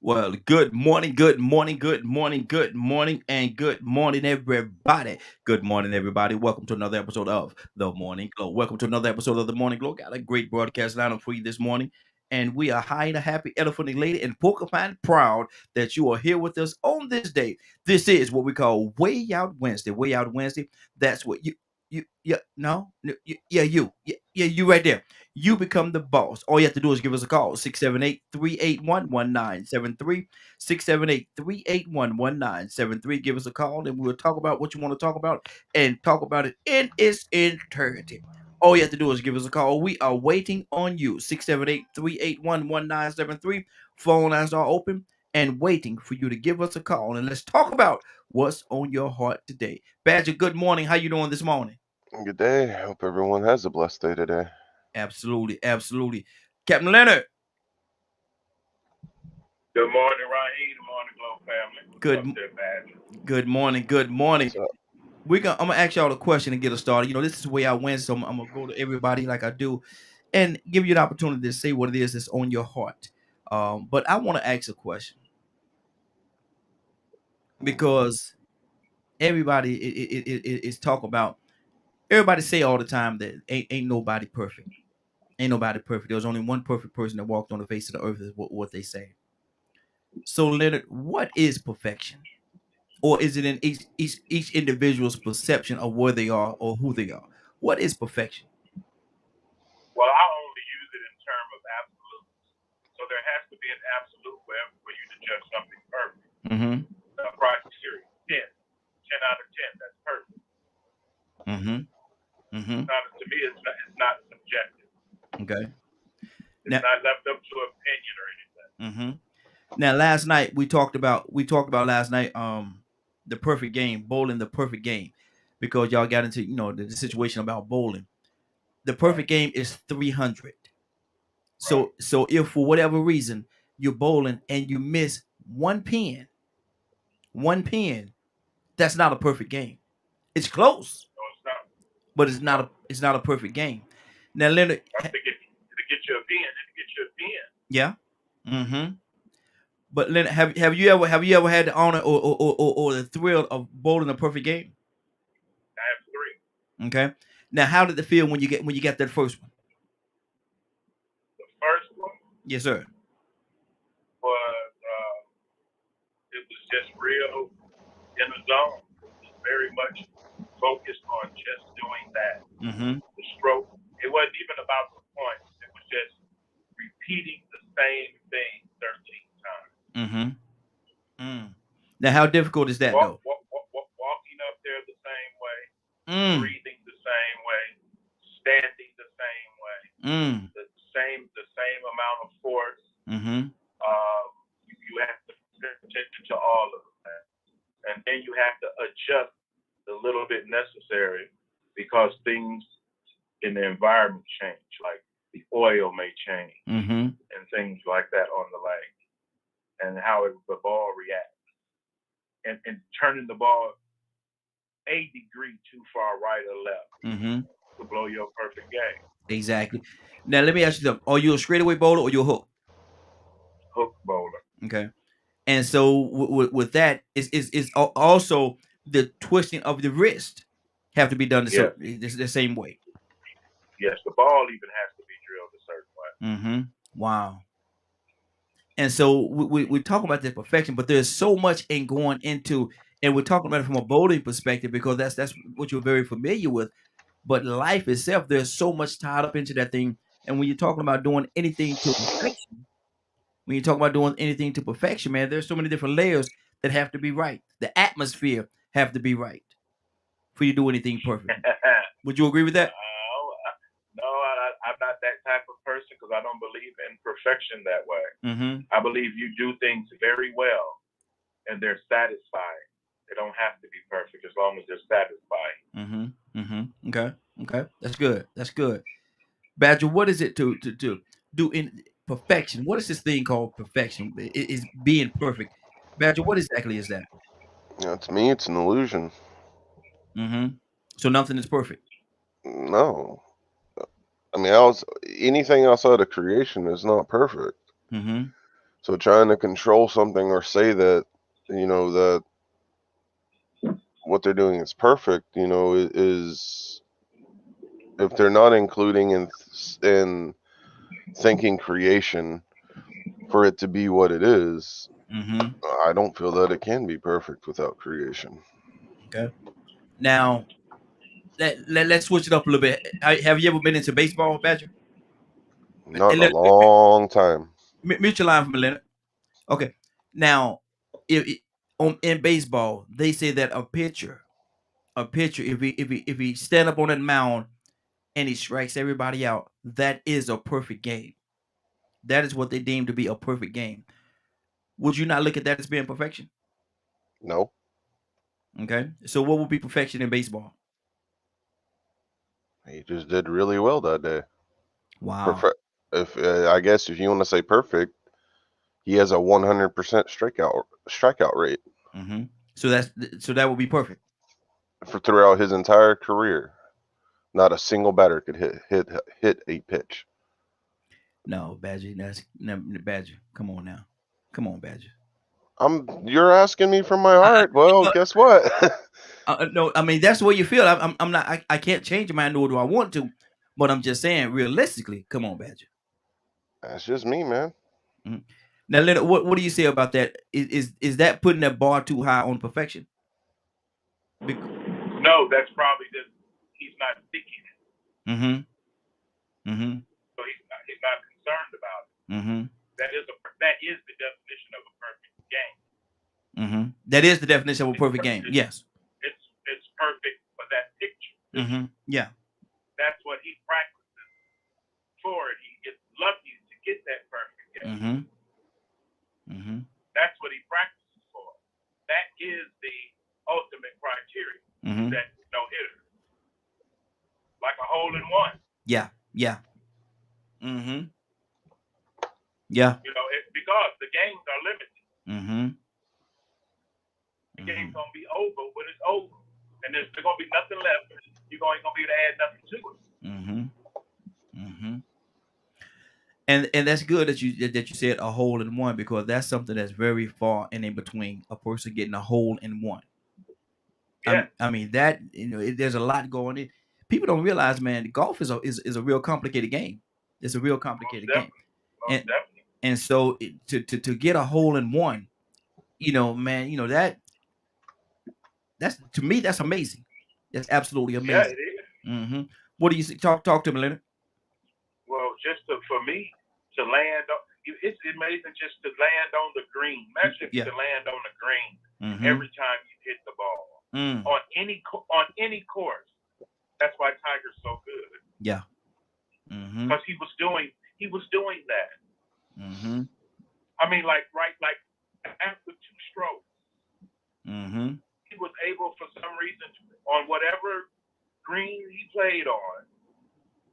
Well, good morning, good morning, good morning, good morning, and good morning, everybody. Good morning, everybody. Welcome to another episode of The Morning Glow. Welcome to another episode of The Morning Glow. Got a great broadcast lineup for you this morning. And we are high and happy, elephant lady, and porcupine proud that you are here with us on this day. This is what we call Way Out Wednesday. Way Out Wednesday. That's what yeah, no, yeah, you right there. You become the boss. All you have to do is give us a call 678 381 1973. 678 381 1973. Give us a call and we'll talk about what you want to talk about and talk about it in its entirety. All you have to do is give us a call. We are waiting on you. 678 381 1973. Phone lines are open and waiting for you to give us a call. And let's talk about what's on your heart today. Badger, good morning. How you doing this morning? Good day. Hope everyone has a blessed day today. Absolutely, absolutely. Captain Leonard. Good morning, Raheem. Good morning, Glow family. What's Good, up there, Badger? good morning. Good morning. So, I'm gonna ask y'all a question and get us started. This is the way I win, so I'm gonna go to everybody like I do, and give you an opportunity to say what it is that's on your heart. But I want to ask a question because everybody is talk about. Everybody say all the time that ain't nobody perfect. Ain't nobody perfect. There's only one perfect person that walked on the face of the earth. Is what they say. So Leonard, what is perfection? Or is it in each individual's perception of where they are or who they are? What is perfection? Well, I only use it in terms of absolutes. So there has to be an absolute for you to judge something perfect. Mm-hmm. Criteria 10. 10 out of 10. That's perfect. Mm-hmm. Mm-hmm. To me, it's not subjective. Okay. It's not left up to opinion or anything. Mm-hmm. Now, last night we talked about last night the perfect game, bowling the perfect game, because y'all got into the situation about bowling. The perfect game is 300. So if for whatever reason you're bowling and you miss one pin, that's not a perfect game. It's close, No, it's not. but it's not a perfect game. Now, Leonard, To get you a pin, to get you a pin. yeah, mm-hmm. But Leonard, have you ever had the honor or the thrill of bowling a perfect game? I have 3. Okay. Now, how did it feel when you got that first one? The first one? Yes, sir. Was it was just real in the zone. It was very much focused on just doing that. Mm-hmm. The stroke. It wasn't even about the points. It was just repeating the same thing 13 times. Mm-hmm. Mm. Now, how difficult is that though? Walking up there the same way, Mm. breathing the same way, standing the same way, Mm. the same amount of force. Mm-hmm. You have to pay attention to all of that, and then you have to adjust the little bit necessary because things in the environment change, like the oil may change Mm-hmm. and things like that on the leg, and how the ball reacts, and turning the ball a degree too far right or left Mm-hmm. to blow your perfect game. Exactly. Now, let me ask you something. Are you a straightaway bowler or you a hook? Hook bowler. Okay. And so with that is also the twisting of the wrist have to be done the same way. Yes, the ball even has to be drilled a certain way. Mm-hmm. Wow. And so we talk about this perfection, but there's so much in going into, and we're talking about it from a bowling perspective because that's what you're very familiar with. But life itself, there's so much tied up into that thing. And when you're talking about doing anything to perfection, when you talk about doing anything to perfection, man, there's so many different layers that have to be right. The atmosphere have to be right for you to do anything perfect. Would you agree with that? perfection that way. Mm-hmm. I believe you do things very well, and they're satisfying. They don't have to be perfect as long as they're satisfying. Mm-hmm. Mm-hmm. Okay. Okay. That's good. That's good. Badger, what is it to do in perfection? What is this thing called perfection? Is being perfect. Badger, what exactly is that? To me, it's an illusion. Mm-hmm. So nothing is perfect. No. I mean, anything outside of creation is not perfect. Mm-hmm. So trying to control something or say that, that what they're doing is perfect, is if they're not including in thinking creation for it to be what it is, Mm-hmm. I don't feel that it can be perfect without creation. Okay. Now let's switch it up a little bit. Have you ever been into baseball, Badger? Not And in a long time. mute your line for a minute. Okay. Now, in baseball, they say that a pitcher, if he stand up on that mound and he strikes everybody out, that is a perfect game. That is what they deem to be a perfect game. Would you not look at that as being perfection? No, Okay. So what would be perfection in baseball? he just did really well that day. Wow. Perfect. If I guess if you want to say perfect, he has a 100% strikeout rate Mm-hmm. So that would be perfect. for throughout his entire career. Not a single batter could hit a pitch. No, Badger, Badger. Come on now. Come on, Badger. You're asking me from my heart. Well, Uh, guess what? no, I mean that's the way you feel. I'm not. I can't change my mind, nor do I want to. But I'm just saying, realistically, come on, Badger. That's just me, man. Mhm. Now, Leonard, what do you say about that? Is that putting that bar too high on perfection? Bec- No, that's probably just he's not seeking it, mm-hmm. Mm-hmm. so he's not concerned about it. Mm-hmm. That is the definition of a perfect game. Mm-hmm. That is the definition of a perfect game. Yes. It's perfect for that picture. Mm-hmm. Yeah. That's what he practices for, and he gets lucky to get that perfect game. Mm-hmm. Mm-hmm. That's what he practices for. That is the ultimate criteria. Mm-hmm. That no hitter, like a hole in one. Yeah. Yeah. Mm-hmm. Yeah. It's because the games are limited. Mm-hmm. The game's gonna be over when it's over, and there's gonna be nothing left. You're ain't gonna be able to add nothing to it. Mm-hmm. Mm-hmm. And that's good that you said a hole in one, because that's something that's very far and in between a person getting a hole in one. Yeah. I mean that there's a lot going in. People don't realize, man, golf is a real complicated game. It's a real complicated game, Most definitely. and so to get a hole in one, man, that's to me that's amazing. That's absolutely Yeah, amazing. it is. Mm-hmm. What do you see? Talk to me, Leonard. Well, for me to land on, it's amazing just to land on the green. Imagine if you could land on the green every time you hit the ball on any course. That's why Tiger's so good. Yeah. Because he was doing that. Mm-hmm. I mean, like after 2 strokes, Mm-hmm. he was able for some reason on whatever green he played on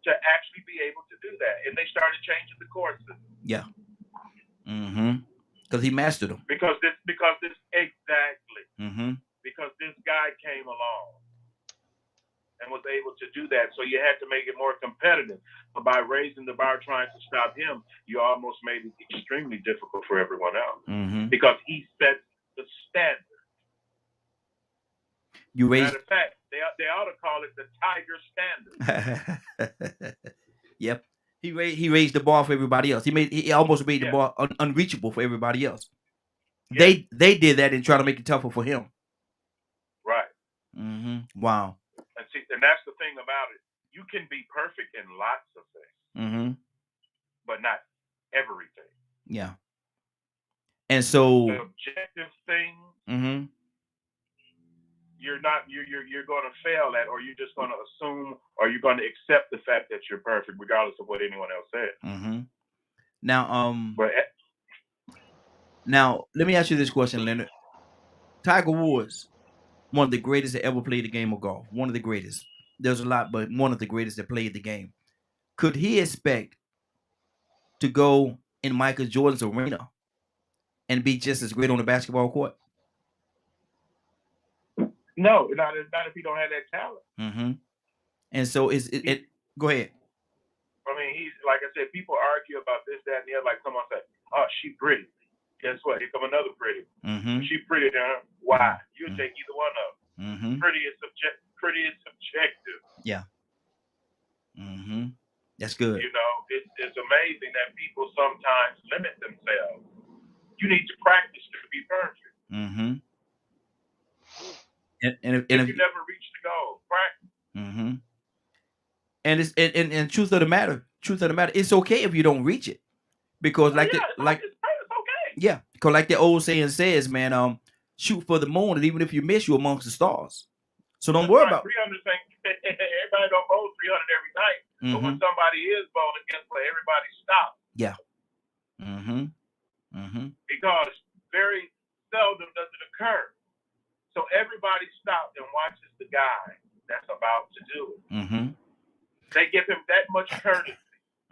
to actually be able to do that, and they started changing the courses. Yeah. Mm-hmm. Because he mastered them. Because this exactly. Mm-hmm. Because this guy came along and was able to do that, so you had to make it more competitive. But by raising the bar, trying to stop him, you almost made it extremely difficult for everyone else because he set the standard. Matter of fact, they ought to call it the Tiger standard. Yep. He raised the bar for everybody else. He almost made the bar unreachable for everybody else. Yeah. They did that and try to make it tougher for him. Right. Mm-hmm. Wow. And that's the thing about it. You can be perfect in lots of things, but not everything. Yeah. And so the objective things, you're going to fail at, or you're just going to assume, or you're going to accept the fact that you're perfect, regardless of what anyone else says. Now, But now let me ask you this question, Leonard. Tiger Woods, one of the greatest that ever played the game of golf. One of the greatest. There's a lot, but one of the greatest that played the game. Could he expect to go in Michael Jordan's arena and be just as great on the basketball court? no, not if he don't have that talent. Mm-hmm. And so go ahead. I mean, he's like I said, people argue about this, that, and the other. Like someone said, "Oh, she pretty." Guess what? Here come another pretty. Mm-hmm. She pretty now. Why? You take either one of them. Mm-hmm. Pretty is subjective. Yeah. Mm-hmm. That's good. You know, it's amazing that people sometimes limit themselves. You need to practice to be perfect. Mm-hmm. And if you never reach the goal, practice. Mm-hmm. And it's and truth of the matter, it's okay if you don't reach it, because it's okay. Yeah, because like the old saying says, man, shoot for the moon, and even if you miss, you're amongst the stars. So don't worry about 300. Everybody don't bowl 300 every night, but when somebody is bowling, guess what? Everybody stops. Yeah. Mm-hmm. Mm-hmm. Because very seldom does it occur. So everybody stops and watches the guy that's about to do it. Mm-hmm. They give him that much courtesy.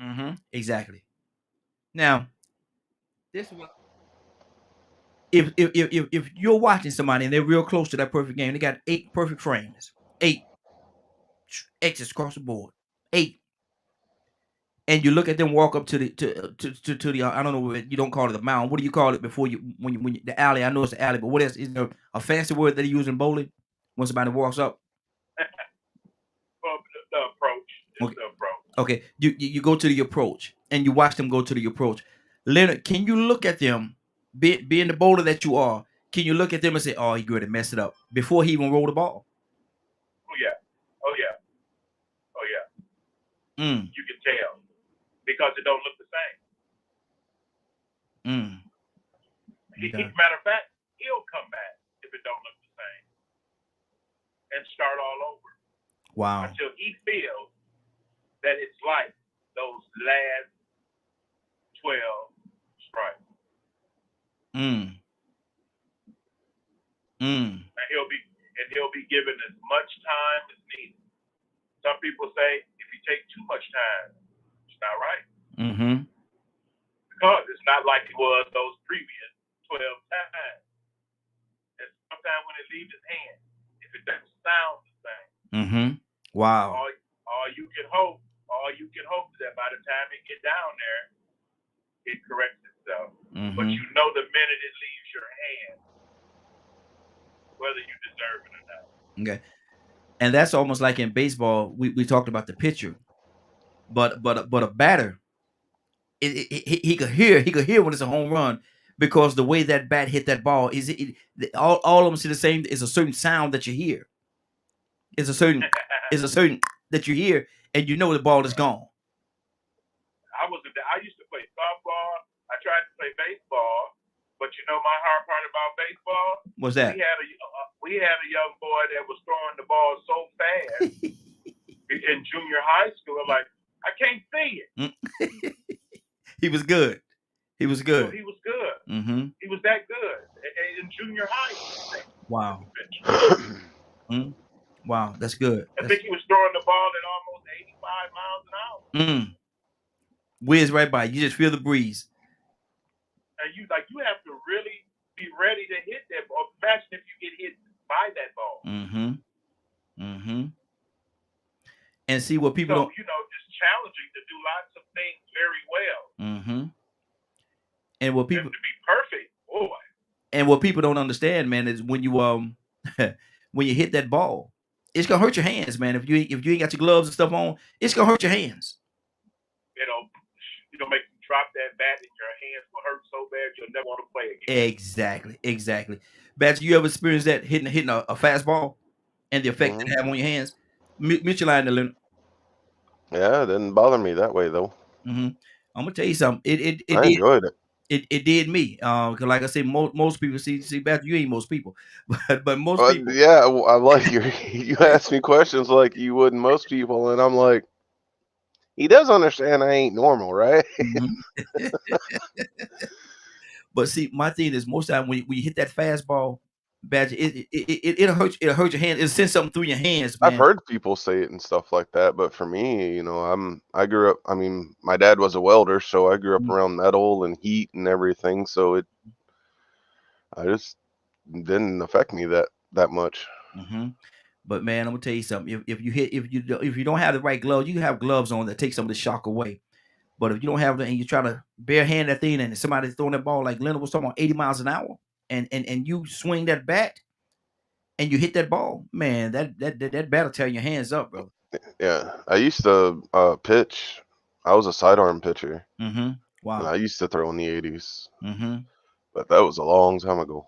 Mm-hmm. Exactly. Now, this one. If you're watching somebody and they're real close to that perfect game, they got 8 perfect frames, 8 X's across the board, 8, and you look at them walk up to the I don't know, you don't call it a mound. What do you call it before when the alley? I know it's the alley, but what else is there a fancy word that they use in bowling when somebody walks up? Well, the approach. Okay. The approach. Okay, you go to the approach and you watch them go to the approach. Leonard, can you look at them? Being the bowler that you are, can you look at them and say, "Oh, he going to mess it up," before he even rolled the ball? Oh yeah, oh yeah, oh yeah. You can tell because it don't look the same. Matter of fact, he'll come back if it don't look the same and start all over. Wow. Until he feels that it's like those last 12 strikes. And he'll be given as much time as needed. Some people say if you take too much time, it's not right. Because it's not like it was those previous 12 times. And sometimes when it leaves his hand, if it doesn't sound the same. Wow. All you can hope is that by the time it get down there, it corrects itself. But you know the minute it leaves your hand, whether you deserve it or not. Okay. And that's almost like in baseball, we talked about the pitcher. But a batter, he could hear when it's a home run, because the way that bat hit that ball is all of them see the same. It's a certain sound that you hear. It's a certain that you hear, and you know the ball is gone. I used to play softball. I tried to play baseball, but you know my hard part about baseball? What's that? We had a young boy that was throwing the ball so fast in junior high school. I'm like, I can't see it. He was good. He was good. He was good. He was that good in junior high. Wow. Wow, that's good. I think he was throwing the ball at almost 85 miles an hour. Whiz right by. You just feel the breeze. And you have to really be ready to hit that ball. Imagine if you get hit by that ball. And see what people don't. Just challenging to do lots of things very well. And what people to be perfect, boy. And what people don't understand, man, is when you when you hit that ball, it's gonna hurt your hands, man. If you ain't got your gloves and stuff on, it's gonna hurt your hands. Make you drop that bat and your hands will hurt so bad you'll never want to play again. Exactly. Bats, you ever experienced that hitting a fastball and the effect it have on your hands? Mitchell line, Leonard. Yeah, it didn't bother me that way though. I'm gonna tell you something. It I enjoyed it. It did me. Because like I said, most people see Bats, you ain't most people, but most people. Yeah, I'm like you ask me questions like you would most people, and I'm like, He does understand I ain't normal, right? Mhm. But see, my thing is most time when you hit that fastball, Badger, it'll hurt. It'll hurt your hand. It'll send something through your hands, I've man. heard people say it and stuff like that, but for me, I grew up. I mean, my dad was a welder, so I grew up around metal and heat and everything. So I just didn't affect me that much. Mm-hmm. But man, I'm gonna tell you something. If you don't have the right gloves, you can have gloves on that take some of the shock away. But if you don't have it and you try to barehand that thing and somebody's throwing that ball like Leonard was talking about 80 miles an hour, and you swing that bat and you hit that ball, man, that bat'll tear your hands up, bro. Yeah, I used to pitch. I was a sidearm pitcher, Mm-hmm. and Wow. I used to throw in the 80s, Mm-hmm. but that was a long time ago.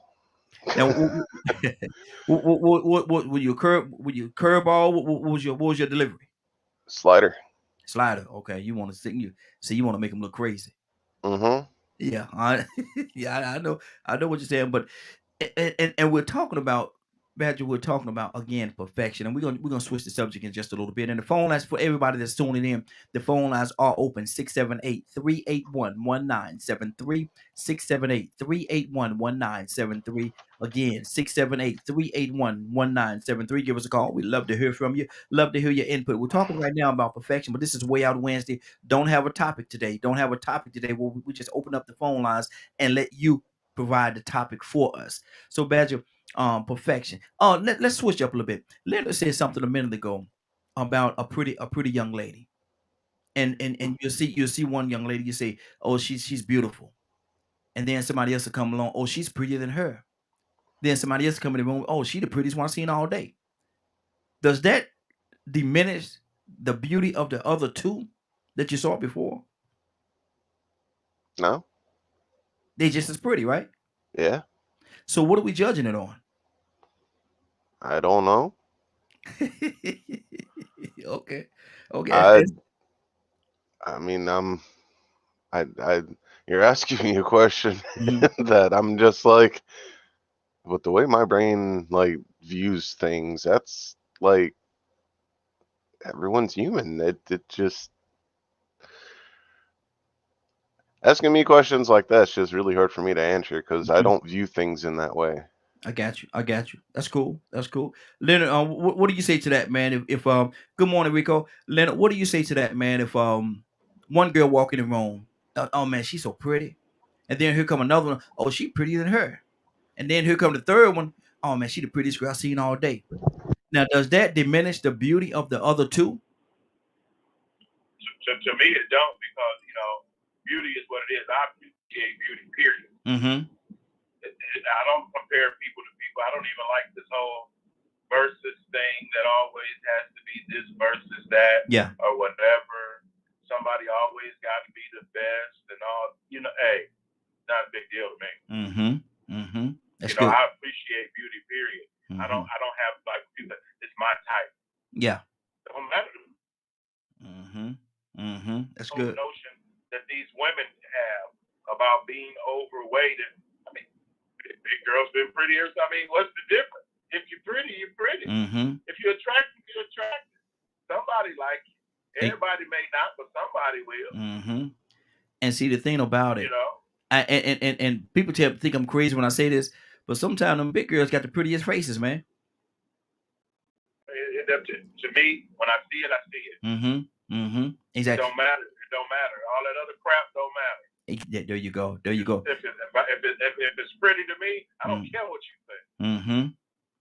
Now, what were your curveball? What was your delivery? Slider. Slider. Okay, you want to see you want to make him look crazy. Mm-hmm. Yeah, yeah, I know what you're saying, but and we're talking about Badger. We're talking about again perfection, and we're gonna switch the subject in just a little bit. And the phone lines for everybody that's tuning in, the phone lines are open 678-381-1973, 678-381-1973. Again, 678-381-1973. Give us a call. We love to hear from you. Love to hear your input. We're talking right now about perfection, but this is Way Out Wednesday. Don't have a topic today. Don't have a topic today. We just open up the phone lines and let you provide the topic for us. So Badger, perfection. Let's switch up a little bit. Leonard said something a minute ago about a pretty young lady. And you'll see one young lady, you say, oh, she's beautiful. And then somebody else will come along, oh, she's prettier than her. Then somebody else come in the room, oh, she the prettiest one I've seen all day. Does that diminish the beauty of the other two that you saw before? No. They just as pretty, right? Yeah. So what are we judging it on? I don't know. Okay. Okay. I mean, I you're asking me a question Mhm. that I'm just like, with the way my brain like views things, that's like everyone's human. It just asking me questions like that's just really hard for me to answer because I Mhm. don't view things in that way. I got you. I got you. That's cool. That's cool. Leonard, what do you say to that, man? If good morning, Rico. Leonard, what do you say to that, man? If one girl walk in the room, oh man, she's so pretty, and then here come another one, oh she prettier than her, and then here come the third one, oh man, she the prettiest girl I've seen all day. Now, does that diminish the beauty of the other two? To me, it don't, because beauty is what it is. I appreciate beauty, period. Mm-hmm. I don't compare people to people. I don't even like this whole versus thing that always has to be this versus that, Yeah. or whatever. Somebody always got to be the best and all. Hey, not a big deal to me. Mm-hmm. Mm-hmm. That's good. good. I appreciate beauty, period. Mm-hmm. I don't have like people. It's my type. Yeah. It don't matter to me. Mm-hmm. Mm-hmm. That's good. good. Notion that these women have about being overweight, and I mean, big girls been prettier. I mean, what's the difference? If you're pretty, you're pretty. Mm-hmm. If you're attractive, you're attractive. Somebody like you. Everybody may not, but somebody will. Mm-hmm. And see, the thing about it, You know, and people think I'm crazy when I say this, but sometimes them big girls got the prettiest faces, man. to me, when I see it, I see it. Mm-hmm. Mm-hmm. Exactly. It don't matter. It don't matter. All that other crap don't matter. There you go. There you go. If it's pretty to me, I don't care what you think. Mm-hmm.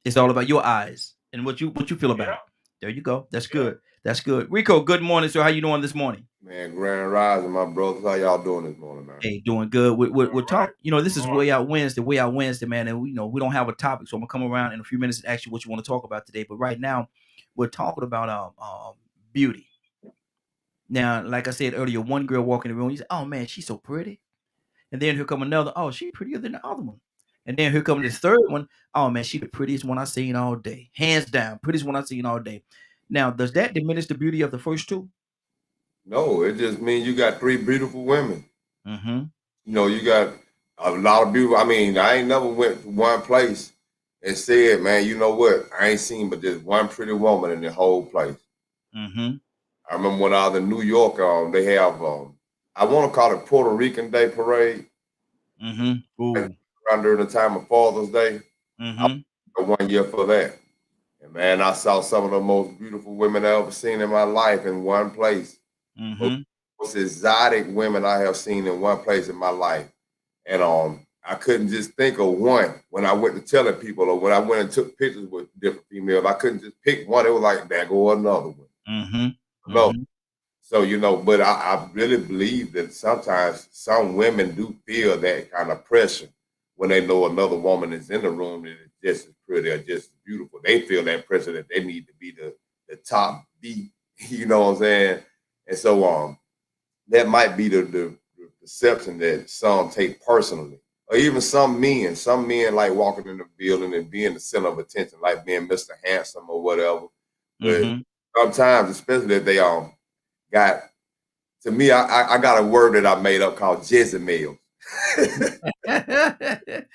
It's all about your eyes and what you feel about it. There you go. That's good. That's good. Rico, good morning, sir. How you doing this morning? Man, grand rising, my brothers. How y'all doing this morning, man? Hey, doing good. We're talking. This is Way Out Wednesday, man. And we don't have a topic, so I'm gonna come around in a few minutes and ask you what you want to talk about today. But right now, we're talking about beauty. Now, like I said earlier, one girl walking in the room, you say, "Oh man, she's so pretty," and then here come another, "Oh, she's prettier than the other one," and then here comes this third one, "Oh man, she the prettiest one I've seen all day, hands down, prettiest one I've seen all day." Now, does that diminish the beauty of the first two? No, it just means you got three beautiful women. Mm-hmm. You got a lot of beautiful. I mean, I ain't never went to one place and said, man, you know what? I ain't seen but this one pretty woman in the whole place. Mm-hmm. I remember when I was in New York, they have I want to call it Puerto Rican Day Parade. Ooh. Around during the time of Father's Day. Mm-hmm. I went 1 year for that. And man, I saw some of the most beautiful women I ever seen in my life in one place. Mm-hmm. Most exotic women I have seen in one place in my life. And I couldn't just think of one when I went to telling people, or when I went and took pictures with different females. I couldn't just pick one. It was like, there go another one. Mm-hmm. No. Mm-hmm. So, you know, but I really believe that sometimes some women do feel that kind of pressure when they know another woman is in the room that is just as pretty or just as beautiful. They feel that pressure that they need to be the top beat, you know what I'm saying? And so that might be the perception that some take personally. Or even some men like walking in the building and being the center of attention, like being Mr. Handsome or whatever. But sometimes, especially if they got, to me, I got a word that I made up called Jezebel. The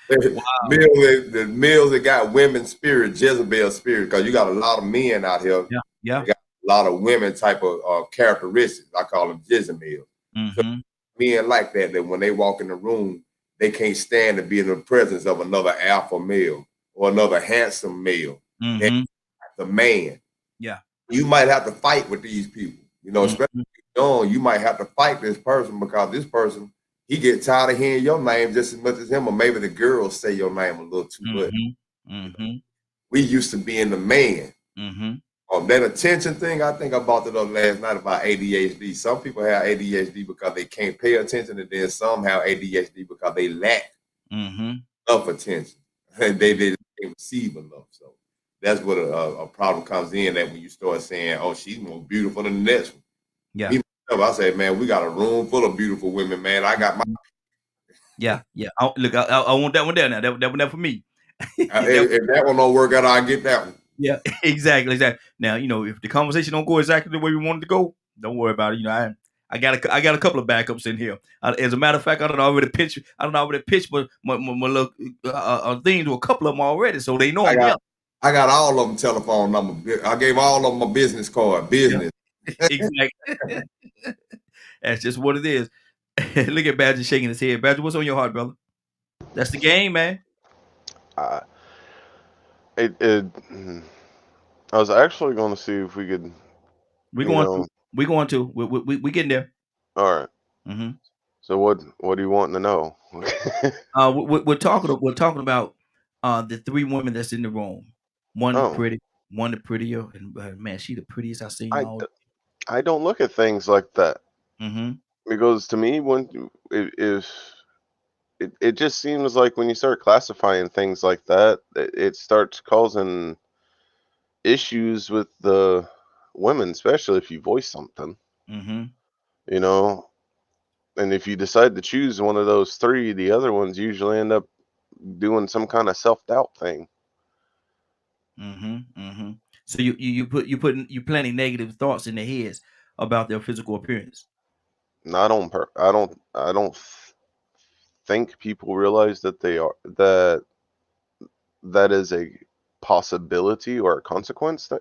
males that got women's spirit, Jezebel spirit, because you got a lot of men out here. Yeah. Got a lot of women type of characteristics. I call them Jezebel. So men like that when they walk in the room, they can't stand to be in the presence of another alpha male or another handsome male. The man. Yeah. You might have to fight with these people, you know, especially if you're young. You might have to fight this person because this person, he get tired of hearing your name just as much as him, or maybe the girls say your name a little too much. You know, we used to being the man. That attention thing, I think I brought it up last night about ADHD. Some people have ADHD because they can't pay attention, and then some have ADHD because they lack enough attention. They can't receive enough. So that's what a problem comes in, that when you start saying, oh, she's more beautiful than the next one. Yeah. Me myself, I say, man, we got a room full of beautiful women, man. I got my Yeah. Look, I want that one there now. That one there for me. if that one don't work out, I get that one. Yeah, exactly. Now, you know, if the conversation don't go exactly the way we want it to go, don't worry about it. You know, I got a couple of backups in here. As a matter of fact, I don't already pitch my little things to a couple of them already, so they know I got all of them telephone number. I gave all of them a business card. Business. Yeah. Exactly. That's just what it is. Look at Badger shaking his head. Badger, what's on your heart, brother? That's the game, man. I was actually going to see if we could. We're going to. We getting there. All right. So what do you want to know? We're talking about the three women that's in the room. One the pretty, one the prettier, and man, she the prettiest I've seen all. I don't look at things like that. Because to me, it just seems like when you start classifying things like that, it starts causing issues with the women, especially if you voice something. You know, and if you decide to choose one of those three, the other ones usually end up doing some kind of self-doubt thing. So you planting negative thoughts in their heads about their physical appearance. Not on purpose. I don't think people realize that that is a possibility or a consequence that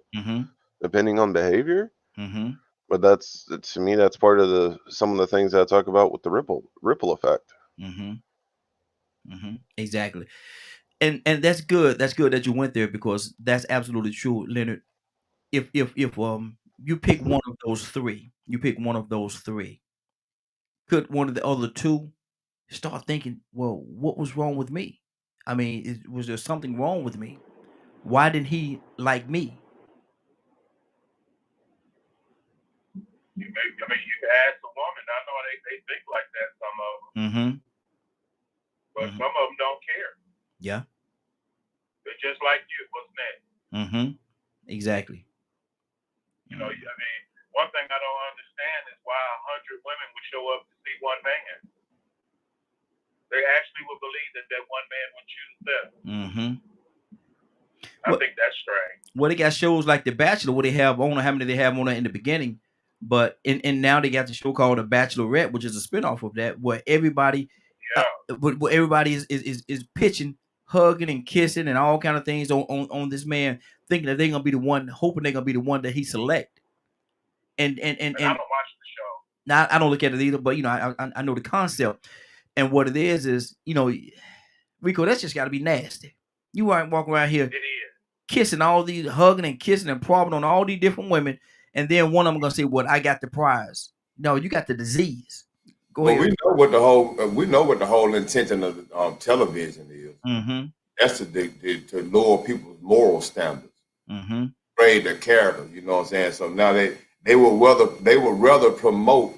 depending on behavior. But that's, to me, that's part of some of the things that I talk about with the ripple effect. Exactly. And that's good. That's good that you went there, because that's absolutely true, Leonard. If you pick one of those three, could one of the other two start thinking, well, what was wrong with me? I mean, was there something wrong with me? Why didn't he like me? You can ask a woman. I know they think like that, some of them. But some of them don't care. Yeah. They're just like you. What's next? Exactly. You know, I mean, one thing I don't understand is why 100 women would show up to see one man. They actually would believe that one man would choose them. I think that's strange. Well, they got shows like The Bachelor where they have on, how many they have on in the beginning, but and now they got the show called The Bachelorette, which is a spinoff of that, where everybody, where everybody is pitching, hugging and kissing and all kind of things on this man, thinking that they're gonna be the one, hoping they're gonna be the one that he select. And I don't watch the show. now I don't look at it either, but I know the concept. And what it is, Rico, that's just gotta be nasty. You aren't walking around here It is. kissing all these, hugging and kissing and probing on all these different women, and then one of them gonna say, "Well, I got the prize." No, you got the disease. Go Well, ahead. we know what the whole intention of television is. Mm-hmm. That's to lower people's moral standards, Mm-hmm. grade their character. You know what I'm saying? So now they would rather promote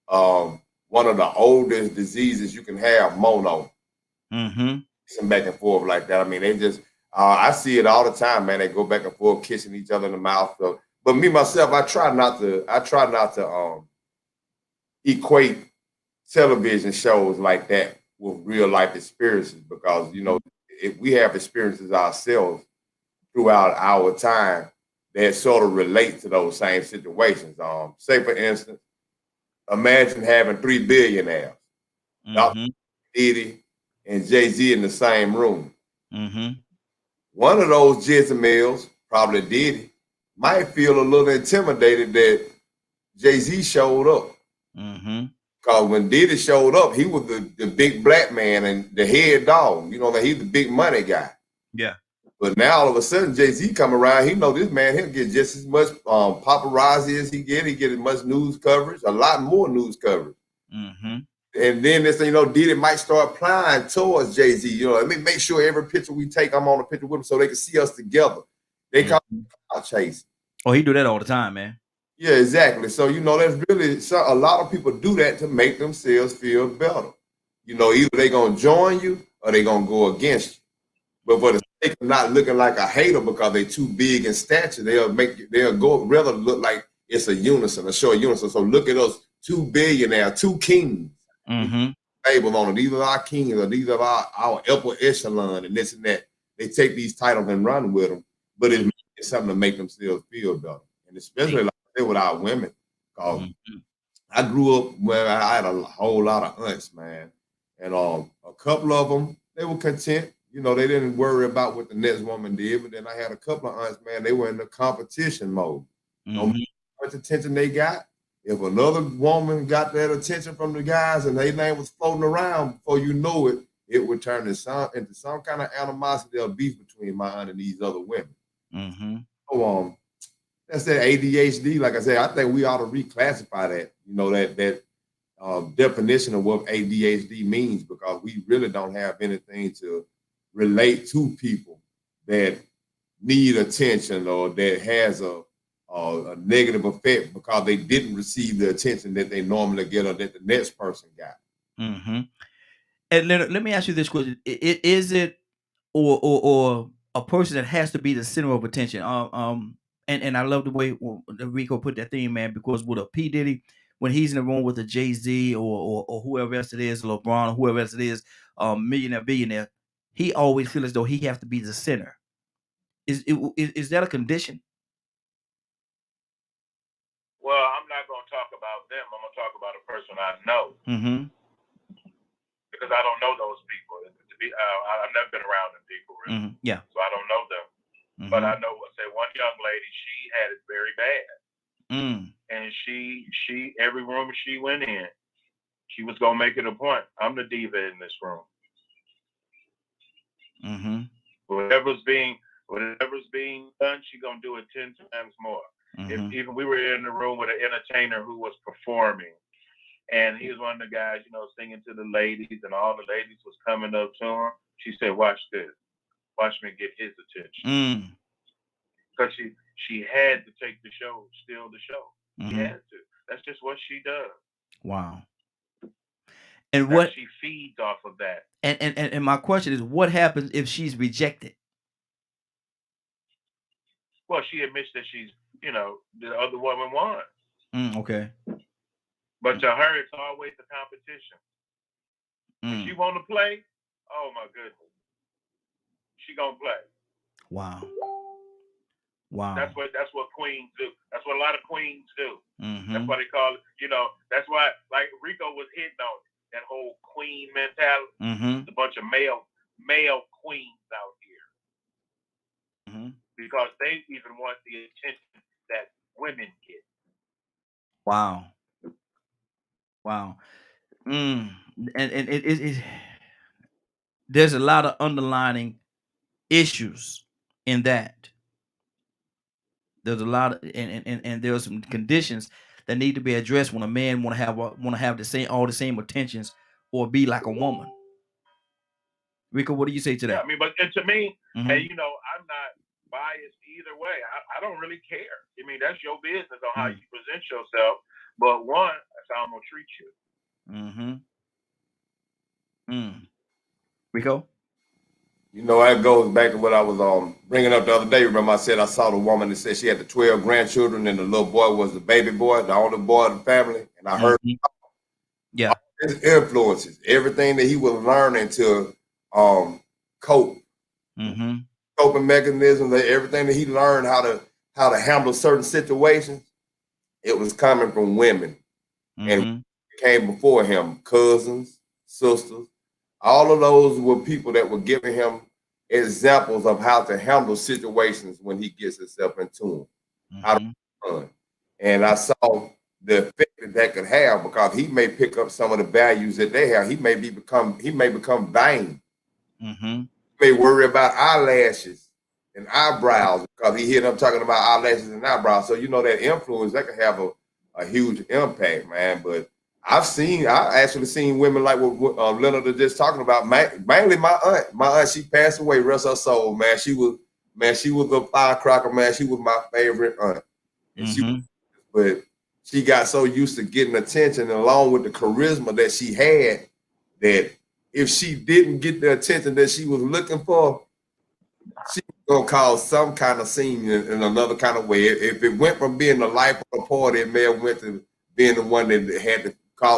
one of the oldest diseases you can have, mono. Mm-hmm. Kissing back and forth like that. I mean, they just I see it all the time, man. They go back and forth, kissing each other in the mouth. So, but me myself, I try not to equate television shows like that with real life experiences because if we have experiences ourselves throughout our time that sort of relate to those same situations. Say for instance, imagine having 3 billionaires, Dr. Mm-hmm. Diddy and Jay-Z in the same room. Mm-hmm. One of those Jezebels, probably Diddy, might feel a little intimidated that Jay-Z showed up. Mm-hmm. Because when Diddy showed up, he was the big black man and the head dog. You know, that he's the big money guy. Yeah. But now all of a sudden, Jay-Z come around, he know this man, he'll get just as much paparazzi as he get as much news coverage, a lot more news coverage. Mm-hmm. And then this, Diddy might start applying towards Jay-Z. Let me make sure every picture we take, I'm on a picture with him so they can see us together. They call it chasing. Oh, he do that all the time, man. Yeah, exactly. So, there's really a lot of people do that to make themselves feel better. Either they're going to join you or they're going to go against you. But for the sake of not looking like a hater because they're too big in stature, they'll go rather look like it's a unison, a short unison. So look at us, 2 billionaires, 2 kings. Mm-hmm. Label on it. These are our kings, or these are our upper echelon, and this and that. They take these titles and run with them, but it's something to make themselves feel better. And especially like I said with our women, because I grew up where I had a whole lot of aunts, man, and a couple of them they were content. They didn't worry about what the next woman did. But then I had a couple of aunts, man, they were in the competition mode. No matter how much attention they got. If another woman got that attention from the guys and their name was floating around, before you know it, it would turn into some kind of animosity or beef between my aunt and these other women. Mm-hmm. So that's that ADHD. Like I said, I think we ought to reclassify that. That definition of what ADHD means, because we really don't have anything to relate to people that need attention or that has a negative effect because they didn't receive the attention that they normally get or that the next person got. Mm-hmm. And let me ask you this question: Is it or a person that has to be the center of attention? And I love the way Rico put that thing, man, because with a P Diddy, when he's in the room with a Jay-Z or whoever else it is, LeBron or whoever else it is, millionaire, billionaire, he always feels as though he has to be the center. Is that a condition? Well, I'm not going to talk about them. I'm going to talk about a person I know. Mm-hmm. Because I don't know those people. I've never been around them people, really. Mm-hmm. Yeah. So I don't know them. Mm-hmm. But I know, say, one young lady, she had it very bad. And she every room she went in, she was going to make it a point. I'm the diva in this room. Mm-hmm. Whatever's being done, she's going to do it 10 times more. Mm-hmm. If even we were in the room with an entertainer who was performing, and he was one of the guys, singing to the ladies, and all the ladies was coming up to him. She said, "Watch this. Watch me get his attention." Because she had to take the show, steal the show. She had to. That's just what she does. Wow. And what she feeds off of that. And my question is, what happens if she's rejected? Well, she admits that she's, the other woman won. Okay. But to her, it's always a competition. If she want to play, oh my goodness, she gonna play. Wow. That's what queens do. That's what a lot of queens do. Mm-hmm. That's why they call it. That's why, like Rico was hitting on it, that whole queen mentality. Mm-hmm. There's a bunch of male queens out here. Mm-hmm. Because they even want the attention that women get. Wow. Wow. Mm. And there's a lot of underlining issues in that. There's a lot of and there's some conditions that need to be addressed when a man want to have the same all the same attentions or be like a woman. Rico, what do you say to Yeah, I that? mean, but and to me, hey, Mm-hmm. I'm not biased either way. I don't really care. I mean, that's your business on how you present yourself. But one, that's how I'm gonna treat you. Mm-hmm. Mm. Rico? You know, that goes back to what I was bringing up the other day. Remember, I said I saw the woman that said she had the 12 grandchildren, and the little boy was the baby boy, the only boy of the family. And I heard Mm-hmm. Yeah. his influences, everything that he was learning to um, cope, Mm-hmm. coping mechanisms, everything that he learned how to handle certain situations. It was coming from women, and Mm-hmm. came before him, cousins, sisters. All of those were people that were giving him examples of how to handle situations when he gets himself into them, how to Mm-hmm. run. And I saw the effect that could have because he may pick up some of the values that they have. He may become vain. Mm-hmm. He may worry about eyelashes and eyebrows because he hear them talking about eyelashes and eyebrows. So you know that influence that can have a huge impact, man. But I actually seen women like what Leonard was just talking about. Mainly my aunt. My aunt, she passed away, rest her soul, man. She was a firecracker, man. She was my favorite aunt, and Mm-hmm. but she got so used to getting attention, and along with the charisma that she had, that if she didn't get the attention that she was looking for, she was gonna cause some kind of scene in another kind of way. If it went from being the life of the party, it may have went to being the one that had to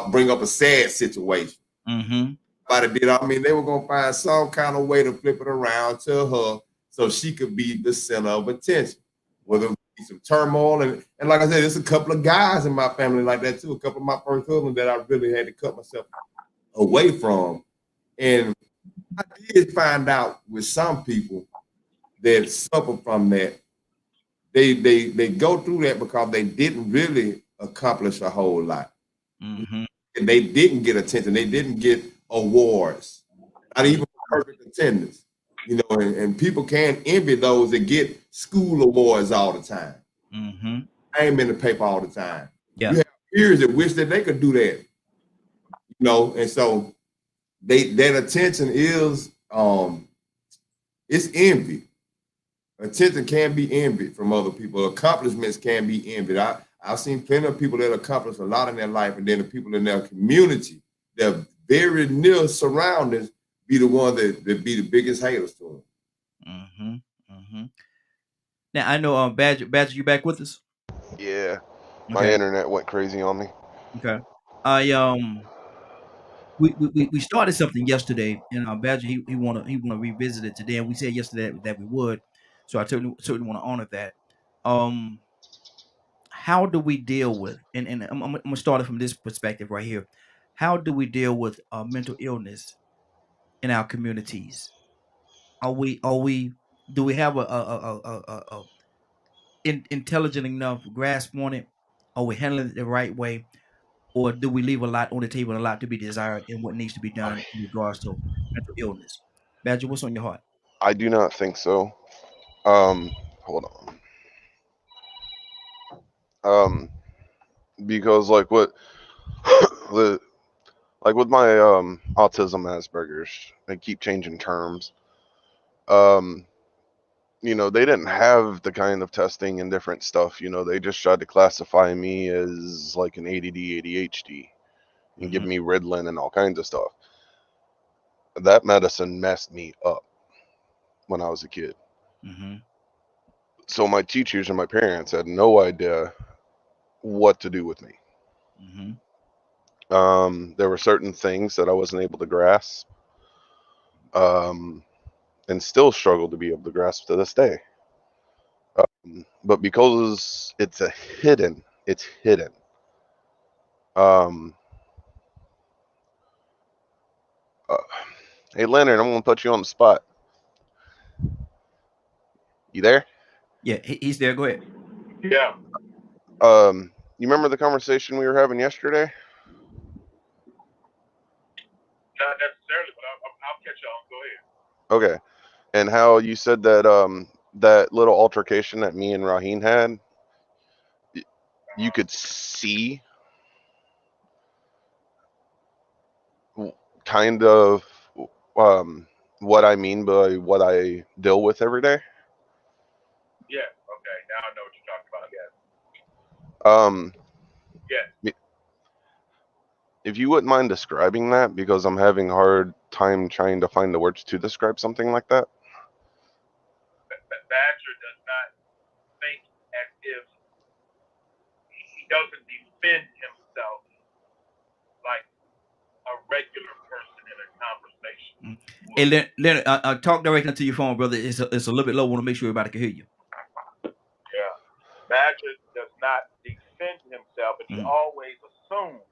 bring up a sad situation. Mm-hmm. I mean, they were gonna find some kind of way to flip it around to her so she could be the center of attention. Whether it be some turmoil and like I said, there's a couple of guys in my family like that too. A couple of my first husbands that I really had to cut myself away from. And I did find out with some people that suffer from that, they go through that because they didn't really accomplish a whole lot. Mm-hmm. And they didn't get attention. They didn't get awards, not even perfect attendance. You know, and people can't envy those that get school awards all the time. Mm-hmm. I ain't in the paper all the time. Yeah. You have peers that wish that they could do that. You know, and so that attention is it's envy. Attention can be envied from other people. Accomplishments can be envied. I've seen plenty of people that accomplish a lot in their life, and then the people in their community, their very near surroundings, be the one that be the biggest haters to them. Mm-hmm. Mm-hmm. Now I know Badger, you back with us? Yeah, my Okay. internet went crazy on me. Okay. I we started something yesterday, and Badger he wanna revisit it today, and we said yesterday that we would, so I certainly want to honor that. Um, how do we deal with and I'm gonna start it from this perspective right here. How do we deal with mental illness in our communities? Are we do we have a intelligent enough grasp on it? Are we handling it the right way? Or do we leave a lot on the table and a lot to be desired in what needs to be done in regards to mental illness? Badger, what's on your heart? I do not think so. Um, hold on. Um, because like what the like with my autism Asperger's, they keep changing terms. Um, they didn't have the kind of testing and different stuff. They just tried to classify me as like an ADD, ADHD, and give Mm-hmm. me Ritalin and all kinds of stuff. That medicine messed me up when I was a kid. Mm-hmm. So my teachers and my parents had no idea what to do with me. Mm-hmm. There were certain things that I wasn't able to grasp, um, and still struggle to be able to grasp to this day. But because it's hidden. Um, uh, hey, Leonard, I'm gonna put you on the spot. You there? Yeah, he's there. Go ahead. Yeah. Um, You remember the conversation we were having yesterday? Not necessarily, but I'll catch on. Go ahead. Okay. And how you said that that little altercation that me and Raheen had, you could see kind of what I mean by what I deal with every day. Yeah. Okay. Now I know what you're talking about. Yes. Yeah. If you wouldn't mind describing that, because I'm having a hard time trying to find the words to describe something like that. Badger does not think as if he doesn't defend himself like a regular person in a conversation. Hey, Leonard, talk directly to your phone, brother. It's a little bit low. I want to make sure everybody can hear you. Yeah. Badger does not defend himself, but he always assumes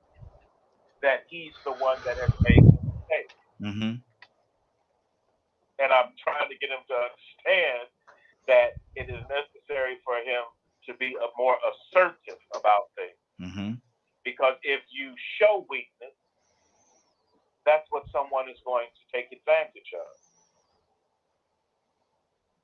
that he's the one that has made the mistake. Mm-hmm. And I'm trying to get him to understand that it is necessary for him to be more assertive about things. Mm-hmm. Because if you show weakness, that's what someone is going to take advantage of.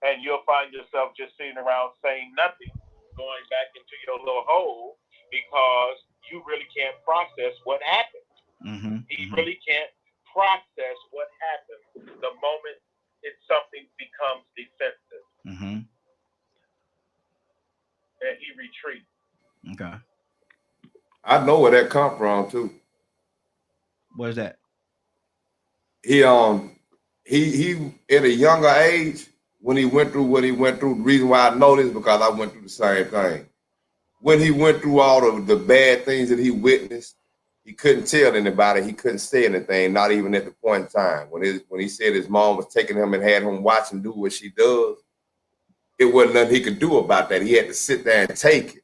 And you'll find yourself just sitting around saying nothing, going back into your little hole, because you really can't process what happened. Mm-hmm. He really can't process what happened the moment something becomes defensive. Mm-hmm. And he retreats. Okay. I know where that come from too. Where's that? He at a younger age, when he went through what he went through, the reason why I know this is because I went through the same thing. When he went through all of the bad things that he witnessed, he couldn't tell anybody. He couldn't say anything, not even at the point in time. When he said his mom was taking him and had him watch him do what she does, it wasn't nothing he could do about that. He had to sit there and take it.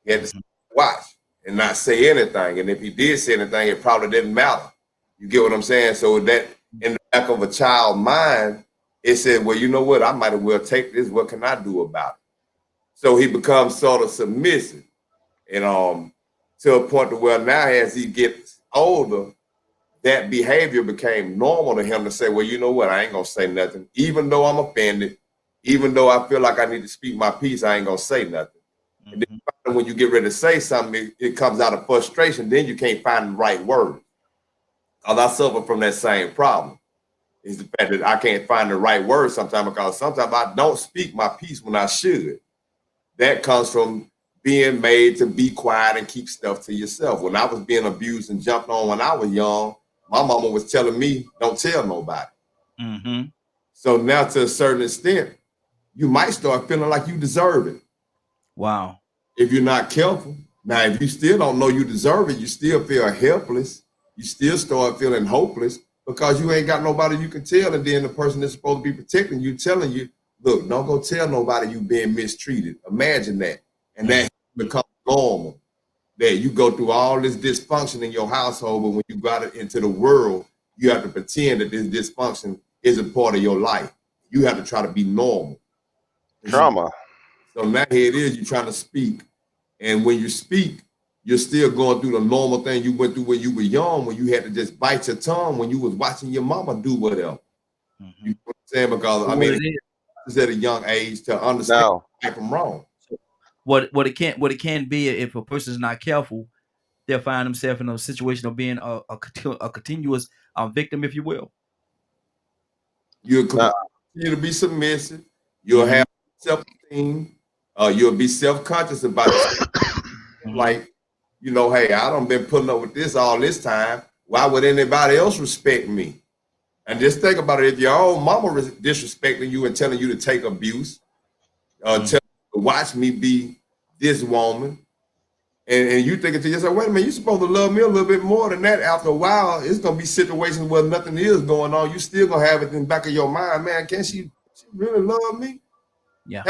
He had to watch and not say anything. And if he did say anything, it probably didn't matter. You get what I'm saying? So that in the back of a child's mind, it said, well, you know what? I might as well take this. What can I do about it? So he becomes sort of submissive. And to a point to where now as he gets older, that behavior became normal to him to say, well, you know what? I ain't going to say nothing. Even though I'm offended, even though I feel like I need to speak my piece, I ain't going to say nothing. Mm-hmm. And then when you get ready to say something, it comes out of frustration. Then you can't find the right word. Because I suffer from that same problem. Is the fact that I can't find the right word sometimes, because sometimes I don't speak my piece when I should. That comes from being made to be quiet and keep stuff to yourself. When I was being abused and jumped on when I was young, my mama was telling me, don't tell nobody. Mm-hmm. So now to a certain extent, you might start feeling like you deserve it. Wow. If you're not careful. Now, if you still don't know you deserve it, you still feel helpless. You still start feeling hopeless because you ain't got nobody you can tell. And then the person that's supposed to be protecting you telling you, look, don't go tell nobody you being mistreated. Imagine that. And that becomes normal. That you go through all this dysfunction in your household, but when you got it into the world, you have to pretend that this dysfunction isn't part of your life. You have to try to be normal. Trauma. So now here it is, you're trying to speak. And when you speak, you're still going through the normal thing you went through when you were young, when you had to just bite your tongue when you was watching your mama do whatever. Mm-hmm. You know what I'm saying? Because I mean, it's at a young age to understand right from wrong. What it can be, if a person's not careful, they'll find themselves in a situation of being a continuous victim, if you will. You'll continue to be submissive. You'll have self-esteem. You'll be self-conscious about yourself. Like, you know, hey, I done been putting up with this all this time. Why would anybody else respect me? And just think about it. If your own mama disrespecting you and telling you to take abuse, tell you to watch me be this woman, and you thinking to yourself, wait a minute, you're supposed to love me a little bit more than that. After a while, it's going to be situations where nothing is going on. You still going to have it in the back of your mind, man, can she really love me? Yeah.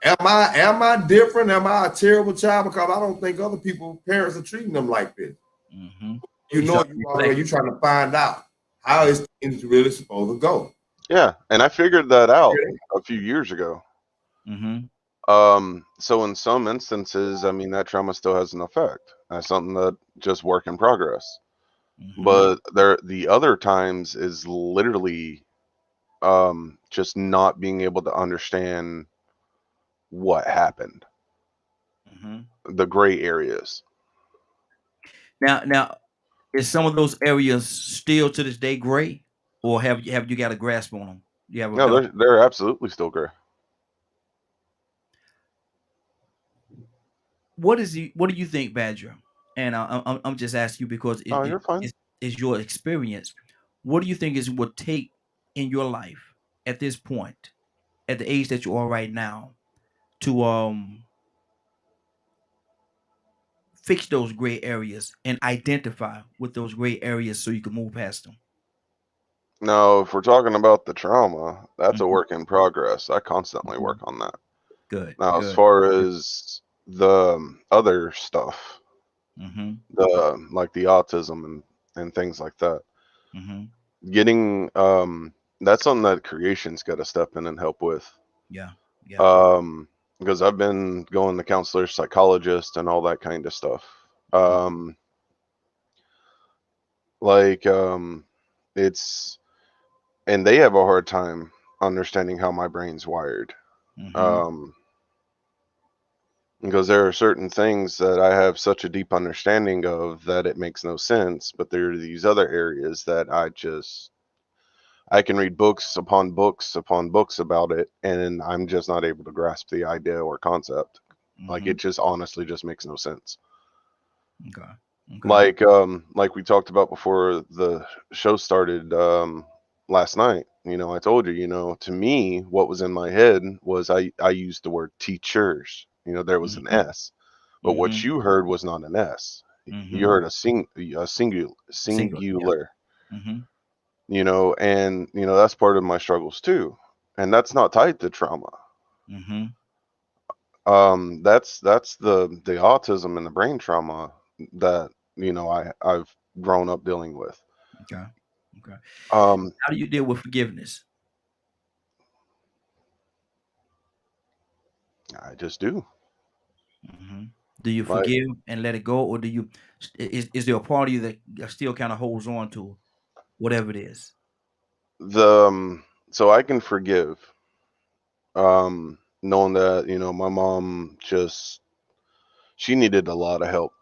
Am I different? Am I a terrible child? Because I don't think other people, parents are treating them like this. Mm-hmm. You know, you're trying to find out how is things really supposed to go. Yeah, and I figured that out a few years ago. Mm-hmm. So in some instances, I mean, that trauma still has an effect. That's something that just work in progress. Mm-hmm. But the other times is literally just not being able to understand what happened, Mm-hmm. the gray areas. Now, is some of those areas still to this day gray, or have you got a grasp on them? You have a No, better. they're absolutely still gray. What do you think, Badger? And I'm just asking you because Oh, you're fine. it's your experience. What do you think is would take in your life at this point, at the age that you are right now, to fix those gray areas and identify with those gray areas so you can move past them? Now, if we're talking about the trauma, that's a Mhm. work in progress. I constantly Mhm. work on that. Good, Now, as good. far as the other stuff, Mm-hmm. the like the autism and things like that, Mm-hmm. getting that's something that creation's got to step in and help with. Yeah, yeah. Um, because I've been going to counselors, psychologists, and all that kind of stuff. Mhm. Um, like it's and they have a hard time understanding how my brain's wired. Mm-hmm. Um, because there are certain things that I have such a deep understanding of that it makes no sense, but there are these other areas that I can read books upon books about it, and I'm just not able to grasp the idea or concept. Like Mm-hmm. it just honestly just makes no sense. Okay. Okay. Like we talked about before the show started last night. You know, I told you, you know, to me, what was in my head was I used the word teachers. You know, there was an Mm-hmm. S, but what Mm-hmm. you heard was not an S. You Mm-hmm. heard a Single. Yeah. singular. Mm-hmm. You know, and you know that's part of my struggles too, and that's not tied to trauma. Mm-hmm. That's the autism and the brain trauma that you know I've grown up dealing with. Okay. Okay. Um, How do you deal with forgiveness? I just do. Mm-hmm. Do you Like forgive and let it go, or do you is there a part of you that still kind of holds on to whatever it is? the so I can forgive, knowing that you know my mom just she needed a lot of help,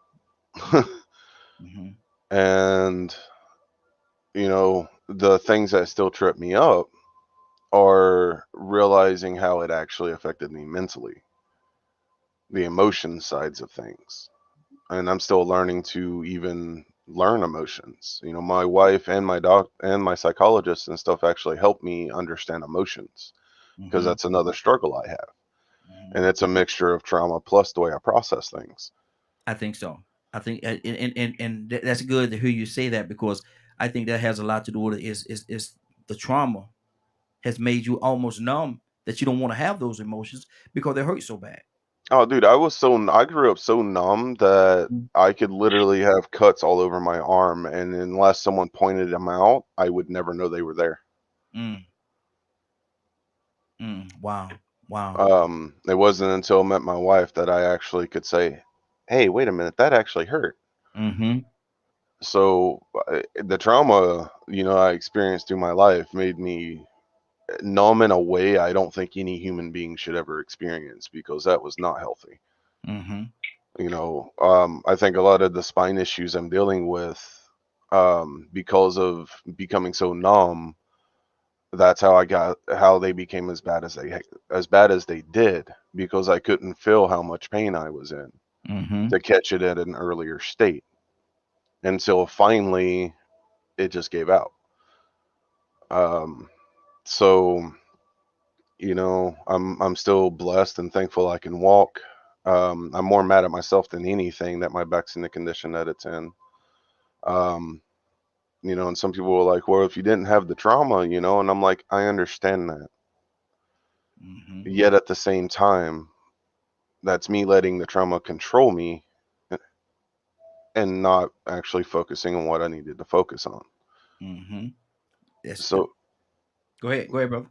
Mm-hmm. and you know the things that still trip me up are realizing how it actually affected me mentally, the emotion sides of things. And I'm still learning to even learn emotions. You know, my wife and my doc and my psychologist and stuff actually help me understand emotions because Mm-hmm. that's another struggle I have. Mm-hmm. And it's a mixture of trauma plus the way I process things. I think so. I think, that's good to hear you say that because I think that has a lot to do with it. Is the trauma has made you almost numb that you don't want to have those emotions because they hurt so bad. Oh, dude, I grew up so numb that I could literally have cuts all over my arm, and unless someone pointed them out, I would never know they were there. Mm, wow, wow. It wasn't until I met my wife that I actually could say, "Hey, wait a minute, that actually hurt." Mm-hmm. So the trauma, you know, I experienced through my life made me numb in a way I don't think any human being should ever experience because that was not healthy. Mm-hmm. You know, I think a lot of the spine issues I'm dealing with, because of becoming so numb, that's how they became as bad as they did because I couldn't feel how much pain I was in Mm-hmm. to catch it at an earlier state until finally it just gave out. Um, so you know, I'm still blessed and thankful I can walk. I'm more mad at myself than anything that my back's in the condition that it's in. Um, you know, and some people were like, "Well, if you didn't have the trauma, you know," and I'm like, I understand that. Mm-hmm. Yet at the same time, that's me letting the trauma control me and not actually focusing on what I needed to focus on. Mm-hmm. That's the So, Go ahead, brother.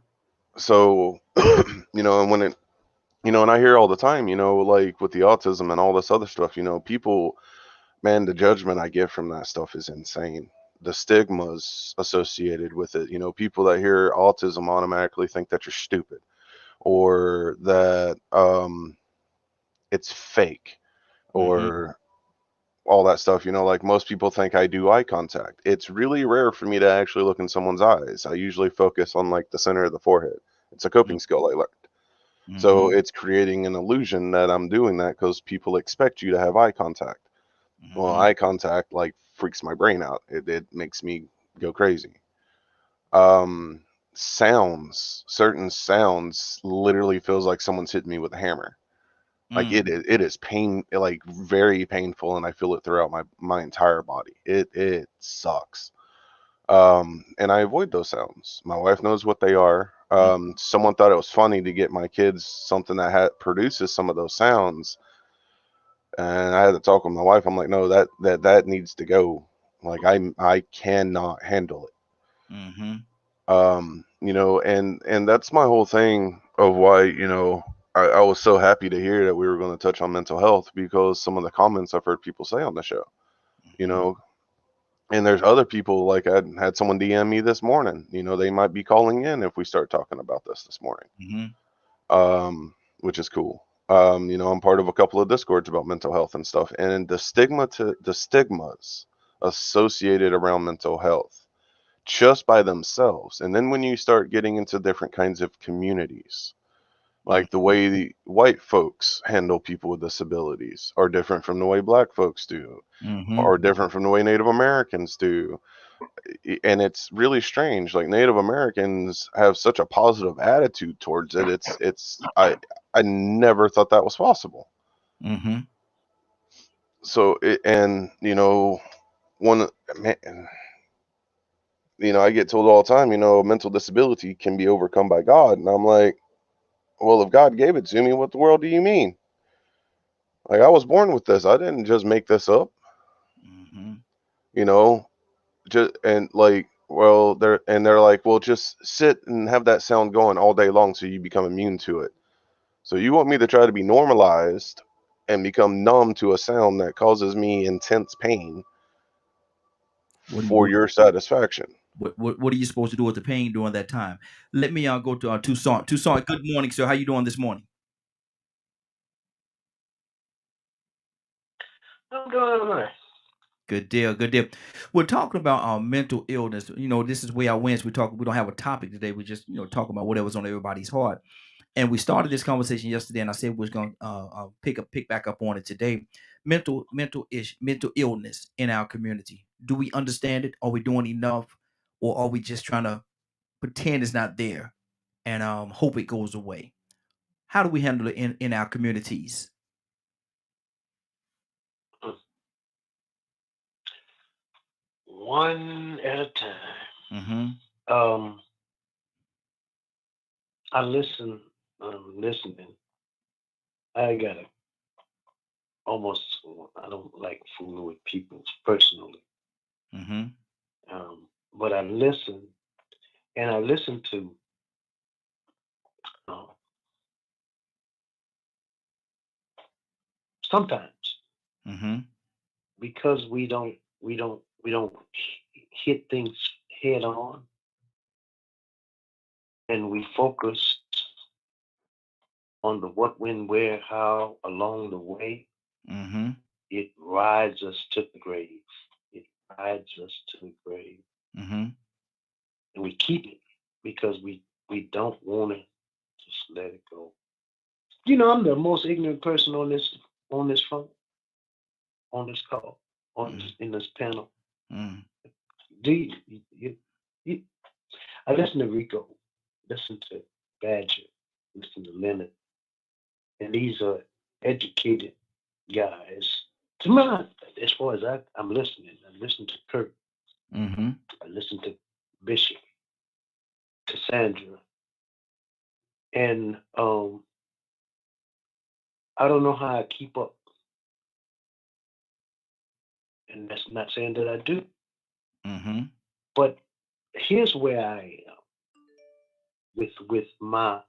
so, you know, and And I hear all the time, like with the autism and all this other stuff, people, man, the judgment I get from that stuff is insane. The stigmas associated with it, people that hear autism automatically think that you're stupid or that it's fake Mm-hmm. or all that stuff. Like most people think I do eye contact. It's really rare for me to actually look in someone's eyes. I usually focus on like the center of the forehead. It's a coping skill I learned. Mm-hmm. So it's creating an illusion that I'm doing that because people expect you to have eye contact. Well, Mm-hmm. eye contact like freaks my brain out. It makes me go crazy. Um, certain sounds literally feels like someone's hitting me with a hammer. Like Mm. it is pain, like very painful, and I feel it throughout my entire body. It sucks. And I avoid those sounds. My wife knows what they are. Someone thought it was funny to get my kids something that produces some of those sounds, and I had to talk with my wife. I'm like, no, that needs to go. Like I cannot handle it. Mm-hmm. And that's my whole thing of why, I was so happy to hear that we were going to touch on mental health because some of the comments I've heard people say on the show, you Mm-hmm. know, and there's other people like I had someone DM me this morning, they might be calling in if we start talking about this morning, Mm-hmm. which is cool. I'm part of a couple of discords about mental health and stuff, and the stigmas associated around mental health just by themselves. And then when you start getting into different kinds of communities, like the way the white folks handle people with disabilities are different from the way black folks do, Mm-hmm. or different from the way Native Americans do. And it's really strange. Like Native Americans have such a positive attitude towards it. I never thought that was possible. Mm-hmm. So and one man, I get told all the time, mental disability can be overcome by God, and I'm like, well, if God gave it to me, what the world do you mean? Like I was born with this. I didn't just make this up, Mm-hmm. you know. Just and like, well, they're like, well, just sit and have that sound going all day long so you become immune to it. So you want me to try to be normalized and become numb to a sound that causes me intense pain What do for you your satisfaction? what are you supposed to do with the pain during that time? Let me go to Tucson. Tucson, good morning, sir. How you doing this morning? I'm doing all right. Good deal, good deal. We're talking about mental illness. This is where I wins. We don't have a topic today. We just talk about whatever's on everybody's heart. And we started this conversation yesterday, and I said we was going to pick back up on it today. Mental illness in our community. Do we understand it? Are we doing enough, or are we just trying to pretend it's not there and hope it goes away? How do we handle it in our communities? One at a time. Mm-hmm. Um, I listen. I'm listening. I got to almost. I don't like fooling with people personally. Mm-hmm. But I listen, and I listen to uh, sometimes Mm-hmm. because we don't hit things head on, and we focus on the what, when, where, how along the way. Mm-hmm. It rides us to the grave. It rides us to the grave. Mm-hmm. And we keep it because we don't want to just let it go. I'm the most ignorant person on this phone, on this call, in this panel. Mm-hmm. Do you, I listen to Rico, listen to Badger, listen to Leonard, and these are educated guys. To my, as far as I'm listening, I listen to Kurt, Mm-hmm. I listen to Bishop, Cassandra, and I don't know how I keep up, and that's not saying that I do, Mm-hmm. but here's where I am with my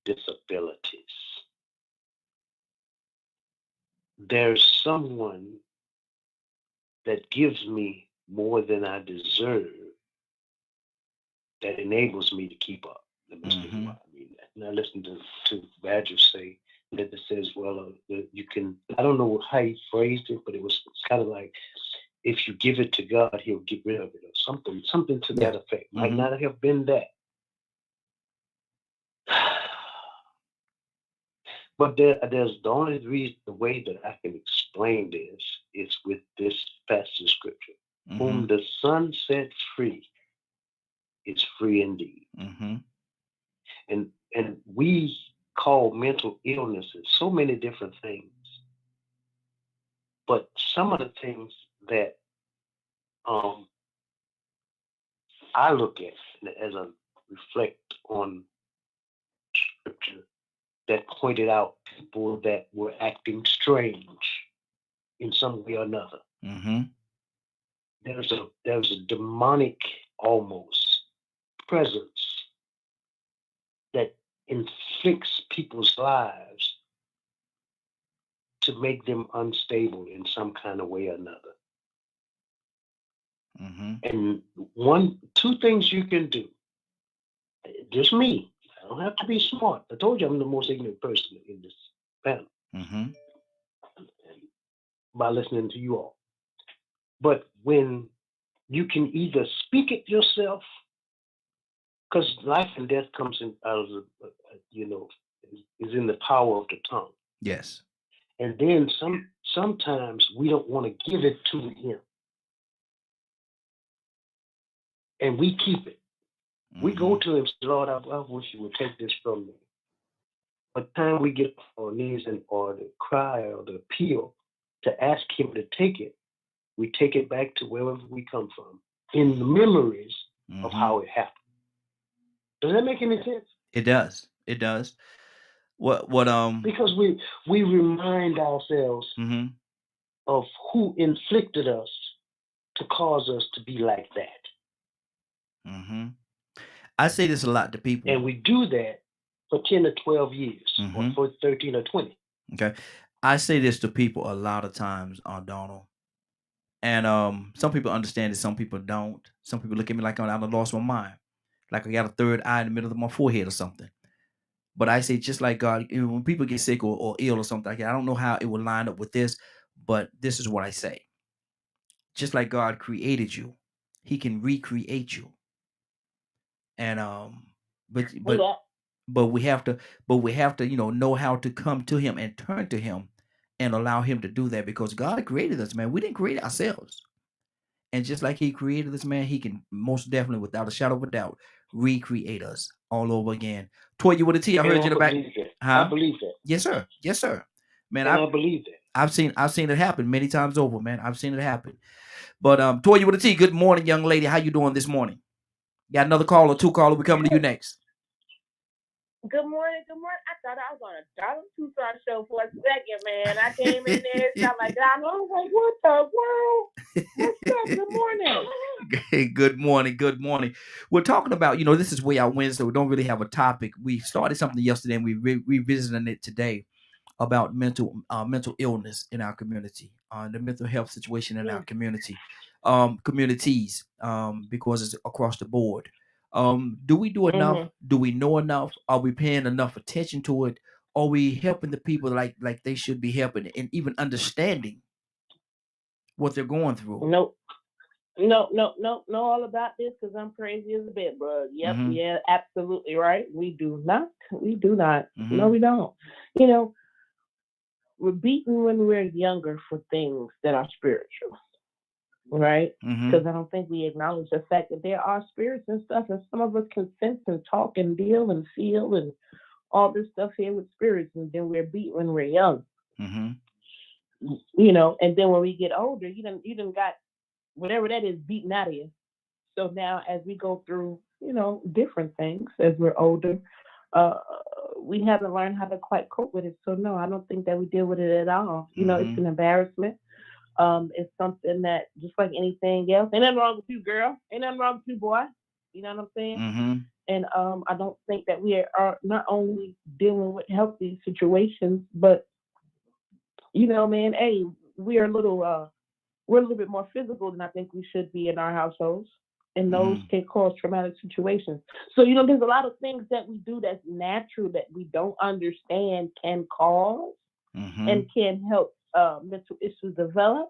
disabilities. there's someone that gives me more than I deserve that enables me to keep up. Let me explain Mm-hmm. why I mean that. And I listened to Badger say that it says, well, you can, I don't know how he phrased it, but it's kind of like, if you give it to God, he'll get rid of it, or something to Yeah. that effect. Might Mm-hmm. not have been that. But there's the only reason, the way that I can explain this is with this passage of scripture. Mm-hmm. Whom the Son sets free is free indeed. Mm-hmm. And we call mental illnesses so many different things. But some of the things that I look at as I reflect on scripture that pointed out people that were acting strange in some way or another. Mm-hmm. There's a demonic almost presence that inflicts people's lives to make them unstable in some kind of way or another. Mm-hmm. And two things you can do. Just me. I don't have to be smart. I told you I'm the most ignorant person in this panel. Mm-hmm. By listening to you all. But when you can either speak it yourself, because life and death comes in out of is in the power of the tongue. Yes. And then sometimes we don't want to give it to him. And we keep it. Mm-hmm. We go to him, Lord, I wish you would take this from me. By the time we get on our knees or to cry or to appeal to ask him to take it, we take it back to wherever we come from in the memories of how it happened. Does that make any sense? It does. It does. What Because we remind ourselves mm-hmm. of who inflicted us to cause us to be like that. Mm-hmm. I say this a lot to people. And we do that for 10 or 12 years or for 13 or 20. Okay. I say this to people a lot of times, Donald. And some people understand it, some people don't. Some people look at me like I done lost my mind. Like I got a third eye in the middle of my forehead or something. But I say, just like God, when people get sick or ill or something like that, I don't know how it will line up with this, but this is what I say. Just like God created you, he can recreate you. And but we have to know how to come to him and turn to him and allow him to do that, because God created us, man. We didn't create ourselves. And just like he created this, man, he can most definitely, without a shadow of a doubt, recreate us all over again. Toya with a T, I heard you in the back. I believe that. Yes, sir. Yes, sir. Man, I believe that. I've seen it happen many times over, man. I've seen it happen. But Toya with a T, good morning, young lady. How you doing this morning? Got another caller, two caller. We coming to you next. Good morning. I thought I was on a Darling Tucson show for a second, man. I came in there and stuff like that. I was like, what the world? What's up? Good morning. Hey, good morning. Good morning. We're talking about, this is Way Out Wednesday. We don't really have a topic. We started something yesterday and we revisiting it today about mental illness in our community, the mental health situation in our community, communities, because it's across the board. Do we do enough? Mm-hmm. Do we know enough? Are we paying enough attention to it? Are we helping the people like they should be helping, and even understanding what they're going through? Nope. No, all about this because I'm crazy as a bit, bro. Yep, Mm-hmm. Yeah, absolutely right. We do not. Mm-hmm. No, we don't. We're beaten when we're younger for things that are spiritual, right? Because I don't think we acknowledge the fact that there are spirits and stuff, and some of us can sense and talk and deal and feel and all this stuff here with spirits, and then we're beat when we're young. Mm-hmm. And then when we get older, you done got whatever that is beaten out of you. So now as we go through, different things as we're older, we haven't learned how to quite cope with it. So no, I don't think that we deal with it at all. It's an embarrassment. It's something that, just like anything else, ain't nothing wrong with you, girl. Ain't nothing wrong with you, boy. You know what I'm saying? Mm-hmm. And I don't think that we are not only dealing with healthy situations, but You know, man, hey, we're a little we're a little bit more physical than I think we should be in our households. And those Mm-hmm. can cause traumatic situations. So, you know, there's a lot of things that we do that's natural that we don't understand can cause Mm-hmm. and can help mental issues develop.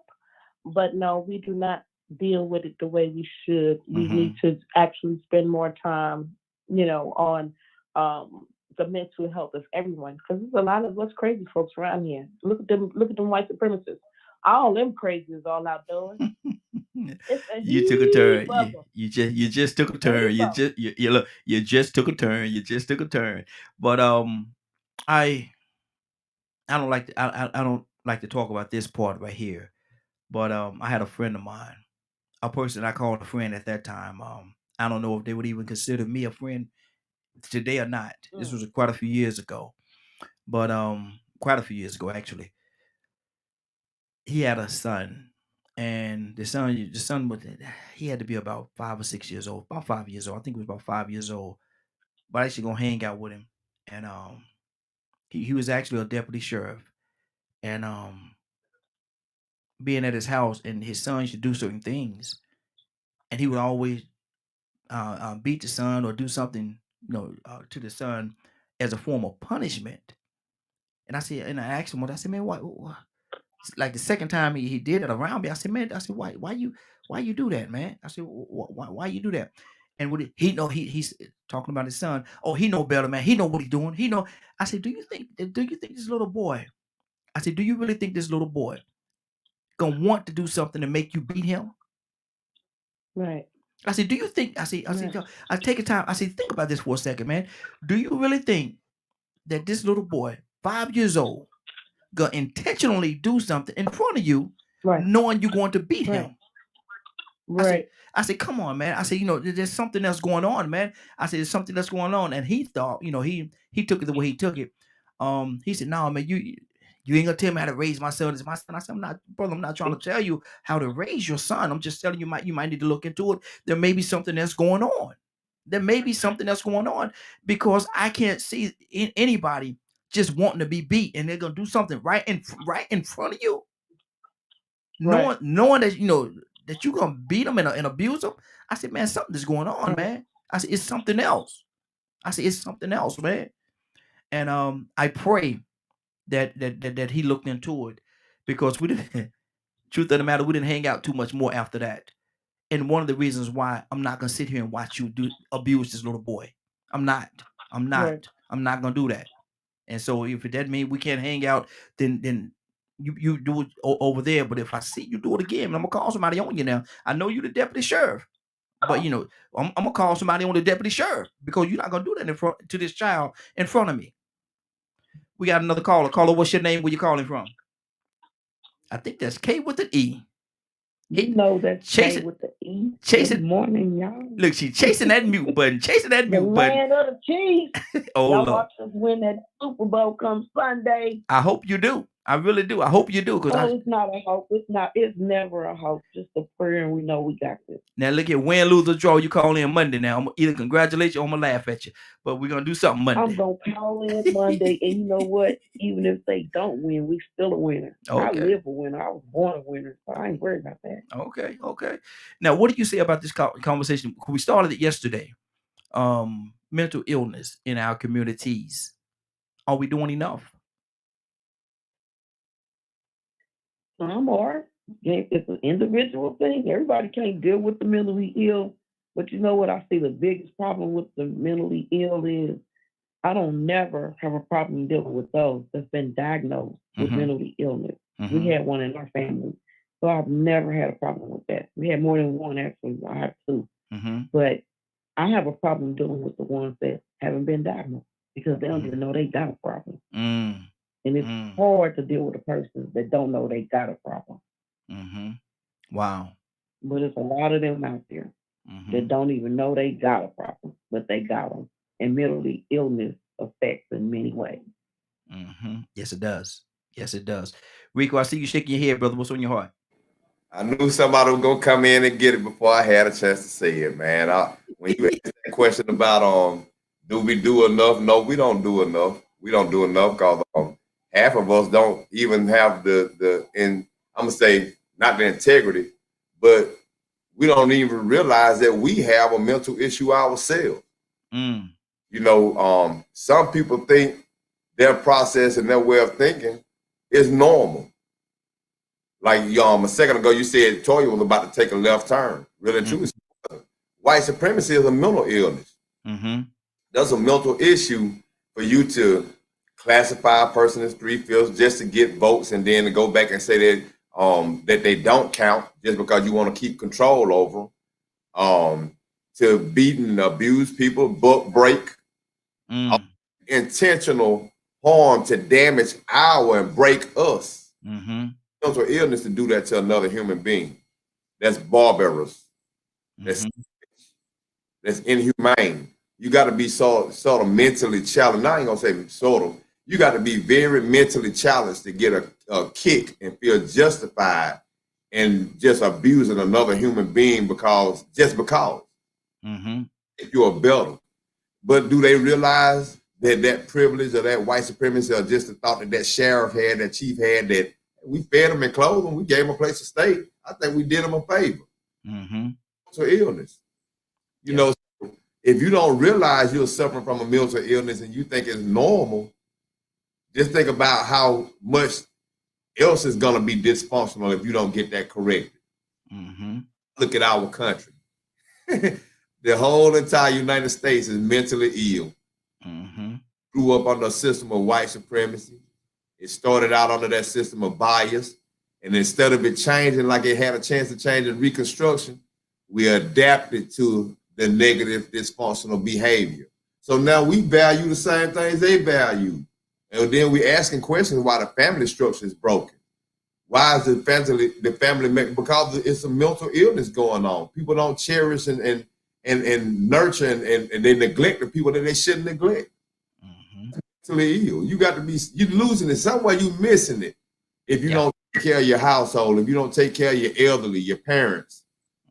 But no, we do not deal with it the way we should. We Mm-hmm. need to actually spend more time, you know, on the mental health of everyone because there's a lot of us crazy folks around here. Look at them. Look at them white supremacists. All them crazies all outdoors. It's a You took a heap turn. of them. You just took a turn. Heap of them. You look. You just took a turn. You just took a turn. But I I don't like to I don't like to talk about this part right here. But I had a friend of mine, a person I called a friend at that time. I don't know if they would even consider me a friend today or not. This Mm. was quite a few years ago. But quite a few years ago actually. He had a son, and the son was he had to be about 5 or 6 years old, about 5 years old. I think he was about 5 years old. But I actually gonna hang out with him, and he was actually a deputy sheriff, and being at his house, and his son should do certain things, and he would always beat the son or do something, to the son as a form of punishment. And I asked him, what I said, man, what? Like the second time he did it around me, I said, man, I said, why you do that, man? I said, why you do that? And what he's talking about his son. Oh, he know better, man. He know what he's doing. He know. I said, do you think this little boy? I said, do you really think this little boy gonna want to do something to make you beat him? Right. I said, do you think? Right. I take a time. I said, think about this for a second, man. Do you really think that this little boy, 5 years old, gonna intentionally do something in front of you, Right. knowing you're going to beat Right. him? Right. I said, come on, man. I said, there's something else going on, man. I said, there's something that's going on. And he thought, he took it the way he took it. He said, no, man, you ain't gonna tell me how to raise my son. It's my son. I said, I'm not trying to tell you how to raise your son. I'm just telling you, you might need to look into it. There may be something that's going on. There may be something that's going on because I can't see anybody just wanting to be beat, and they're gonna do something right in front of you, Right. knowing that that you're gonna beat them and abuse them. I said, man, something is going on, Right. man. I said, it's something else. I said, it's something else, man. And I pray that he looked into it, because we didn't. Truth of the matter, we didn't hang out too much more after that. And one of the reasons why I'm not gonna sit here and watch you abuse this little boy. I'm not. Right. I'm not gonna do that. And so if that means we can't hang out, then you do it over there. But if I see you do it again, I'm gonna call somebody on you now. I know you the deputy sheriff, but I'm gonna call somebody on the deputy sheriff, because you're not gonna do that in front to this child in front of me. We got another caller. Caller, what's your name? Where you calling from? I think that's K with an E. You know that's K Chasing, with the E. Good chasing. morning, y'all. Look, she's chasing that mute button. Chasing that The mute button. land of the Chiefs. Oh Y'all Lord. watch us win that Super Bowl come Sunday. I hope you do. I really do. I hope you do, because Oh, it's not a hope. It's not. It's never a hope. Just a prayer, and we know we got this. now look at win, lose, or draw. You call in Monday. Now I'm gonna either congratulate you or I'm gonna laugh at you. But we're gonna do something Monday. I'm gonna call in Monday, and you know what? Even if they don't win, we still a winner. I Okay. live a winner. I was born a winner, so I ain't worried about that. Okay. Now, what do you say about this conversation? We started it yesterday. Mental illness in our communities. Are we doing enough? Some are. It's an individual thing. Everybody can't deal with the mentally ill. But you know what? I see the biggest problem with the mentally ill is I don't never have a problem dealing with those that's been diagnosed with mentally illness. We had one in our family. So I've never had a problem with that. We had more than one, actually. I have two. But I have a problem dealing with the ones that haven't been diagnosed, because they don't even know they got a problem. And it's hard to deal with a person that don't know they got a problem. Wow. But it's a lot of them out there that don't even know they got a problem, but they got them. And mentally illness affects in many ways. Yes, it does. Yes, it does. Rico, I see you shaking your head, brother. What's on your heart? I knew somebody was gonna come in and get it before I had a chance to say it, man. When you asked that question about do we do enough? No, we don't do enough. We don't do enough because half of us don't even have and I'm gonna say not the integrity, but we don't even realize that we have a mental issue ourselves. Mm. You know, some people think their process and their way of thinking is normal. Like a second ago, you said Toya was about to take a left turn. Really and truly, white supremacy is a mental illness. Mm-hmm. That's a mental issue for you to classify a person as 3/5 just to get votes, and then to go back and say that they don't count just because you want to keep control over them. To beat and abuse people, book break, intentional harm to damage our and break us. Mm-hmm. Mental illness to do that to another human being. That's barbarous. That's inhumane. You got to be sort of mentally challenged. I ain't gonna say sort of. You got to be very mentally challenged to get a kick and feel justified in just abusing another human being because. Mm-hmm. If you're a better. But do they realize that privilege or that white supremacy or just the thought that sheriff had, that chief had, that we fed them and clothed them, we gave them a place to stay? I think we did them a favor. Mm-hmm. So illness. You know, if you don't realize you're suffering from a mental illness and you think it's normal, just think about how much else is going to be dysfunctional if you don't get that corrected. Mm-hmm. Look at our country. The whole entire United States is mentally ill. Mm-hmm. Grew up under a system of white supremacy. It started out under that system of bias. And instead of it changing like it had a chance to change in Reconstruction, we adapted to the negative dysfunctional behavior. So now we value the same things they value. And then we asking questions why the family structure is broken. Why is the family because it's a mental illness going on. People don't cherish and nurture and they neglect the people that they shouldn't neglect. Mm-hmm. Mentally ill. You're losing it. Somewhere you're missing it. If you don't take care of your household, if you don't take care of your elderly, your parents,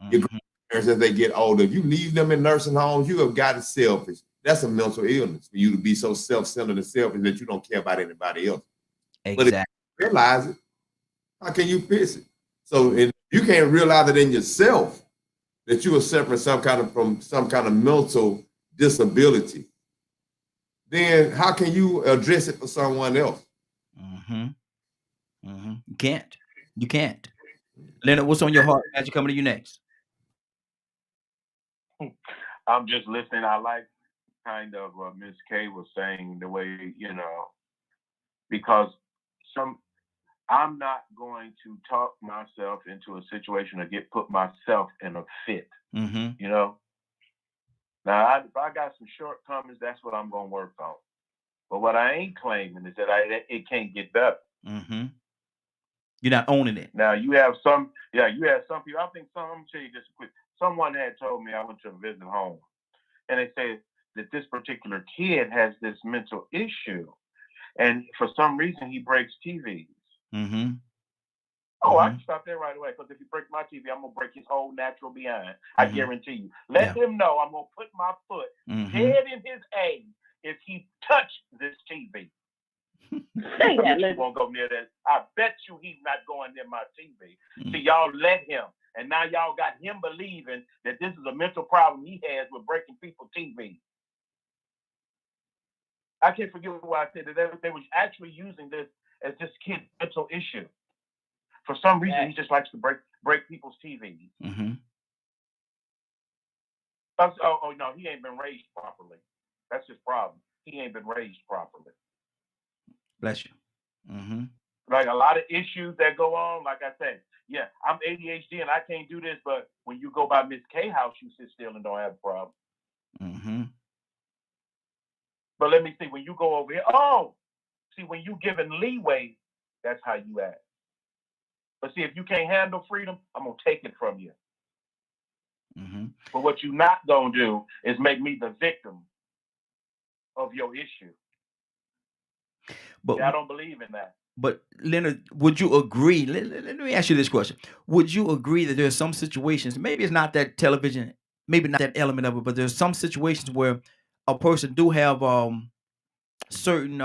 your grandparents as they get older, if you leave them in nursing homes, you have gotten selfish. That's a mental illness for you to be so self-centered and selfish that you don't care about anybody else. Exactly. But if you realize it, how can you fix it? So if you can't realize it in yourself that you are suffering from some kind of mental disability, then how can you address it for someone else? Mm-hmm. Mm-hmm. You can't. Leonard, what's on your heart? Magic, coming to you next. I'm just listening. I like kind of what Ms. K was saying, the way, because I'm not going to talk myself into a situation or put myself in a fit. Mm-hmm. Now, if I got some shortcomings, that's what I'm going to work on. But what I ain't claiming is that it can't get better. Mm-hmm. You're not owning it. Now, you have some people. I think I'm going to tell you this quick. Someone had told me, I went to a visit home, and they said that this particular kid has this mental issue. And for some reason, he breaks TVs. Mm-hmm. Oh, I can stop there right away, because if you break my TV, I'm going to break his whole natural behind. I guarantee you. Let him know I'm going to put my foot dead in his A if he touched this TV. Say that, he won't go near that. I bet you he's not going near my TV. So y'all let him. And now y'all got him believing that this is a mental problem he has with breaking people's TV. I can't forget why I said that they was actually using this as this kid's mental issue. For some reason, he just likes to break people's TVs. Mm-hmm. Oh, no, he ain't been raised properly. That's his problem. He ain't been raised properly. Bless you. Mm-hmm. Like a lot of issues that go on, like I said, I'm ADHD and I can't do this, but when you go by Miss K house, you sit still and don't have a problem. Mm-hmm. But let me see, when you go over here, when you giving leeway, that's how you act. But see, if you can't handle freedom, I'm going to take it from you. Mm-hmm. But what you're not going to do is make me the victim of your issue. But I don't believe in that. But Leonard, would you agree? Let me ask you this question. Would you agree that there are some situations, maybe it's not that television, maybe not that element of it, but there's some situations where a person do have certain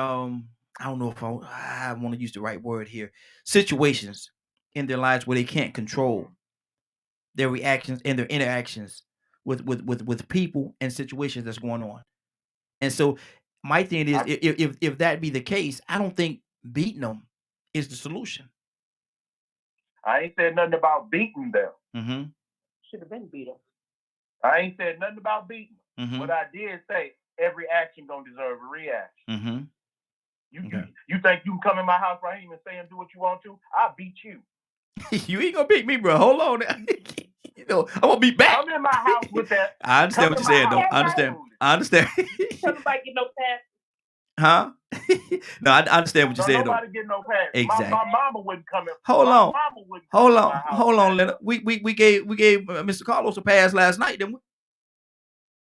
I don't know if I want to use the right word here, situations in their lives where they can't control their reactions and their interactions with people and situations that's going on. And so my thing is, if that be the case, I don't think beating them is the solution. I ain't said nothing about beating them. Mm-hmm. Should have been beat them. I ain't said nothing about beating them. Mm-hmm. What I did say, every action gonna deserve a reaction. Mm-hmm. You think you can come in my house, Raheem, and say and do what you want to? I'll beat you. You ain't gonna beat me, bro. Hold on. You know, I'm gonna be back. Come in my house with that. I understand what you're saying, though. I understand. Somebody get no pass. Huh? No, I understand what you're saying, though. Nobody get no pass. Exactly. My mama wouldn't come in. Hold on. Hold on, Leonard. We gave Mr. Carlos a pass last night, didn't we?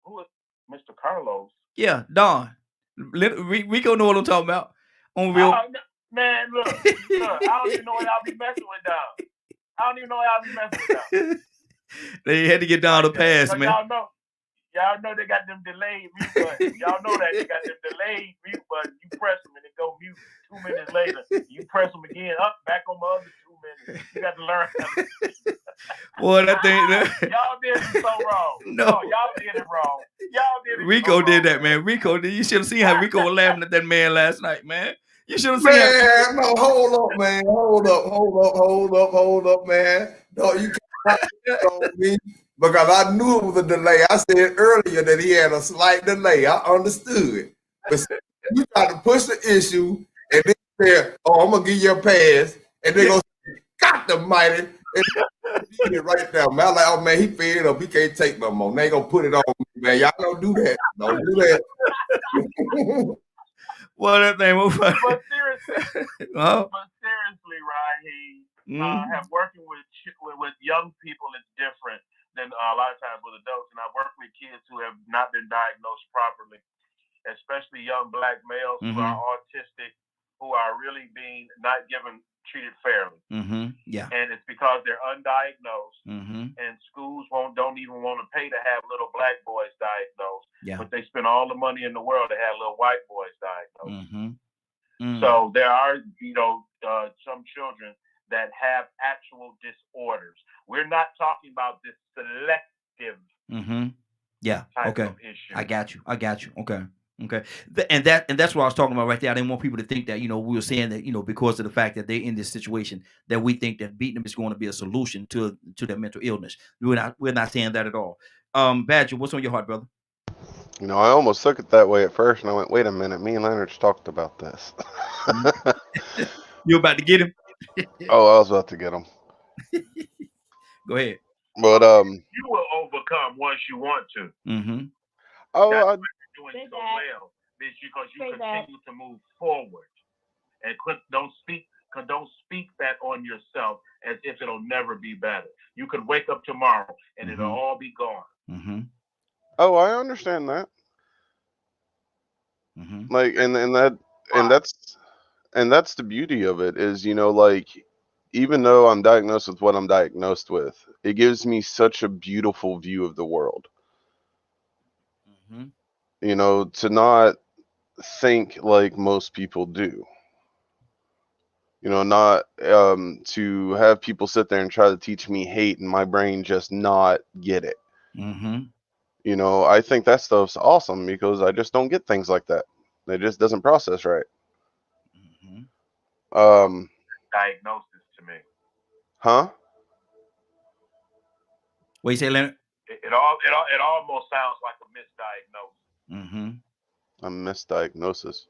Who is Mr. Carlos? Yeah, Don. Rico know what I'm talking about. On real. Man, look, I don't even know why y'all be messing with Don. They had to get Don a pass, man. Y'all know they got them delayed mute buttons. Y'all know that they got them delayed mute buttons. You press them and it go mute 2 minutes later. You press them again, back on my other 2 minutes. You got to learn. Boy, that thing. Y'all did it so wrong. No, y'all did it wrong. Rico did that, man. Rico did. You should have seen how Rico was laughing at that man last night, man. You should have seen. Man, no, hold up, man. Hold up, man. No, you can't on me because I knew it was a delay. I said earlier that he had a slight delay. I understood. But you try to push the issue and then say, "Oh, I'm gonna give you a pass," and they go, "God the mighty." And right now, man, I'm like, oh man, he fed up. He can't take no more. They gonna put it on me, man. Y'all don't do that. Don't do that. Well, that thing was funny. But seriously, Raheem, have working with young people is different than a lot of times with adults. And I work with kids who have not been diagnosed properly, especially young black males who are autistic, who are really being not treated fairly. Yeah. And it's because they're undiagnosed, and schools don't even want to pay to have little black boys diagnosed. Yeah. But they spend all the money in the world to have little white boys diagnosed. So there are, some children that have actual disorders. We're not talking about this selective type of issue. I got you. Okay. And that's what I was talking about right there. I didn't want people to think that, we were saying that, because of the fact that they're in this situation, that we think that beating them is going to be a solution to their mental illness. We're not saying that at all. Badger, what's on your heart, brother? I almost took it that way at first, and I went, wait a minute, me and Leonard talked about this. You about to get him? Oh, I was about to get him. Go ahead. But you will overcome once you want to. Oh, that's why you're doing so well, because you continue to move forward, and don't speak that on yourself as if it'll never be better. You could wake up tomorrow and it'll all be gone. Oh, I understand that. Like, and that's the beauty of it is, like, even though I'm diagnosed with what I'm diagnosed with, it gives me such a beautiful view of the world. To not think like most people do. Not to have people sit there and try to teach me hate and my brain just not get it. I think that stuff's awesome because I just don't get things like that. It just doesn't process right. Diagnosis to me. Huh? What you say, Leonard? It almost sounds like a misdiagnosis. A misdiagnosis.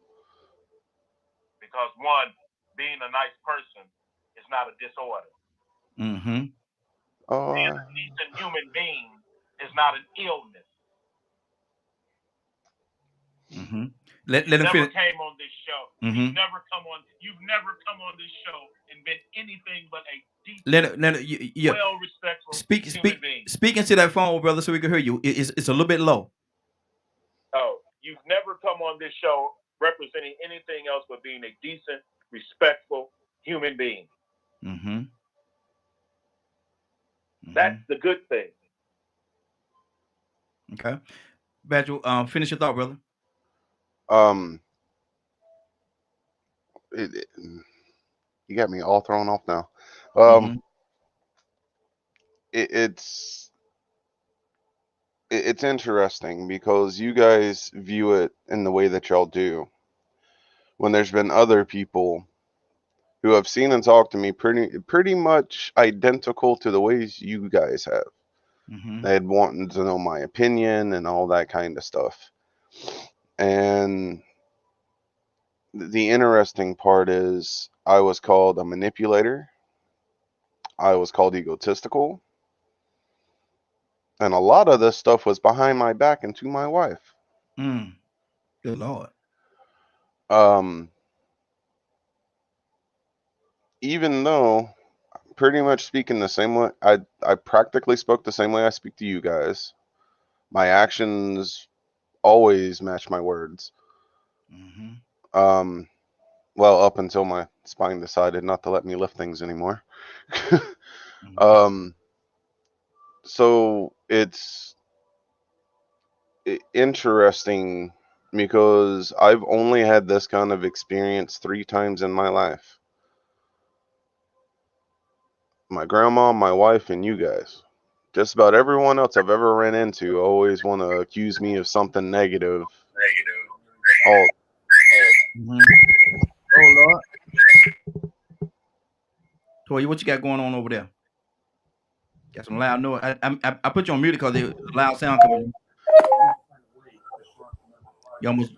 Because one, being a nice person is not a disorder. Oh, being a decent human being is not an illness. Let him never finish. Came on this show. You've never come on this show and been anything but a decent, well-respectful human being. Speak into that phone, brother, so we can hear you. It's a little bit low. Oh, you've never come on this show representing anything else but being a decent, respectful human being. That's the good thing. Okay. Badger, finish your thought, brother. you got me all thrown off now. Mm-hmm. It's it's interesting because you guys view it in the way that y'all do. When there's been other people who have seen and talked to me pretty much identical to the ways you guys have. Mm-hmm. They had wanted to know my opinion and all that kind of stuff. And the interesting part is I was called a manipulator. I was called egotistical. And a lot of this stuff was behind my back and to my wife. Mm. Good Lord. Even though pretty much speaking the same way, I practically spoke the same way I speak to you guys. My actions always match my words. Mm-hmm. Well, up until my spine decided not to let me lift things anymore. Mm-hmm. So it's interesting because I've only had this kind of experience 3 times in my life. My grandma, my wife, and you guys. Just about everyone else I've ever ran into always want to accuse me of something negative. All Mm-hmm. Oh Lord. Toy, what you got going on over there? Got some loud noise. I put you on mute because there's a loud sound coming. You almost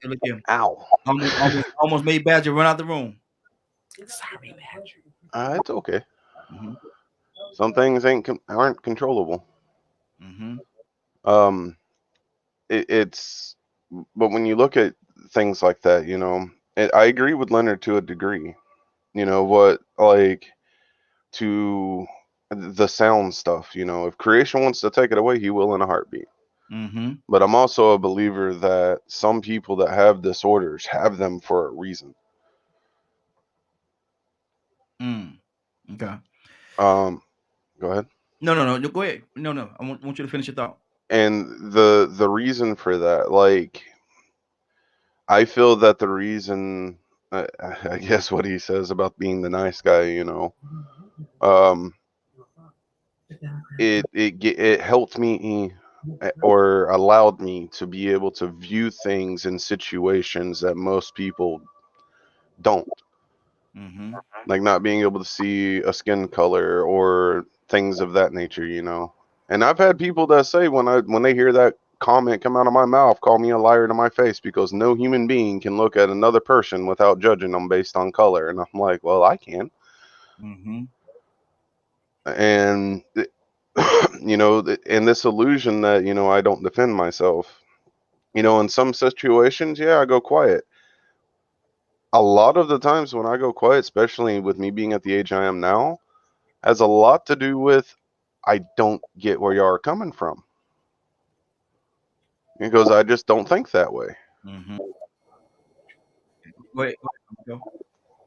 look here. Ow. Almost made Badger run out the room. Sorry, Badger. It's okay. Mm-hmm. Some things aren't controllable. Mm-hmm. It's but when you look at things like that, you know, I agree with Leonard to a degree. You know what, like to the sound stuff. You know, if creation wants to take it away, he will in a heartbeat. Mm-hmm. But I'm also a believer that some people that have disorders have them for a reason. Okay. Go ahead. No, go ahead. No. I want you to finish your thought. And the reason for that, like, I feel that the reason, I guess what he says about being the nice guy, you know, it helped me or allowed me to be able to view things in situations that most people don't. Mm-hmm. Like not being able to see a skin color or things of that nature, you know. And I've had people that say when they hear that comment come out of my mouth, call me a liar to my face because no human being can look at another person without judging them based on color. And I'm like, well, I can. Mm-hmm. And you know, and this illusion that, you know, I don't defend myself. You know, in some situations, yeah, I go quiet. A lot of the times when I go quiet, especially with me being at the age I am now, has a lot to do with I don't get where you are coming from. Because I just don't think that way. Mm-hmm. Wait. Go.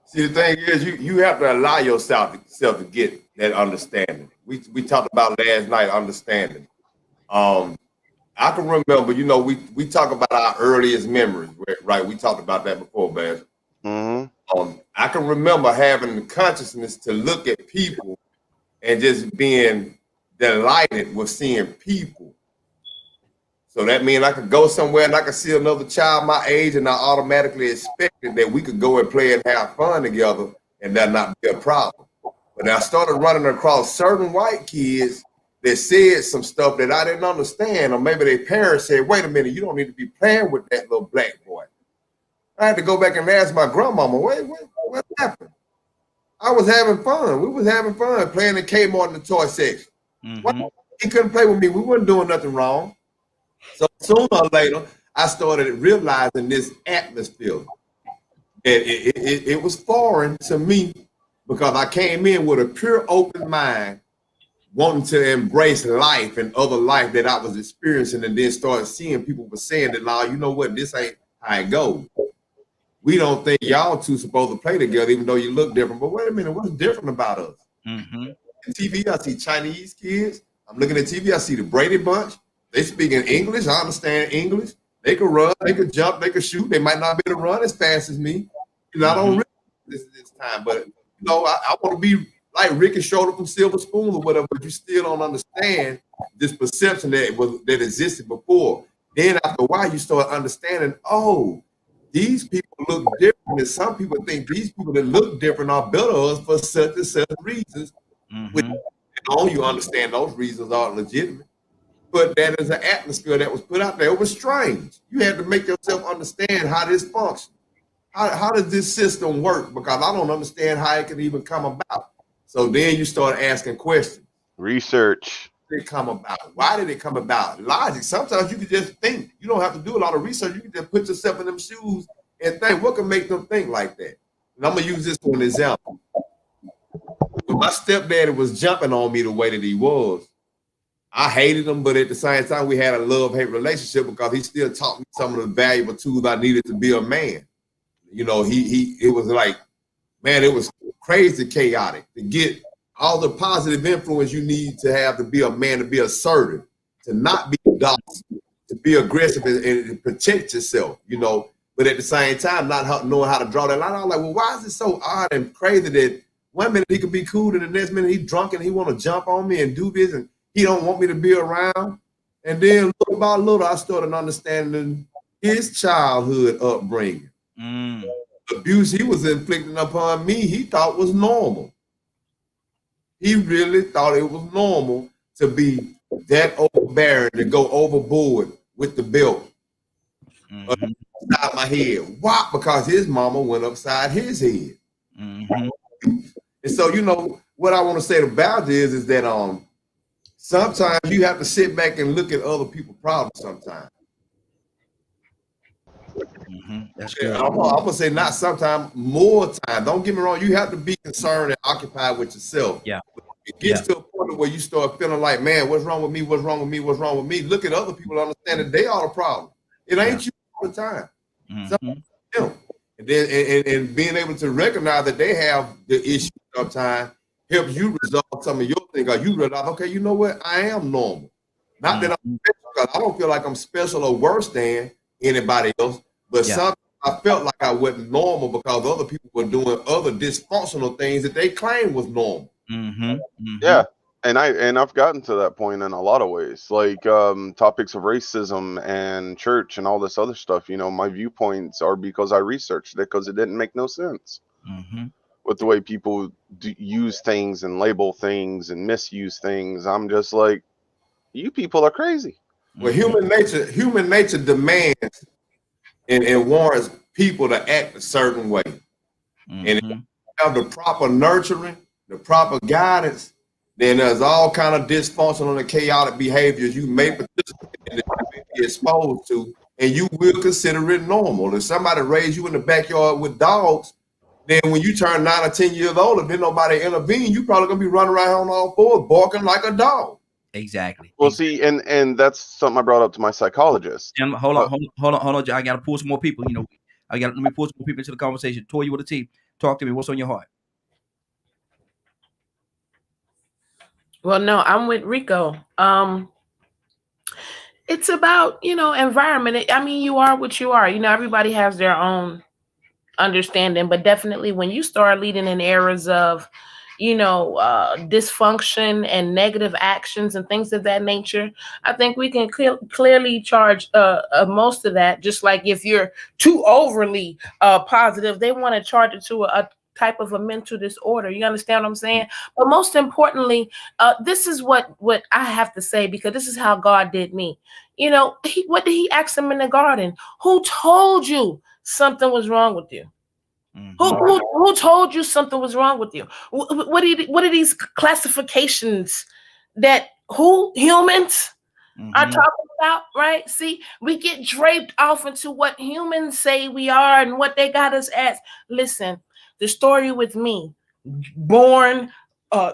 See, the thing is, you have to allow yourself to get that understanding. We talked about last night understanding. I can remember, you know, we talk about our earliest memories, right? We talked about that before, man. I can remember having the consciousness to look at people and just being delighted with seeing people. So that means I could go somewhere and I could see another child my age, and I automatically expected that we could go and play and have fun together, and that not be a problem. But I started running across certain white kids that said some stuff that I didn't understand, or maybe their parents said, "Wait a minute, you don't need to be playing with that little black boy." I had to go back and ask my grandmama, what happened? I was having fun. We was having fun playing in Kmart in the toy section. Mm-hmm. He couldn't play with me. We weren't doing nothing wrong. So sooner or later, I started realizing this atmosphere. It was foreign to me because I came in with a pure open mind, wanting to embrace life and other life that I was experiencing, and then started seeing people were saying that, now, you know what, this ain't how it goes. We don't think y'all two supposed to play together, even though you look different. But wait a minute, what's different about us? Mm-hmm. On TV, I see Chinese kids. I'm looking at TV, I see the Brady Bunch. They speak in English. I understand English. They can run, they can jump, they can shoot. They might not be able to run as fast as me, You know, I don't really this time, but you know, I want to be like Ricky Schroeder from Silver Spoon or whatever, but you still don't understand this perception that existed before. Then after a while, you start understanding, oh, these people look different, and some people think these people that look different are better us for such and such reasons. Which, you understand those reasons are legitimate. But that is an atmosphere that was put out there. It was strange. You had to make yourself understand how this functions. How does this system work? Because I don't understand how it can even come about. So then you start asking questions. Research. How did it come about? Why did it come about? Logic. Sometimes you can just think. You don't have to do a lot of research. You can just put yourself in them shoes and think, what can make them think like that? And I'm going to use this for an example. When my stepdaddy was jumping on me the way that he was, I hated him, but at the same time, we had a love-hate relationship because he still taught me some of the valuable tools I needed to be a man. You know, it was like, man, it was crazy chaotic to get all the positive influence you need to have to be a man, to be assertive, to not be docile, to be aggressive and protect yourself, you know, but at the same time, not knowing how to draw that line. I was like, well, why is it so odd and crazy that one minute he could be cool and the next minute he's drunk and he want to jump on me and do this and he don't want me to be around? And then little by little, I started understanding his childhood upbringing. Abuse he was inflicting upon me, he thought was normal. He really thought it was normal to be that overbearing, to go overboard with the belt upside my head. Why? Because his mama went upside his head. And so, you know, what I want to say about this is that sometimes you have to sit back and look at other people's problems sometimes. That's good. I'm gonna say not sometimes, more time. Don't get me wrong. You have to be concerned and occupied with yourself. Yeah. It gets to a point where you start feeling like, man, what's wrong with me? What's wrong with me? What's wrong with me? Look at other people, understand that they are the problem. It ain't you all the time. Them. And then and being able to recognize that they have the issue sometimes helps you resolve some of your things. Or you realize, okay, you know what? I am normal. Not that I'm special, because I don't feel like I'm special or worse than anybody else. But sometimes I felt like I wasn't normal because other people were doing other dysfunctional things that they claimed was normal. Yeah, and I've gotten to that point in a lot of ways, like topics of racism and church and all this other stuff. You know, my viewpoints are because I researched it, because it didn't make no sense with the way people use things and label things and misuse things. I'm just like, you people are crazy. Well, human nature demands and warrants people to act a certain way. And if you have the proper nurturing, the proper guidance, then there's all kind of dysfunctional and chaotic behaviors you may participate in, that you may be exposed to, and you will consider it normal. If somebody raised you in the backyard with dogs, then when you turn 9 or 10 years old, if there's nobody intervene, you probably gonna be running around on all fours, barking like a dog. Exactly. Well, see, and that's something I brought up to my psychologist. And hold on. I gotta pull some more people. You know, let me pull some more people into the conversation. Toy, you with a T. Talk to me. What's on your heart? Well, no, I'm with Rico. It's about, you know, environment. I mean, you are what you are. You know, everybody has their own understanding, but definitely when you start leading in eras of, you know, dysfunction and negative actions and things of that nature, I think we can clearly charge most of that. Just like if you're too overly positive, they want to charge it to a type of a mental disorder. You understand what I'm saying? But most importantly, this is what I have to say, because this is how God did me. You know, what did he ask him in the garden? Who told you something was wrong with you? Who told you something was wrong with you? What are these classifications that humans are talking about, right? See, we get draped off into what humans say we are and what they got us as. Listen, the story with me, born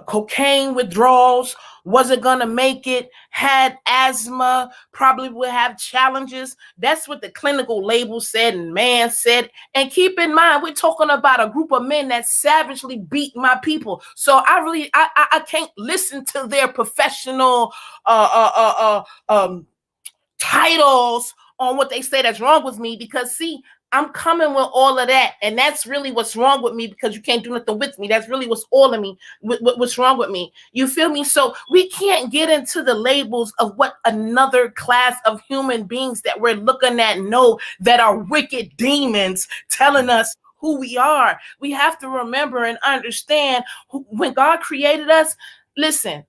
cocaine withdrawals, wasn't gonna make it, had asthma, probably would have challenges. That's what the clinical label said and man said. And keep in mind, we're talking about a group of men that savagely beat my people. So I can't listen to their professional titles on what they say that's wrong with me, because see, I'm coming with all of that. And that's really what's wrong with me, because you can't do nothing with me. That's really what's all of me. What's wrong with me. You feel me? So we can't get into the labels of what another class of human beings that we're looking at know that are wicked demons telling us who we are. We have to remember and understand when God created us. Listen,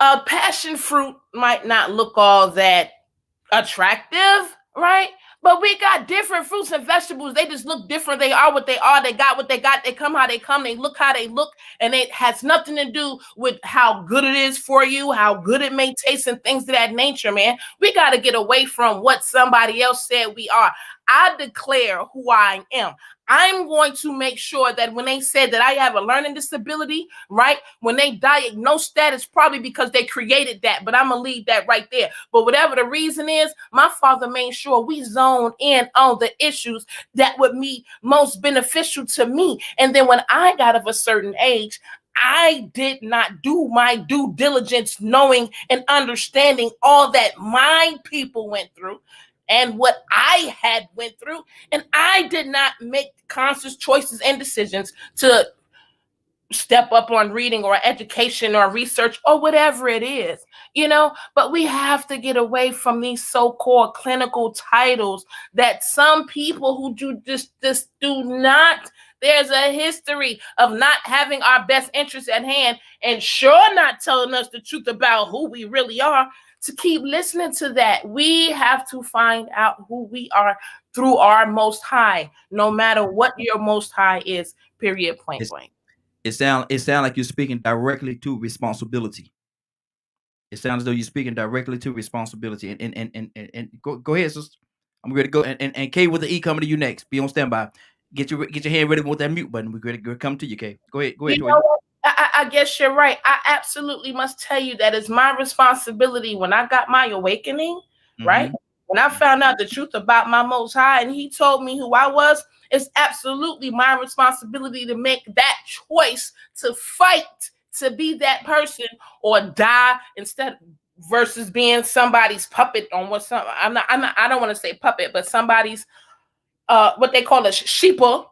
a passion fruit might not look all that attractive, right? But we got different fruits and vegetables. They just look different. They are what they are. They got what they got. They come how they come. They look how they look. And it has nothing to do with how good it is for you, how good it may taste, and things of that nature, man. We got to get away from what somebody else said we are. I declare who I am. I'm going to make sure that when they said that I have a learning disability, right? When they diagnosed that, it's probably because they created that, but I'm going to leave that right there. But whatever the reason is, my Father made sure we zone in on the issues that would be most beneficial to me. And then when I got of a certain age, I did not do my due diligence, knowing and understanding all that my people went through and what I had went through. And I did not make conscious choices and decisions to step up on reading or education or research or whatever it is, but we have to get away from these so-called clinical titles that some people who do just do not. There's a history of not having our best interests at hand and sure not telling us the truth about who we really are. To keep listening to that, we have to find out who we are through our Most High, no matter what your Most High is, period, point blank. It sound like you're speaking directly to responsibility. It sounds as though you're speaking directly to responsibility. And go ahead, sister. I'm ready to go. And Kay with the E coming to you next. Be on standby. Get your hand ready with that mute button. We're ready to come to you, Kay. Go ahead. I guess you're right. I absolutely must tell you that it's my responsibility when I got my awakening, right? When I found out the truth about my Most High and he told me who I was, it's absolutely my responsibility to make that choice to fight to be that person or die instead versus being somebody's puppet on what some I don't want to say puppet, but somebody's what they call a sheeple,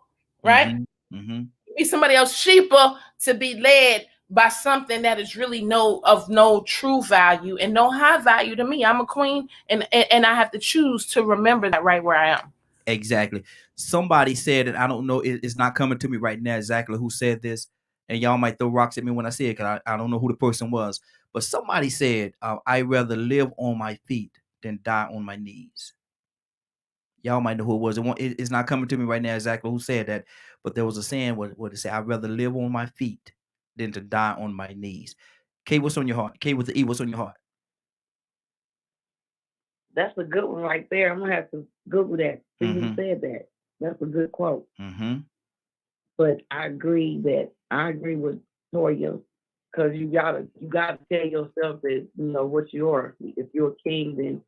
right? Be somebody else sheeple to be led by something that is really of no true value and no high value to me. I'm a queen and I have to choose to remember that right where I am. Exactly. Somebody said, and I don't know, it's not coming to me right now exactly who said this, and y'all might throw rocks at me when I say it because I don't know who the person was, but somebody said, I'd rather live on my feet than die on my knees. Y'all might know who it was. It's not coming to me right now exactly who said that, but there was a saying what it said, I'd rather live on my feet than to die on my knees. Kay, what's on your heart? Kay with the E, what's on your heart? That's a good one right there. I'm gonna have to Google that. See who said that. That's a good quote. But I agree with Toya, because you gotta tell yourself that what you are. If you're a king, then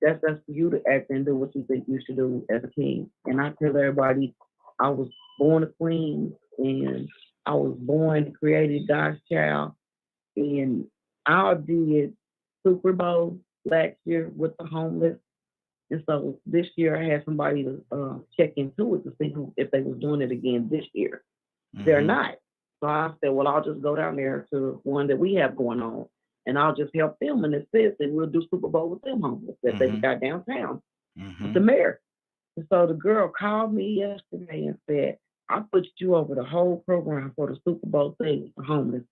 that's for you to act and do what you think you should do as a king. And I tell everybody, I was born a queen, and I was born created God's child, and I did Super Bowl last year with the homeless. And so this year I had somebody to check into it to see if they was doing it again this year. They're not. So I said, well, I'll just go down there to one that we have going on and I'll just help them and assist, and we'll do Super Bowl with them homeless that they got downtown with the mayor. And so the girl called me yesterday and said, I put you over the whole program for the Super Bowl thing for homeless.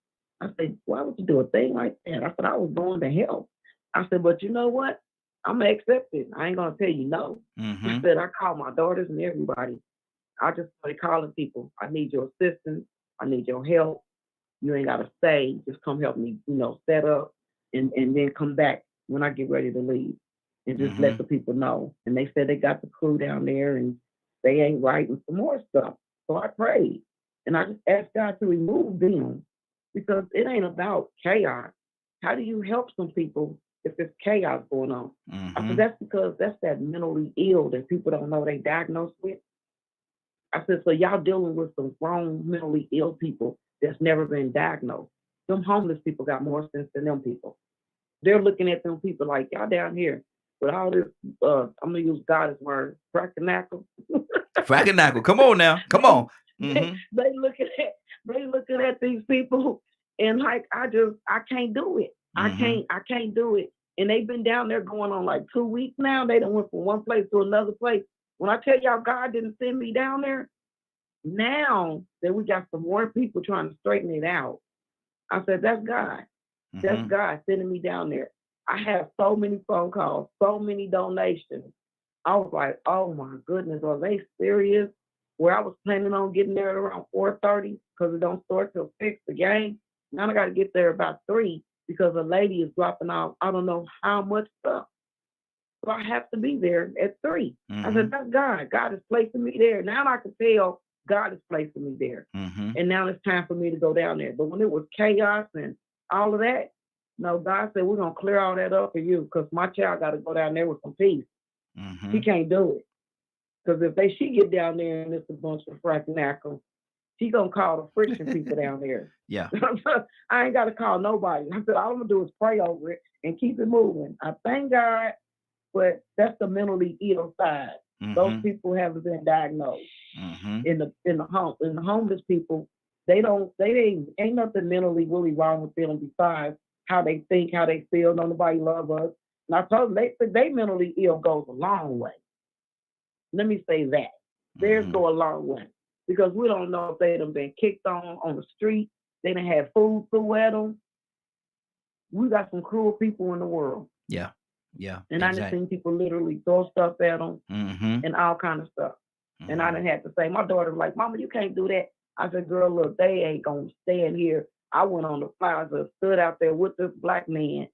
I said, why would you do a thing like that? I said, I was going to help. I said, but you know what? I'm going to accept it. I ain't going to tell you no. I said, I called my daughters and everybody. I just started calling people. I need your assistance. I need your help. You ain't got to stay. Just come help me, set up and then come back when I get ready to leave and just let the people know. And they said they got the crew down there and they ain't writing some more stuff. So I prayed and I just asked God to remove them because it ain't about chaos. How do you help some people if there's chaos going on? I said, that's because that's that mentally ill that people don't know they diagnosed with. I said, so y'all dealing with some grown mentally ill people that's never been diagnosed. Them homeless people got more sense than them people. They're looking at them people like, y'all down here with all this, I'm gonna use God's word, fracking Fracking come on now. Come on. Mm-hmm. They looking at these people and like I can't do it. Mm-hmm. I can't do it. And they've been down there going on like 2 weeks now. They done went from one place to another place. When I tell y'all God didn't send me down there, now that we got some more people trying to straighten it out, I said, that's God. Mm-hmm. That's God sending me down there. I have so many phone calls, so many donations. I was like, oh my goodness, are they serious? Where I was planning on getting there at around 4:30 because it don't start till 6 the game. Now I got to get there about 3 because a lady is dropping off, I don't know how much stuff. So I have to be there at 3. Mm-hmm. I said, that's God. God is placing me there. Now I can tell God is placing me there. Mm-hmm. And now it's time for me to go down there. But when it was chaos and all of that, no, God said, we're going to clear all that up for you because my child got to go down there with some peace. Mm-hmm. He can't do it. Because if she get down there and it's a bunch of fracking, she going to call the friction people down there. Yeah. I ain't got to call nobody. I said, all I'm going to do is pray over it and keep it moving. I thank God, but that's the mentally ill side. Mm-hmm. Those people haven't been diagnosed. Mm-hmm. In the homeless people, ain't nothing mentally really wrong with them besides how they think, how they feel. No, nobody love us. And I told them they mentally ill goes a long way. Let me say that. Theirs Mm-hmm. go a long way. Because we don't know if they done been kicked on the street. They done had food through at them. We got some cruel people in the world. Yeah. Yeah. And exactly. I done seen people literally throw stuff at them Mm-hmm. and all kind of stuff. Mm-hmm. And I done had to say, my daughter was like, Mama, you can't do that. I said, girl, look, they ain't going to stand here. I went on the plaza, stood out there with this black man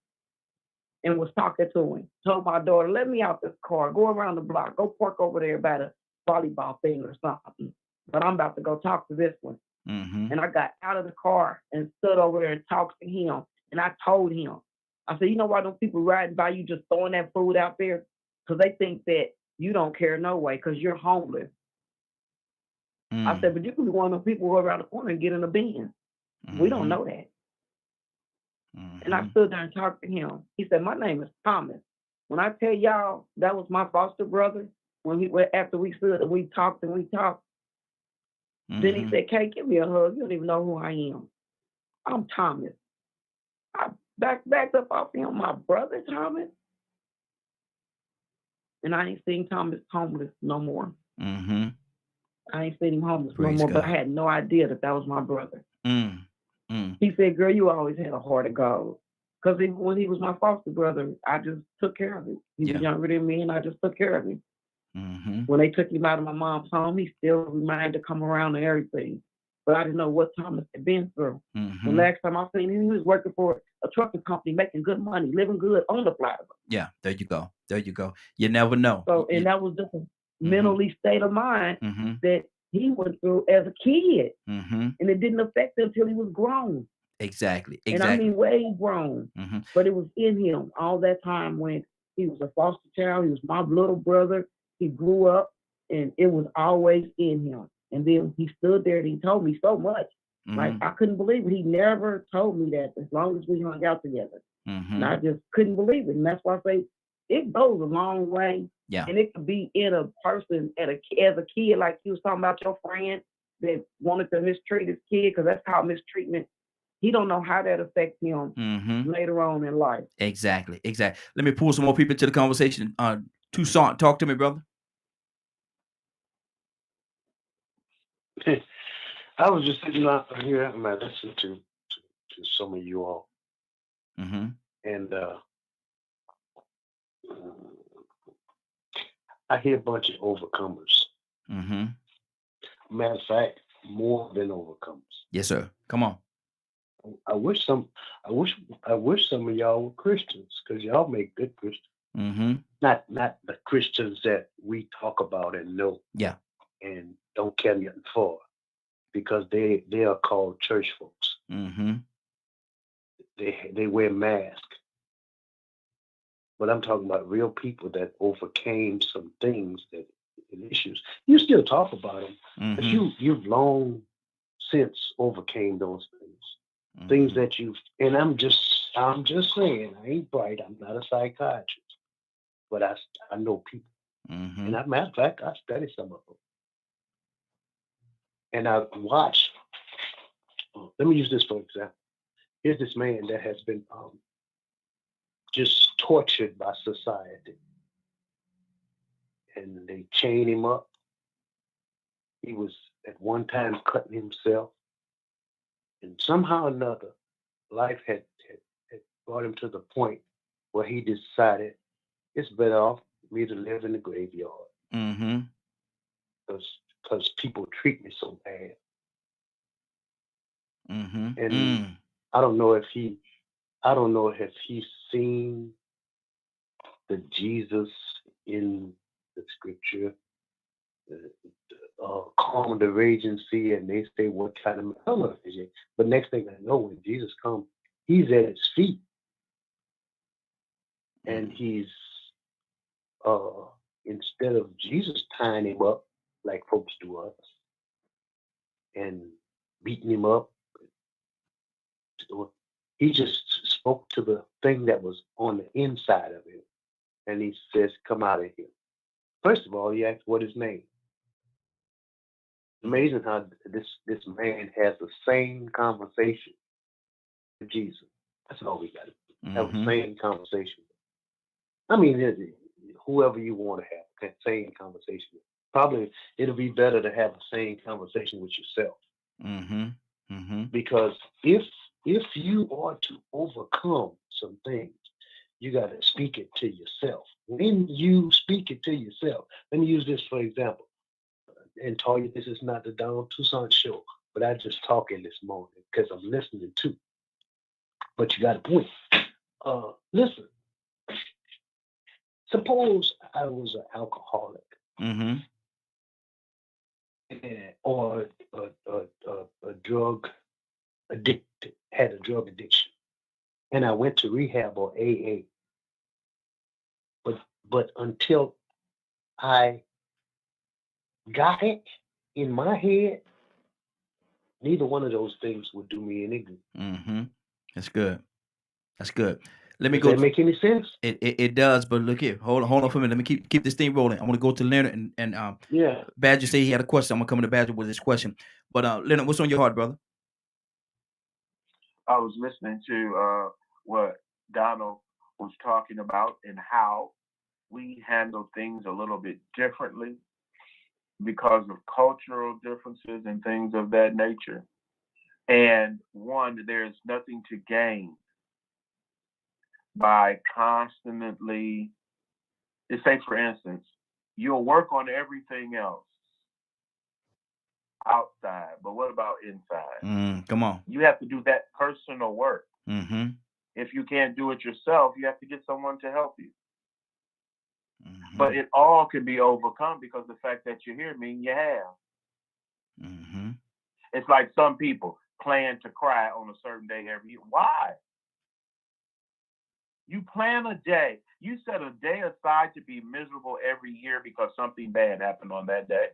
and was talking to him. Told my daughter, let me out this car. Go around the block. Go park over there by the volleyball thing or something. But I'm about to go talk to this one. Mm-hmm. And I got out of the car and stood over there and talked to him. And I told him, I said, you know why those people riding by you just throwing that food out there? Because they think that you don't care no way because you're homeless. Mm-hmm. I said, but you can be one of those people who go around the corner and get in a Benz. Mm-hmm. We don't know that. Mm-hmm. And I stood there and talked to him. He said, my name is Thomas. When I tell y'all that was my foster brother, after we stood and we talked, Mm-hmm. then he said, Kay, give me a hug. You don't even know who I am. I'm Thomas. I backed up off him, my brother Thomas. And I ain't seen Thomas homeless no more. Mm-hmm. I ain't seen him homeless Praise no more, but God. I had no idea that was my brother. Mm-hmm. He said, girl, you always had a heart of gold. Because when he was my foster brother, I just took care of him. He was younger than me, and I just took care of him. Mm-hmm. When they took him out of my mom's home, he still reminded to come around and everything. But I didn't know what Thomas had been through. Mm-hmm. The last time I seen him, he was working for a trucking company, making good money, living good on the plaza. Yeah, there you go. There you go. You never know. So, and that was just a mentally state of mind Mm-hmm. that he went through as a kid. Mm-hmm. And it didn't affect him until he was grown. Exactly. And I mean, way grown. Mm-hmm. But it was in him all that time when he was a foster child. He was my little brother. He grew up, and it was always in him. And then he stood there and he told me so much. Mm-hmm. Like, I couldn't believe it. He never told me that as long as we hung out together. Mm-hmm. And I just couldn't believe it. And that's why I say it goes a long way. Yeah. And it could be in a person as a kid, like you was talking about your friend that wanted to mistreat his kid, because that's called mistreatment. He don't know how that affects him later on in life. Exactly. Let me pull some more people into the conversation. Toussaint, talk to me, brother. I was just sitting out here and I listened to some of you all. Mm-hmm. And I hear a bunch of overcomers. Mm-hmm. Matter of fact, more than overcomers. Yes, sir. Come on. I wish some of y'all were Christians, because y'all make good Christians. Mm-hmm. Not the Christians that we talk about and know. Yeah. And don't care nothing for, because they are called church folks. Mm-hmm. They wear masks. But I'm talking about real people that overcame some things and issues. You still talk about them, but you've long since overcame those things. Mm-hmm. Things that and I'm just saying, I ain't bright, I'm not a psychiatrist, but I know people. Mm-hmm. And as a matter of fact, I study some of them. And I watched, let me use this for example. Here's this man that has been just tortured by society. And they chain him up. He was at one time cutting himself. And somehow or another, life had brought him to the point where he decided it's better off for me to live in the graveyard. Mm-hmm. Because people treat me so bad. Mm-hmm. And I don't know if he's seen the Jesus in the scripture, calm the raging sea, and they say what kind of, I don't know if it's yet, but next thing I know, when Jesus comes, he's at his feet, and he's instead of Jesus tying him up like folks do us and beating him up, he just spoke to the thing that was on the inside of him, and he says, "Come out of here." First of all, he asked what his name. It's amazing how this man has the same conversation with Jesus. That's all we got to do. Have the same conversation. I mean, whoever you want to have that same conversation with. Probably it'll be better to have the same conversation with yourself. Mm-hmm. Mm-hmm. Because if you are to overcome some things, you got to speak it to yourself. When you speak it to yourself, let me use this for example. And Toya, this is not the Don Toussaint show, but I just talking this morning because I'm listening too. But you got a point. Listen, suppose I was an alcoholic, or a drug addicted, had a drug addiction, and I went to rehab or AA. But until I got it in my head, neither one of those things would do me any good. Mm-hmm. That's good. That's good. Let me Does go. that make any sense? It does, but look here. Hold on for a minute. Let me keep this thing rolling. I want to go to Leonard and yeah. Badger say he had a question. I'm gonna come to Badger with this question. But Leonard, what's on your heart, brother? I was listening to what Donald was talking about and how we handle things a little bit differently because of cultural differences and things of that nature. And one, there's nothing to gain by constantly, say for instance, you'll work on everything else outside, but what about inside? Come on. You have to do that personal work. Mm-hmm. If you can't do it yourself, you have to get someone to help you. Mm-hmm. But it all can be overcome because the fact that you're here means you have. Mm-hmm. It's like some people plan to cry on a certain day every year. Why? You plan a day. You set a day aside to be miserable every year because something bad happened on that day.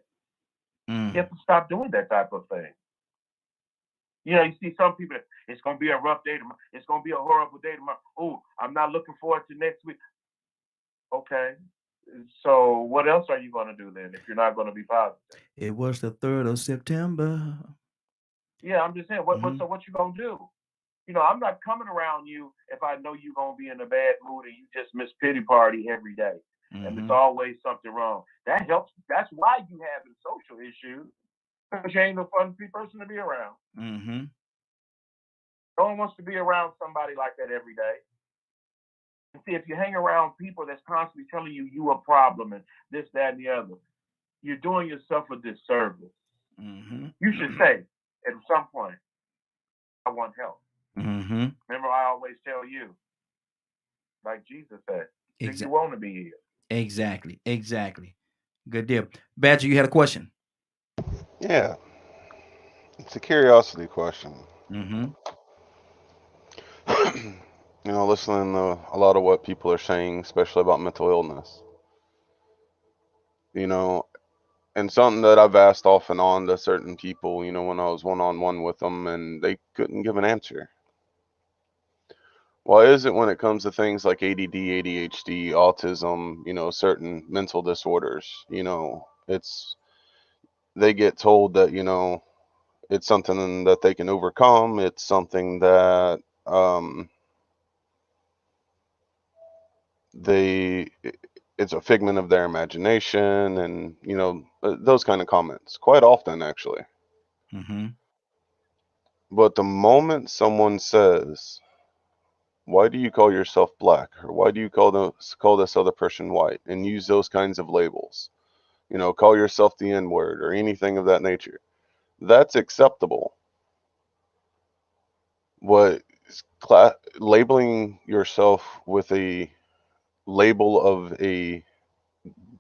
You have to stop doing that type of thing. You know, you see some people, it's going to be a rough day tomorrow. It's going to be a horrible day tomorrow. Oh, I'm not looking forward to next week. Okay. So what else are you going to do then if you're not going to be positive? It was the 3rd of September. Yeah, I'm just saying, what you going to do? You know, I'm not coming around you if I know you're going to be in a bad mood and you just miss pity party every day. And there's always something wrong. That helps. That's why you having social issues. Because you ain't no fun person to be around. Mm-hmm. No one wants to be around somebody like that every day. And see, if you hang around people that's constantly telling you a problem and this, that, and the other, you're doing yourself a disservice. Mm-hmm. You should say at some point, I want help. Mm-hmm. Remember, I always tell you, like Jesus said, do you want to be here? Exactly. Good deal. Badger, you had a question? Yeah. It's a curiosity question. Mm-hmm. You know, listening to a lot of what people are saying, especially about mental illness. You know, and something that I've asked off and on to certain people, you know, when I was one-on-one with them and they couldn't give an answer. Why is it when it comes to things like ADD, ADHD, autism, certain mental disorders, they get told that, it's something that they can overcome. It's something that it's a figment of their imagination, and those kind of comments quite often, actually. Mm-hmm. But the moment someone says, why do you call yourself black, or why do you call this other person white, and use those kinds of labels, call yourself the N-word or anything of that nature, that's acceptable. What labeling yourself with a label of a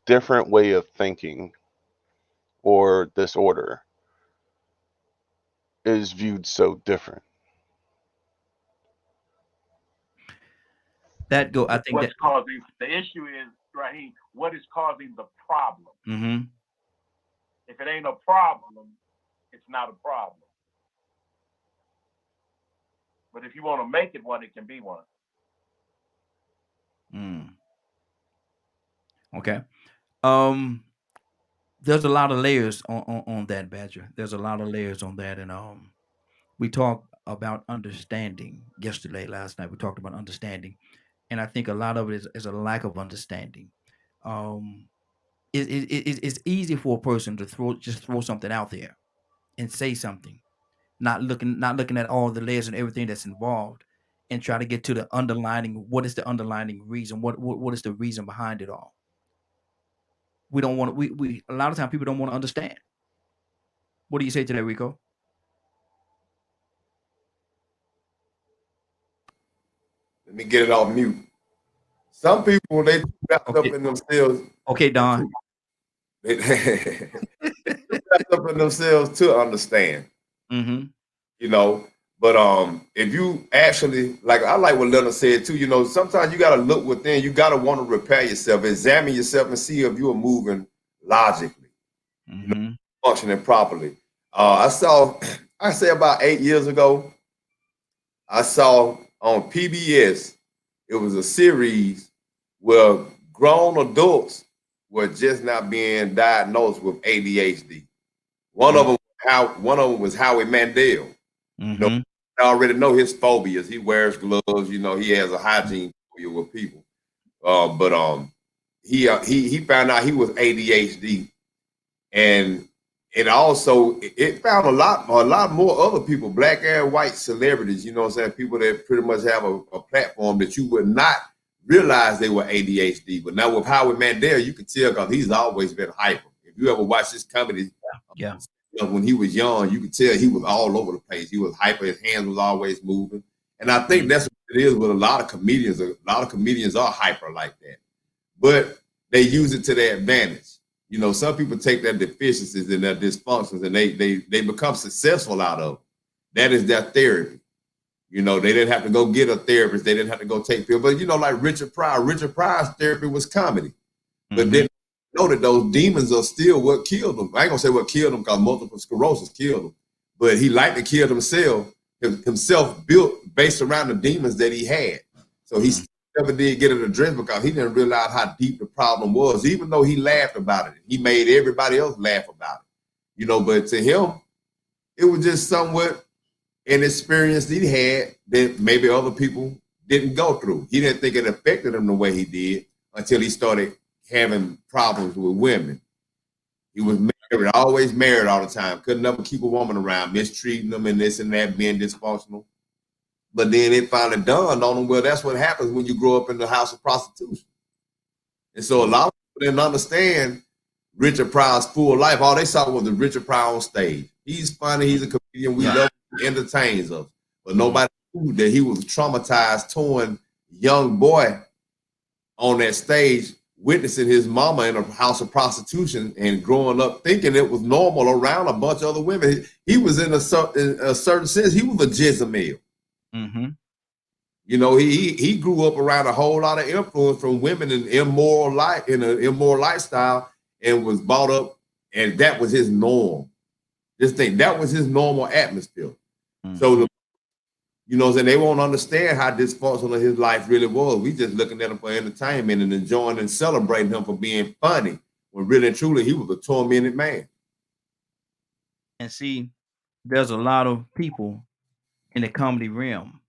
different way of thinking or disorder is viewed so different. I think What's that causing the issue is, Raheem, what is causing the problem? mm-hmm. If it ain't a problem, it's not a problem. But if you want to make it one, it can be one. Okay. There's a lot of layers on that, Badger. There's a lot of layers on that, and we talked about understanding last night. We talked about understanding, and I think a lot of it is a lack of understanding. Um, it's easy for a person to throw something out there and say something, not looking at all the layers and everything that's involved, and try to get to the underlining. What is the underlining reason? What is the reason behind it all? We don't want to. We a lot of times people don't want to understand. What do you say to that, Rico? Let me get it off mute. Some people, they wrapped up Okay. in themselves. Okay, Don. They wrapped up in themselves to understand. Mm-hmm. But if you actually, like, I like what Leonard said too, sometimes you got to look within, you got to want to repair yourself, examine yourself and see if you are moving logically, Mm-hmm. functioning properly. I say about 8 years ago, I saw on PBS, it was a series where grown adults were just not being diagnosed with ADHD. One of them was Howie Mandel. Mm-hmm. I already know his phobias. He wears gloves. He has a hygiene phobia with people. But he found out he was ADHD, and it found a lot more other people, black and white celebrities. You know what I'm saying? People that pretty much have a platform that you would not realize they were ADHD. But now with Howie Mandel, you can tell because he's always been hyper. If you ever watch his comedy, Yeah. when he was young, you could tell he was all over the place. He was hyper. His hands was always moving. And I think that's what it is with a lot of comedians. A lot of comedians are hyper like that. But they use it to their advantage. Some people take their deficiencies and their dysfunctions and they become successful out of it. That is their therapy. They didn't have to go get a therapist. They didn't have to go take pills. But, like Richard Pryor's therapy was comedy. But then know that those demons are still what killed him. I ain't gonna say what killed him because multiple sclerosis killed him, but he liked to kill himself built based around the demons that he had. So he never did get it addressed because he didn't realize how deep the problem was, even though he laughed about it. He made everybody else laugh about it, but to him, it was just somewhat an experience that he had that maybe other people didn't go through. He didn't think it affected him the way he did until he started having problems with women. He was married, always married all the time. Couldn't never keep a woman around, mistreating them and this and that, being dysfunctional. But then it finally dawned on him, well, that's what happens when you grow up in the house of prostitution. And so a lot of people didn't understand Richard Pryor's full life. All they saw was the Richard Pryor on stage. He's funny, he's a comedian, we love him, he entertains us. But nobody knew that he was a traumatized, torn young boy on that stage, witnessing his mama in a house of prostitution and growing up thinking it was normal around a bunch of other women. He was in a certain sense, he was a Jezebel. Mm-hmm. He grew up around a whole lot of influence from women in an immoral lifestyle and was brought up, and that was his norm. That was his normal atmosphere. So You know what I'm saying? They won't understand how dysfunctional his life really was. We just looking at him for entertainment and enjoying and celebrating him for being funny, when really and truly he was a tormented man. And see, there's a lot of people in the comedy realm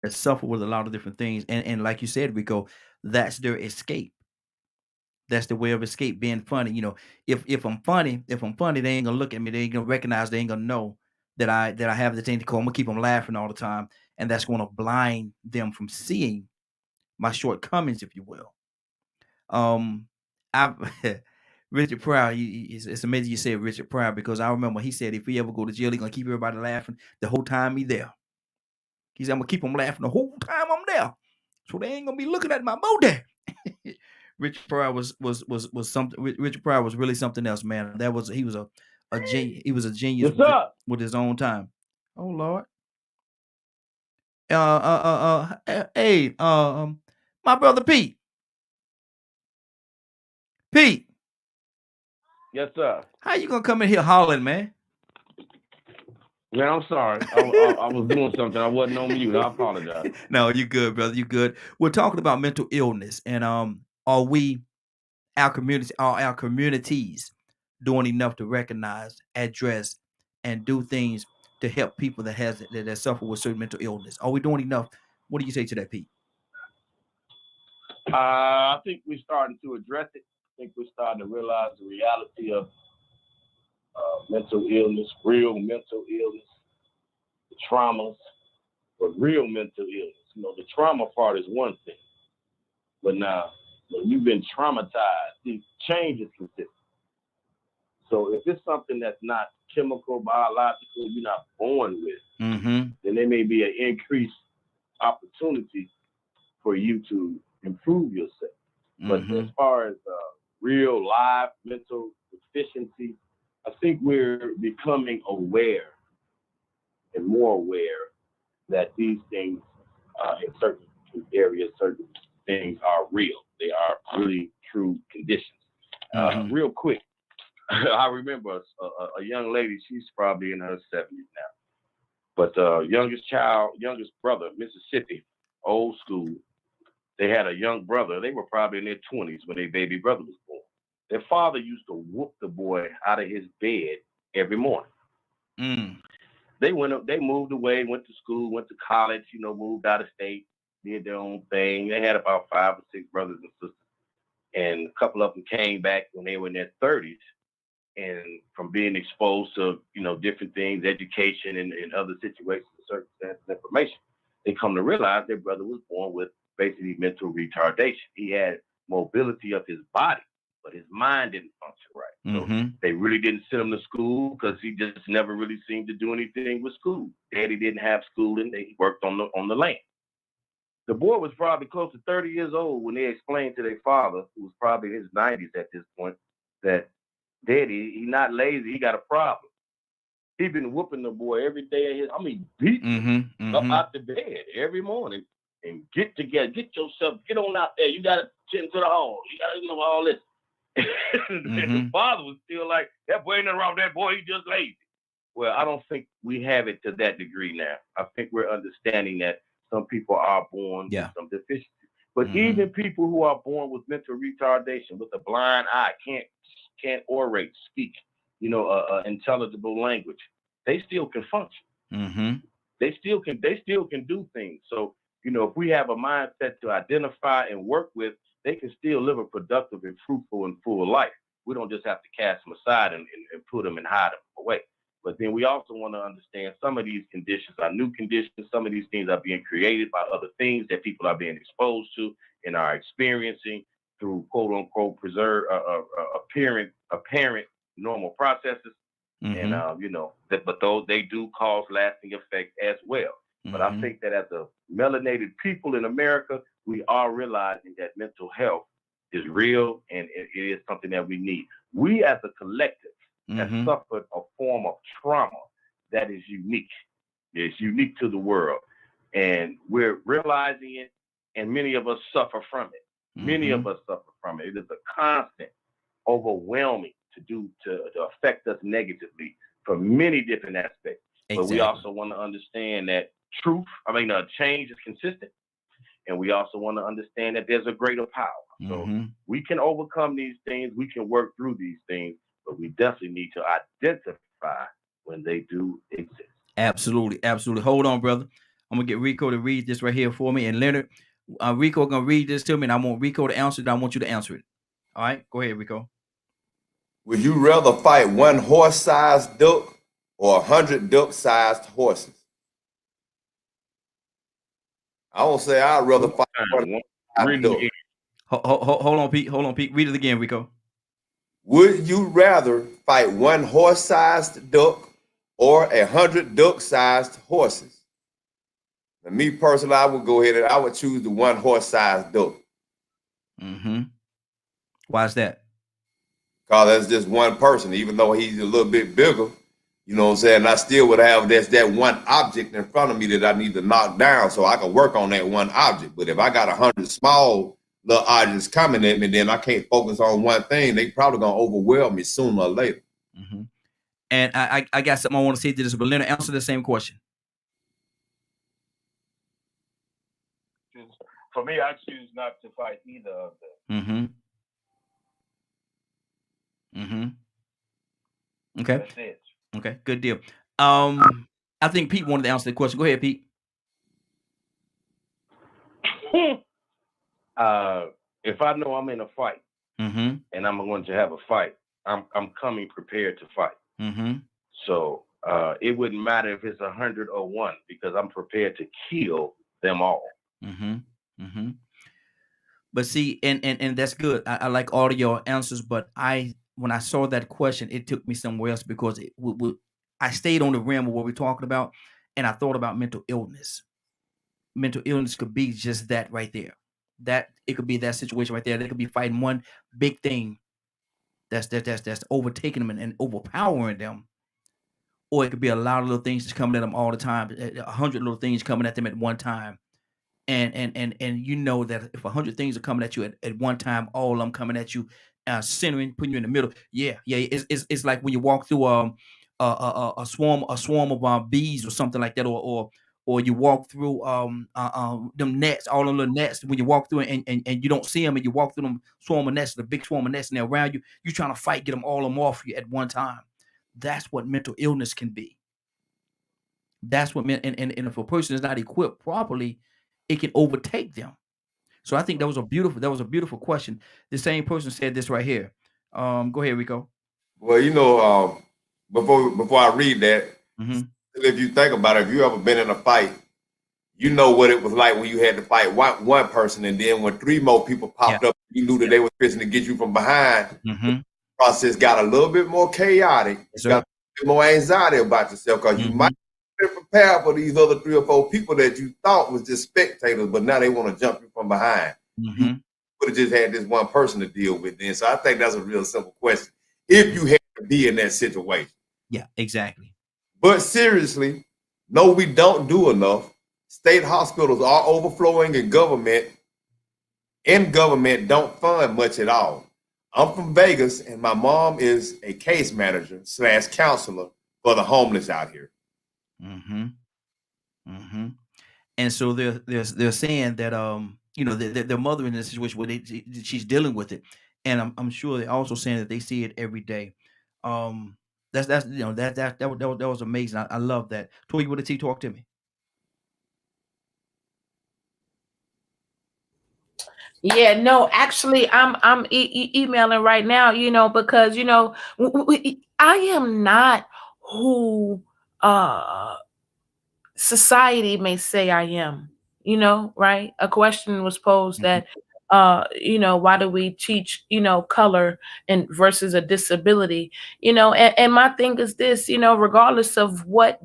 that suffer with a lot of different things. And like you said, Rico, that's their escape. That's the way of escape, being funny. You know, if I'm funny, they ain't gonna look at me. They ain't gonna recognize. They ain't gonna know that I have the thing to call. I'm gonna keep them laughing all the time, and that's gonna blind them from seeing my shortcomings, if you will. I Richard Pryor. It's amazing you said Richard Pryor, because I remember he said if he ever go to jail, he gonna keep everybody laughing the whole time he there. He said I'm gonna keep them laughing the whole time I'm there, so they ain't gonna be looking at my booty. Richard Pryor was something. Richard Pryor was really something else, man. He was a genius. He was a genius with his own time. Oh Lord. Hey, my brother Pete. Pete. Yes, sir. How you gonna come in here hollering, man? Man, I'm sorry. I was doing something. I wasn't on mute. I apologize. No, you good, brother. You good. We're talking about mental illness, and are we, our communities, doing enough to recognize, address, and do things to help people that suffer with certain mental illness? Are we doing enough? What do you say to that, Pete? I think we're starting to address it. I think we're starting to realize the reality of mental illness, real mental illness, the traumas, but real mental illness. You know, the trauma part is one thing, but now when you've been traumatized, the change is consistent. So if it's something that's not chemical, biological, you're not born with, then there may be an increased opportunity for you to improve yourself. But as far as real live mental deficiency, I think we're becoming aware and more aware that these things in certain areas, certain things are real. They are really true conditions. Real quick, I remember a young lady, she's probably in her 70s now, but youngest brother, Mississippi, old school, they had a young brother. They were probably in their 20s when their baby brother was born. Their father used to whoop the boy out of his bed every morning. They moved away, went to school, went to college, you know, moved out of state, did their own thing. They had about 5 or 6 brothers and sisters. And a couple of them came back when they were in their 30s. And from being exposed to, you know, different things, education and other situations, circumstances, information, they come to realize their brother was born with basically mental retardation. He had mobility of his body, but his mind didn't function right. So they really didn't send him to school because he just never really seemed to do anything with school. Daddy didn't have schooling. He worked on the land. The boy was probably close to 30 years old when they explained to their father, who was probably in his 90s at this point, that Daddy, he not lazy, he got a problem. He been whooping the boy every day. Beating him up out the bed every morning. And get together, get on out there. You got to tend to the hall. You got to know all this. And the father was still like, that boy ain't nothing wrong with that boy, he just lazy. Well, I don't think we have it to that degree now. I think we're understanding that some people are born with some deficiency. But even people who are born with mental retardation, with a blind eye, can't orate, speak, you know, intelligible language, they still can function. They still can do things. So, you know, if we have a mindset to identify and work with, they can still live a productive and fruitful and full life. We don't just have to cast them aside and put them and hide them away. But then we also want to understand some of these conditions are new conditions. Some of these things are being created by other things that people are being exposed to and are experiencing through quote unquote apparent normal processes. And you know, but those they do cause lasting effects as well. But I think that as a melanated people in America, we are realizing that mental health is real and it is something that we need. We as a collective have suffered a form of trauma that is unique. It's unique to the world. And we're realizing it, and many of us suffer from it. Many of us suffer from it. It is a constant, overwhelming to affect us negatively from many different aspects. But we also want to understand that change is consistent. And we also want to understand that there's a greater power. So we can overcome these things. We can work through these things, but we definitely need to identify when they do exist. Absolutely. Absolutely. Hold on, brother. I'm going to get Rico to read this right here for me. And Leonard, Rico going to read this to me, and I want Rico to answer it. I want you to answer it. All right? Go ahead, Rico. Would you rather fight one horse-sized duck or 100 duck-sized horses? I won't say I'd rather fight one duck. Hold on, Pete. Hold on, Pete. Read it again, Rico. Would you rather fight one horse-sized duck or 100 duck-sized horses? Now, me personally, I would go ahead and I would choose the one horse-sized duck. Why is that? Because that's just one person, even though he's a little bit bigger. You know what I'm saying? I still would have that one object in front of me that I need to knock down so I can work on that one object. But if I got 100 small little objects coming at me, then I can't focus on one thing. They probably going to overwhelm me sooner or later. And I got something I want to say to this, but Leonard, answer the same question. For me, I choose not to fight either of them. Okay. That's it. Okay, good deal. I think Pete wanted to answer the question. Go ahead, Pete. If I know I'm in a fight and I'm going to have a fight, I'm coming prepared to fight. So it wouldn't matter if it's 100 or 1 because I'm prepared to kill them all. But see, and that's good. I like all of your answers, but when I saw that question, it took me somewhere else because I stayed on the rim of what we're talking about, and I thought about mental illness. Mental illness could be just that right there. That it could be that situation right there. They could be fighting one big thing that's overtaking them and overpowering them, or it could be a lot of little things that's coming at them all the time. 100 little things coming at them at one time. And you know that if 100 things are coming at you at one time, all of them coming at you, centering, putting you in the middle. Yeah. It's like when you walk through a swarm of bees or something like that, or you walk through them nets, all the little nets. When you walk through and you don't see them, and you walk through them swarm of nets, the big swarm of nets, and they're around you. You're trying to fight, get them all of them off you at one time. That's what mental illness can be. That's what and if a person is not equipped properly, it can overtake them. So I think that was a beautiful question. The same person said this right here. Go ahead, Rico. Well, before I read that, if you think about it, if you ever been in a fight, you know what it was like when you had to fight one person, and then when 3 more people popped up, you knew that they were fixing to get you from behind. The process got a little bit more chaotic. You got a bit more anxiety about yourself because you might been prepared for these other 3 or 4 people that you thought was just spectators, but now they want to jump you from behind. You would have just had this one person to deal with then. So I think that's a real simple question. If you had to be in that situation. Yeah, exactly. But seriously, no, we don't do enough. State hospitals are overflowing, and government don't fund much at all. I'm from Vegas, and my mom is a case manager / counselor for the homeless out here. And so they're saying that their mother in this situation where she's dealing with it, and I'm sure they're also saying that they see it every day. That was amazing. I love that. Toy with a T, talk to me. Yeah, no, actually, I'm emailing right now, because I am not who society may say I am, right? A question was posed that why do we teach color and versus a disability, and my thing is this, regardless of what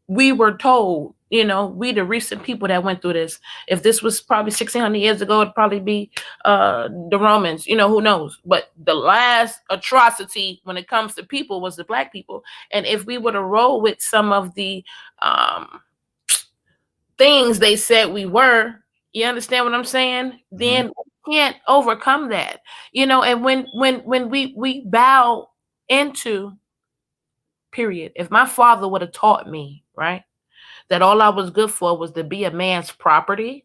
we were told, we the recent people that went through this. If this was probably 1600 years ago, it'd probably be the Romans, who knows. But the last atrocity when it comes to people was the Black people. And if we were to roll with some of the things they said we were, you understand what I'm saying? Then we can't overcome that, and when we bow into, period. If my father would have taught me, right, that all I was good for was to be a man's property.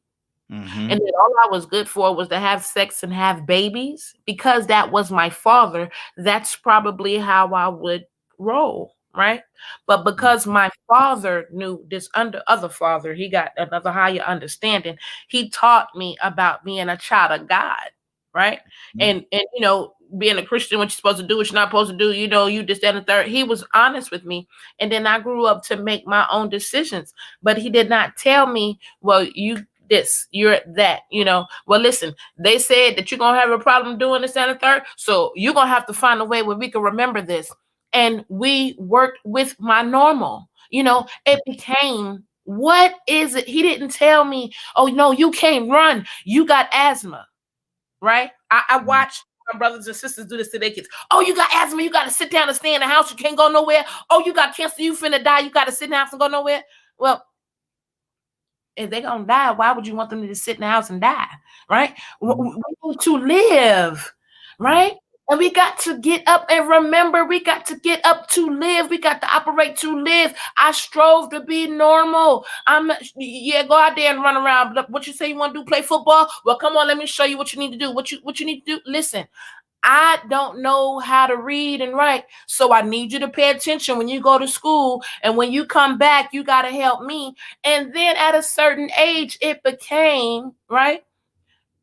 And then all I was good for was to have sex and have babies, because that was my father. That's probably how I would roll, right? But because my father knew this other father, he got another higher understanding. He taught me about being a child of God, right? And you know, being a Christian, what you're supposed to do, what you're not supposed to do, you know, you just that and the third. He was honest with me. And then I grew up to make my own decisions. But he did not tell me, well, you this, you're that, you know. Well, listen, they said that you're gonna have a problem doing this and the third, so you're gonna have to find a way where we can remember this. And we worked with my normal, you know. It became, what is it? He didn't tell me, oh no, you can't run, you got asthma, right? I watched my brothers and sisters do this to their kids. Oh, you got asthma, you got to sit down and stay in the house, you can't go nowhere. Oh, you got cancer, you finna die, you got to sit in the house and go nowhere. Well, if they're gonna die, why would you want them to just sit in the house and die, right? We need to live, right? And we got to get up and remember, we got to get up to live. We got to operate to live. I strove to be normal. Yeah, go out there and run around. What you say you want to do? Play football? Well, come on, let me show you what you need to do. What you need to do? Listen, I don't know how to read and write, so I need you to pay attention when you go to school, and when you come back, you got to help me. And then at a certain age, it became, right,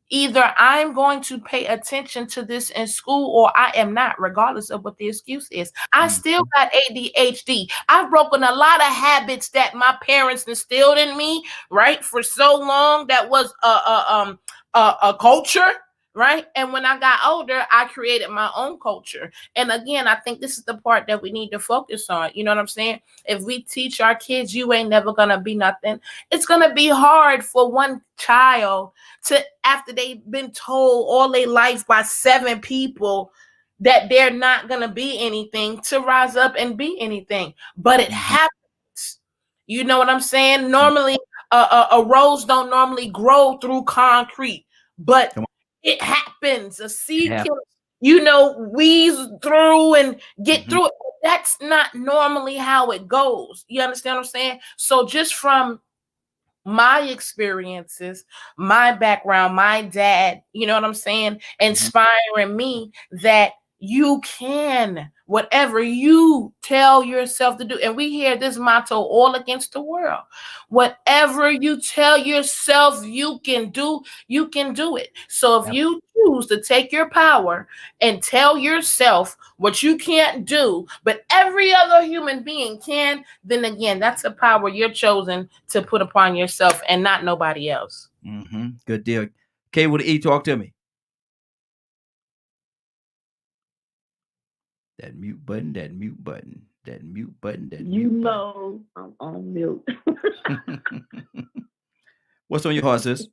either I'm going to pay attention to this in school or I am not, regardless of what the excuse is. I still got ADHD. I've broken a lot of habits that my parents instilled in me, right, for so long. That was a culture. Right. And when I got older, I created my own culture. And again, I think this is the part that we need to focus on. You know what I'm saying? If we teach our kids, you ain't never going to be nothing, it's going to be hard for one child to, after they've been told all their life by 7 people that they're not going to be anything, to rise up and be anything. But it happens. You know what I'm saying? Normally, a rose don't normally grow through concrete, but it happens. A seed can, you know, wheeze through and get through it. That's not normally how it goes. You understand what I'm saying? So just from my experiences, my background, my dad, you know what I'm saying, inspiring me that you can, whatever you tell yourself to do. And we hear this motto all against the world. Whatever you tell yourself you can do it. So if you choose to take your power and tell yourself what you can't do, but every other human being can, then again, that's a power you're chosen to put upon yourself and not nobody else. Good deal. K with the E, talk to me. That mute button, that mute button, that mute button, that you mute know button. I'm on mute. What's on your heart, sis?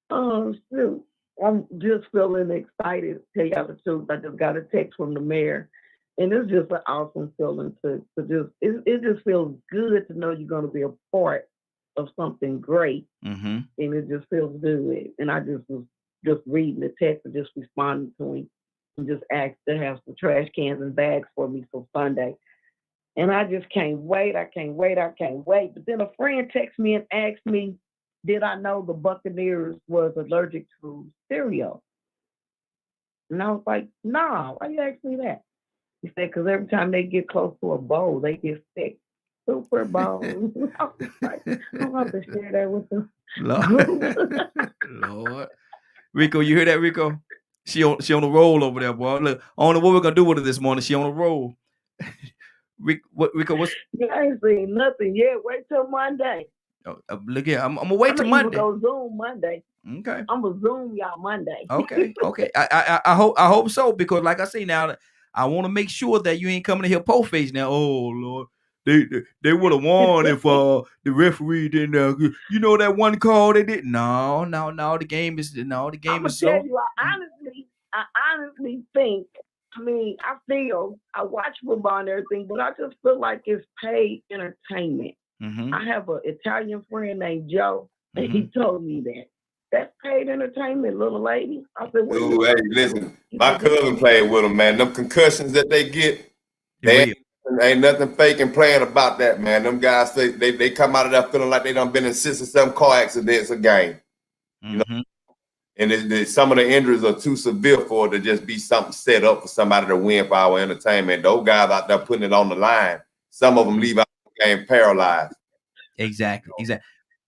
Oh, shoot. I'm just feeling excited, to tell y'all the truth. I just got a text from the mayor, and it's just an awesome feeling to just, it just feels good to know you're going to be a part of something great, and it just feels good. And I just was just reading the text and just responding to him, and just asked to have some trash cans and bags for me for Sunday. And I just can't wait. I can't wait. But then a friend texted me and asked me, did I know the Buccaneers was allergic to cereal? And I was like, nah, why you ask me that? He said, because every time they get close to a bowl, they get sick. Super Bowl. I was like, I'm about to share that with them. Lord. Rico, you hear that, Rico? She on the roll over there, boy. Look, I don't know what we're gonna do with her this morning. She on the roll. Rico, what's? Yeah, I ain't seen nothing yet. Wait till Monday. Oh, look here, I'm gonna wait till Monday. I'm gonna go Zoom Monday. Okay. I'm gonna Zoom y'all Monday. Okay. I hope so, because like I say now, I want to make sure that you ain't coming to here po face now. Oh Lord. They would have won if the referee didn't. You know that one call they did. No. The game is so. Tell you, I honestly think. I mean, I watch football and everything, but I just feel like it's paid entertainment. I have an Italian friend named Joe, and he told me that. That's paid entertainment, little lady. I said, hey, listen, my cousin played with them, man. Them concussions that they get, they Ain't nothing fake and playing about that, man. Them guys, they come out of there feeling like they done been in 6 or 7 car accidents a game. You know, and some of the injuries are too severe for it to just be something set up for somebody to win for our entertainment. Those guys out there putting it on the line, some of them leave out the game paralyzed. Exactly.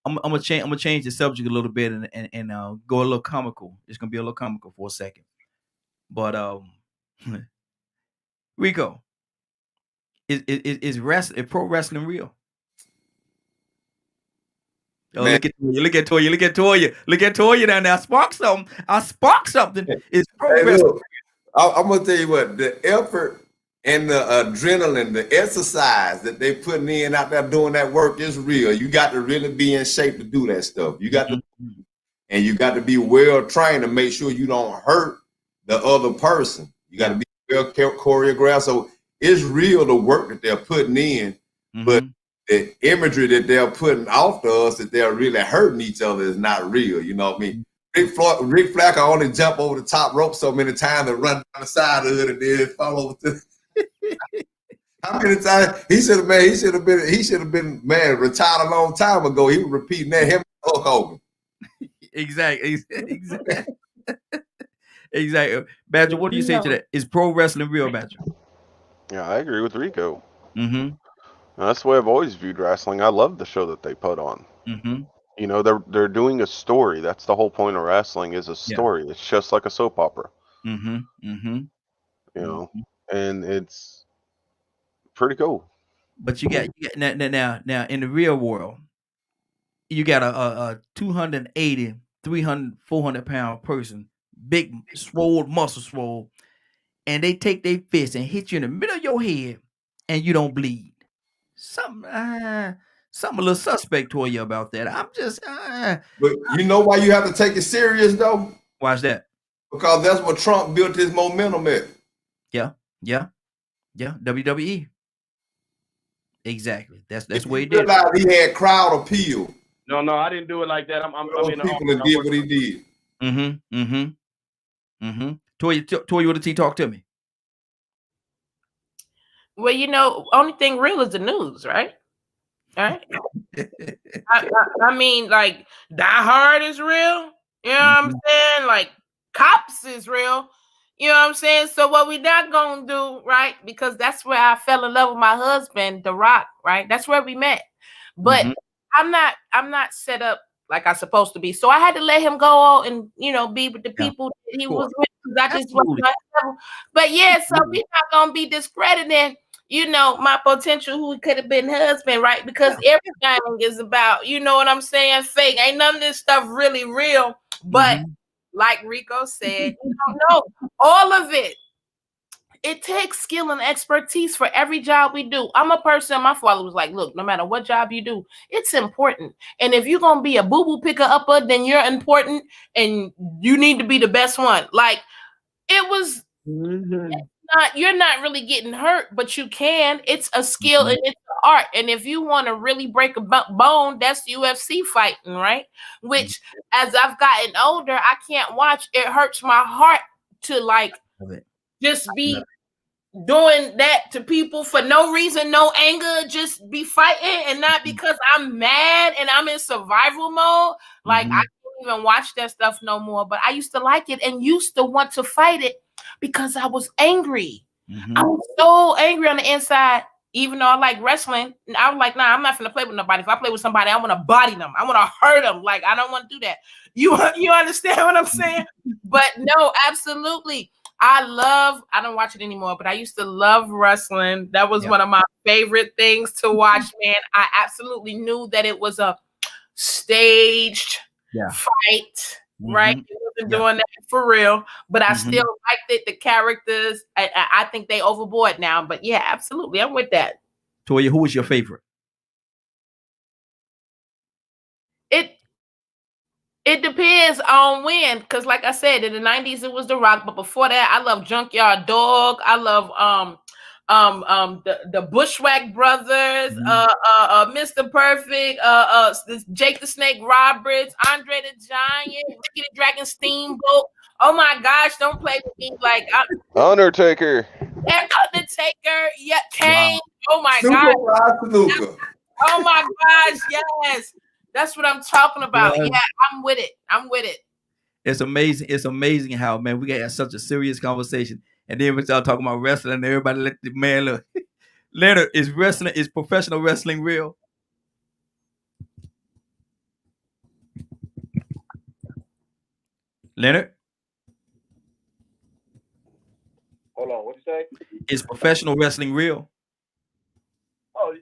I'm gonna change the subject a little bit and go a little comical. It's gonna be a little comical for a second. But Rico, is pro wrestling real? Oh, look at Toya down there. I sparked something. It's pro wrestling. Look, I'm gonna tell you what, the effort and the adrenaline, the exercise that they putting in out there doing that work is real. You got to really be in shape to do that stuff. You got to, and you got to be well trained to make sure you don't hurt the other person. You got to be well choreographed. So it's real, the work that they're putting in, but the imagery that they're putting off to us that they're really hurting each other is not real. You know what I mean? Rick Flair only jump over the top rope so many times and run down the side of it and then fall over to. How many times he should have been retired a long time ago. He was repeating that, him and Hulk Hogan. Exactly. Badger, what do you say to that? Is pro wrestling real, Badger? Yeah, I agree with Rico. That's the way I've always viewed wrestling. I love the show that they put on. You know, they're doing a story. That's the whole point of wrestling, is a story. Yeah. It's just like a soap opera. You know, and it's pretty cool. But you got now in the real world, you got a 280, 300, 400 pound person, big, muscle swole, and they take their fist and hit you in the middle of your head, and you don't bleed. Something a little suspect toward you about that. I'm just. But you know why you have to take it serious though? Why's that? Because that's what Trump built his momentum at. Yeah. WWE. Exactly. That's what he did. He had crowd appeal. No, I didn't do it like that. I'm in people that did what he did. Toya, what did he talk to me? Well, you know, only thing real is the news, right? All right. I mean, like, Die Hard is real. You know what I'm saying? Like, Cops is real. You know what I'm saying? So what we not gonna do, right? Because that's where I fell in love with my husband, The Rock, right? That's where we met. But I'm not set up like I'm supposed to be. So I had to let him go and, you know, be with the people that he was with. I just wasn't my level. But yeah, so we're not gonna be discrediting, you know, my potential who could have been husband, right? Because everything is about, you know what I'm saying, fake. Ain't none of this stuff really real. But like Rico said, you don't know all of it. It takes skill and expertise for every job we do. I'm a person, my father was like, look, no matter what job you do, it's important. And if you're going to be a boo-boo picker upper, then you're important and you need to be the best one. Like, it was you're not really getting hurt, but you can. It's a skill and it's an art. And if you want to really break a bone, that's UFC fighting, right? Which, as I've gotten older, I can't watch. It hurts my heart to like just be doing that to people for no reason, no anger, just be fighting, and not because I'm mad and I'm in survival mode. Like, I can't even watch that stuff no more. But I used to like it and used to want to fight it because I was angry. I was so angry on the inside, even though I like wrestling. And I was like, nah, I'm not gonna play with nobody. If I play with somebody, I want to body them. I want to hurt them. Like, I don't want to do that. You understand what I'm saying? But no, absolutely. I don't watch it anymore, but I used to love wrestling. That was one of my favorite things to watch, man. I absolutely knew that it was a staged fight. Right, he wasn't doing that for real, but I still liked it. The characters, I think they overboard now, but yeah, absolutely, I'm with that. Toya, who was your favorite? It depends on when, because like I said, in the 90s it was The Rock, but before that, I love Junkyard Dog. I love the Bushwhack Brothers, Mr. Perfect, Jake the Snake Roberts, Andre the Giant, Ricky the Dragon Steamboat. Oh my gosh, don't play with me like Undertaker. And Undertaker, yeah, Kane. Wow. Oh my Super God. Snuka. Oh my gosh, yes. That's what I'm talking about. Yeah, I'm with it. I'm with it. It's amazing. It's amazing how, man, we got such a serious conversation. And then we start talking about wrestling and everybody let the man look. Leonard, is professional wrestling real? Leonard? Hold on, what you say? Is professional wrestling real? Oh,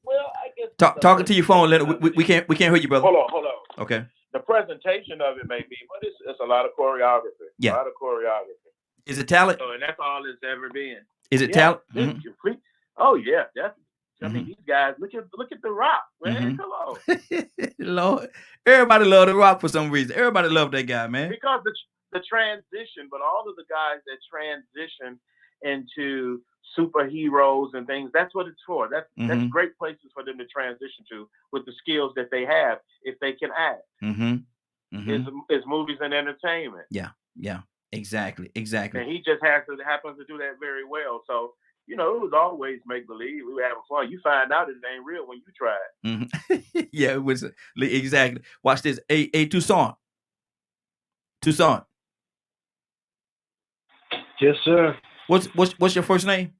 well, I guess Talking to your phone, Leonard. We can't hear you, brother. Hold on. Okay. The presentation of it may be, but it's a lot of choreography. Yeah. A lot of choreography. Is it talent? So, and that's all it's ever been. Is it talent? Mm-hmm. Complete. Oh yeah, definitely. I mean, these guys. Look at The Rock, man. Come on. Lord, everybody love The Rock for some reason. Everybody love that guy, man. Because the transition, but all of the guys that transition into superheroes and things, that's what it's for. That's great places for them to transition to with the skills that they have if they can act. Is movies and entertainment. Yeah, exactly. And he just happens to do that very well. So, it was always make believe. We were having fun. You find out it ain't real when you try it. Yeah, it was exactly. Watch this. A Tucson. Yes, sir. What's your first name?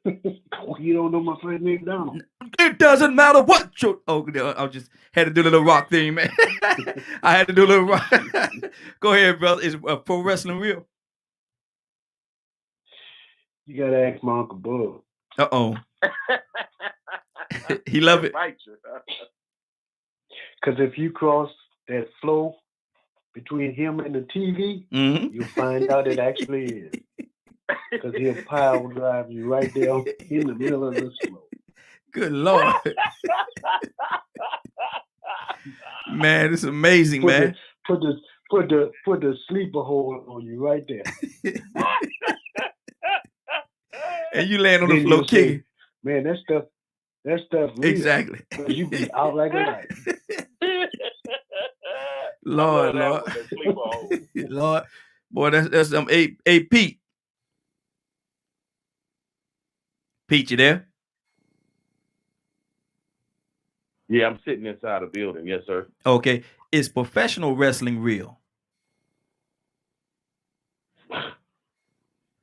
You don't know my first name, Donald. It doesn't matter what. I just had to do a little rock theme, man. I had to do a little rock. Go ahead, brother. Is pro wrestling real? You gotta ask my Uncle Bub. Uh-oh. He love it. Because if you cross that flow between him and the TV, you'll find out it actually is. Because he'll power drive you right there in the middle of the slow. Good Lord. Man, it's amazing, man. Put the sleeper hold on you right there. And you land on the floor kicking. Man, that stuff real. Exactly. You be out like a light. Lord. Lord. Boy, that's hey, Pete. Pete, you there? Yeah, I'm sitting inside a building. Yes, sir. Okay. Is professional wrestling real?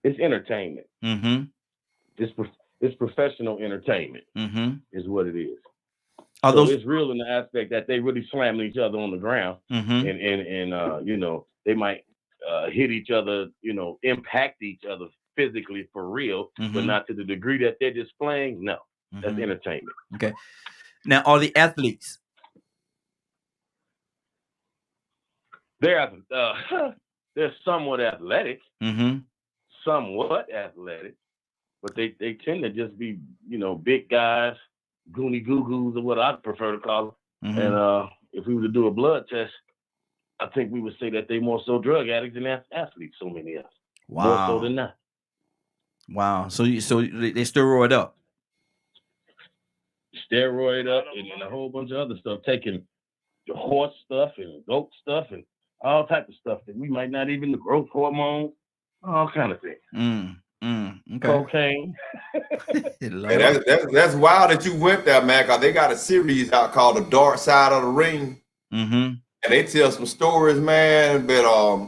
It's entertainment. It's professional entertainment. Is what it is. It's real in the aspect that they really slam each other on the ground, and they might hit each other, impact each other physically for real, but not to the degree that they're displaying. No, that's entertainment. Okay. Now, are the athletes? They're somewhat athletic. Somewhat athletic, but they tend to just be, big guys, goony goo-goos, or what I prefer to call them. And if we were to do a blood test, I think we would say that they're more so drug addicts than athletes. So many of us. Wow. More so than not. Wow. So they steroid up. Steroid up and a whole bunch of other stuff. Taking the horse stuff and goat stuff and all type of stuff that we might not even, the growth hormones, all kind of things. Okay. Cocaine. Man, that's wild that you went there, man, because they got a series out called The Dark Side of the Ring. And they tell some stories, man,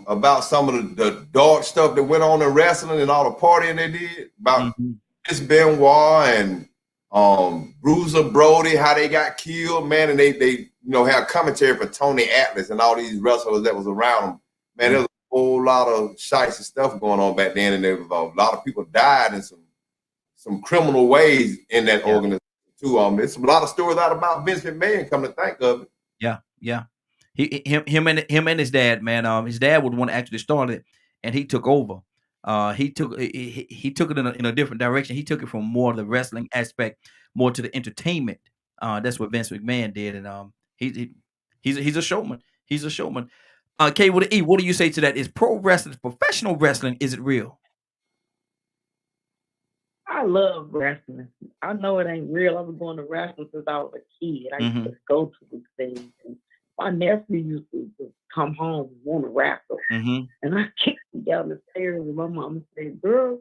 about some of the dark stuff that went on in wrestling and all the partying they did. About Chris Benoit and Bruiser Brody, how they got killed, man. And they had commentary for Tony Atlas and all these wrestlers that was around them. Man, there was a whole lot of shites and stuff going on back then, and there was a lot of people died in some criminal ways in that organization too. There's a lot of stories out about Vince McMahon, come to think of it. Yeah. Him and his dad, man. His dad was the one that actually started, and he took over. He took it in a different direction. He took it from more of the wrestling aspect, more to the entertainment. That's what Vince McMahon did, and he's a showman. He's a showman. K with an E, what do you say to that? Is pro wrestling, professional wrestling, is it real? I love wrestling. I know it ain't real. I've been going to wrestling since I was a kid. I used to go to these things. And my nephew used to come home and want to wrestle. Mm-hmm. And I kicked him down the stairs, and my mama said, "Girl,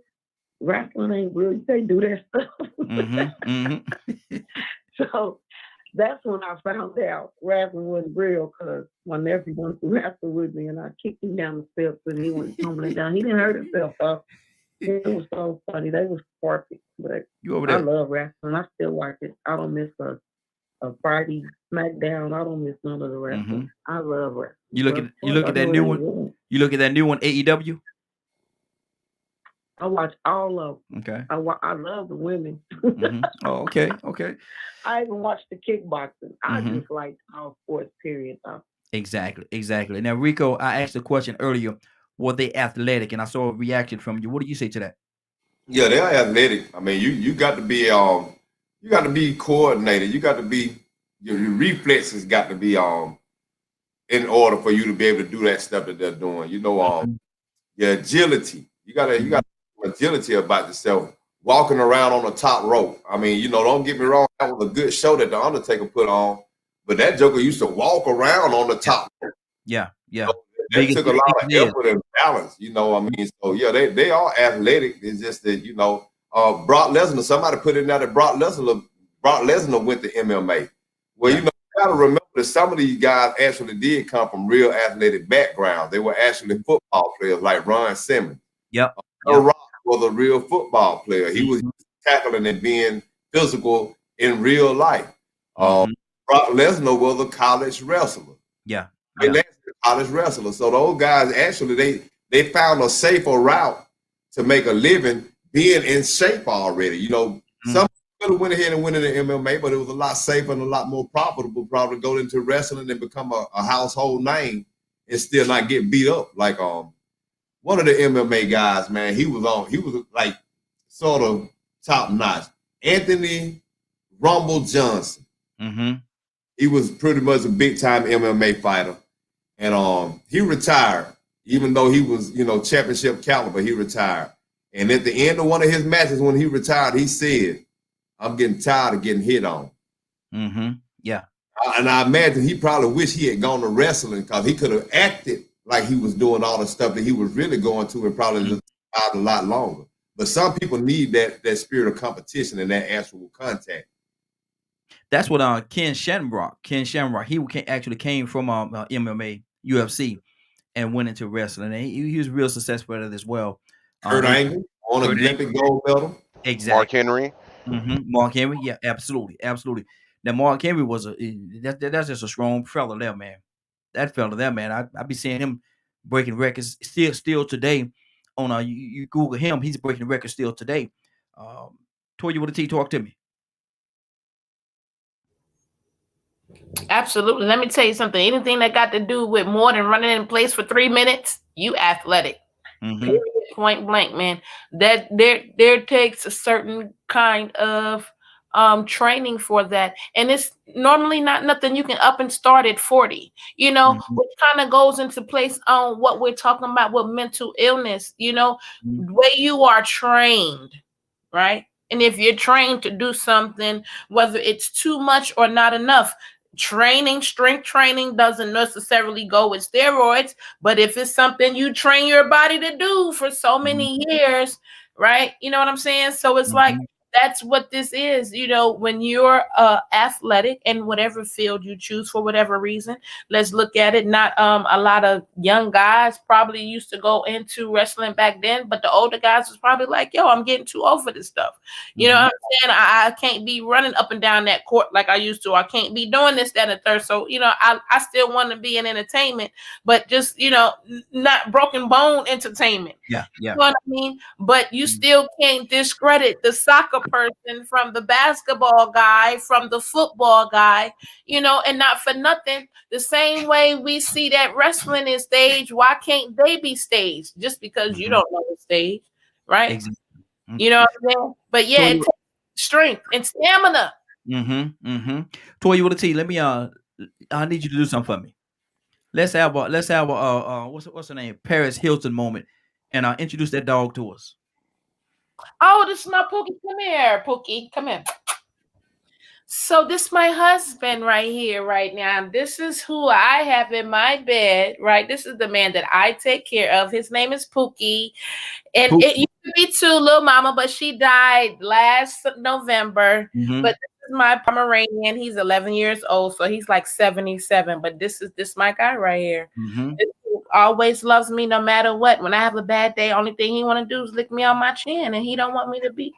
wrestling ain't real. You can't do that stuff." Mm-hmm. Mm-hmm. So that's when I found out wrestling wasn't real, because my nephew wanted to wrestle with me, and I kicked him down the steps, and he went tumbling down. He didn't hurt himself, though. It was so funny. They was perfect. But You over I there? love wrestling. I still watch it. I don't miss a Friday SmackDown. I don't miss none of the wrestling. I love wrestling. You look at that new one. You look at that new one, AEW. I watch all of them. Okay. I love the women. Oh, okay. Okay. I even watch the kickboxing. I Mhm. just like all sports, period. Exactly. Exactly. Now, Rico, I asked a question earlier. Were they athletic? And I saw a reaction from you. What do you say to that? Yeah, they are athletic. I mean, you got to be coordinated. You got to be your reflexes got to be in order for you to be able to do that stuff that they're doing. You know, your agility. You got agility about yourself. Walking around on the top rope. I mean, you know, don't get me wrong. That was a good show that the Undertaker put on, but that Joker used to walk around on the top rope. Yeah. Yeah. So that took a lot of effort and balance. You know, I mean, so yeah, they are athletic. It's just that, you know, Brock Lesnar. Somebody put in there that Brock Lesnar went to MMA. Well, you know, you got to remember that some of these guys actually did come from real athletic backgrounds. They were actually football players, like Ron Simmons. Yep. Rock was a real football player. He was tackling and being physical in real life. Brock Lesnar was a college wrestler. Yeah. College wrestler. So those guys actually they found a safer route to make a living being in shape already. You know, some people went ahead and went into MMA, but it was a lot safer and a lot more profitable probably go into wrestling and become a household name and still not get beat up. Like one of the MMA guys, man, he was like sort of top notch. Anthony Rumble Johnson. He was pretty much a big time MMA fighter. And he retired, even though he was, you know, championship caliber, he retired. And at the end of one of his matches, when he retired, he said, "I'm getting tired of getting hit on." Yeah. And I imagine he probably wished he had gone to wrestling, because he could have acted like he was doing all the stuff that he was really going to and probably just out a lot longer. But some people need that spirit of competition and that actual contact. That's what Ken Shamrock, he actually came from MMA, UFC, and went into wrestling. And he was real successful at it as well. Kurt Angle on Olympic gold medal. Exactly. Mark Henry. Mark Henry, yeah, absolutely. Now Mark Henry was that's just a strong fella there, man. That fella there, man. I be seeing him breaking records still today. On you Google him, he's breaking records still today. Toya with a T, talk to me. Absolutely. Let me tell you something. Anything that got to do with more than running in place for 3 minutes, you athletic. Period, point blank, man. That there takes a certain kind of training for that, and it's normally not nothing you can up and start at 40. You know, which kind of goes into place on what we're talking about with mental illness. You know, the way you are trained, right? And if you're trained to do something, whether it's too much or not enough. Strength training doesn't necessarily go with steroids, but if it's something you train your body to do for so many years, right? You know what I'm saying? So it's like, that's what this is. You know, when you're athletic in whatever field you choose for whatever reason, let's look at it. Not a lot of young guys probably used to go into wrestling back then, but the older guys was probably like, yo, I'm getting too old for this stuff. You know what I'm saying? I can't be running up and down that court like I used to. I can't be doing this, that, and the third. So, you know, I still want to be in entertainment, but just, you know, not broken bone entertainment. Yeah. You know what I mean? But you still can't discredit the soccer person from the basketball guy, from the football guy, you know, and not for nothing. The same way we see that wrestling is staged, why can't they be staged? Just because you don't know the stage, right? Exactly. You know what I'm saying? But yeah, it takes strength and stamina. Toya with a T, let me I need you to do something for me. Let's have what's her name? Paris Hilton moment, and introduce that dog to us. Oh, this is my Pookie. Come here, Pookie. Come here. So this my husband right here, right now. This is who I have in my bed, right? This is the man that I take care of. His name is Pookie. And it used to be two, Little Mama, but she died last November. But this is my Pomeranian. He's 11 years old, so he's like 77. But this is my guy right here. This always loves me no matter what. When I have a bad day, only thing he want to do is lick me on my chin, and he don't want me to be.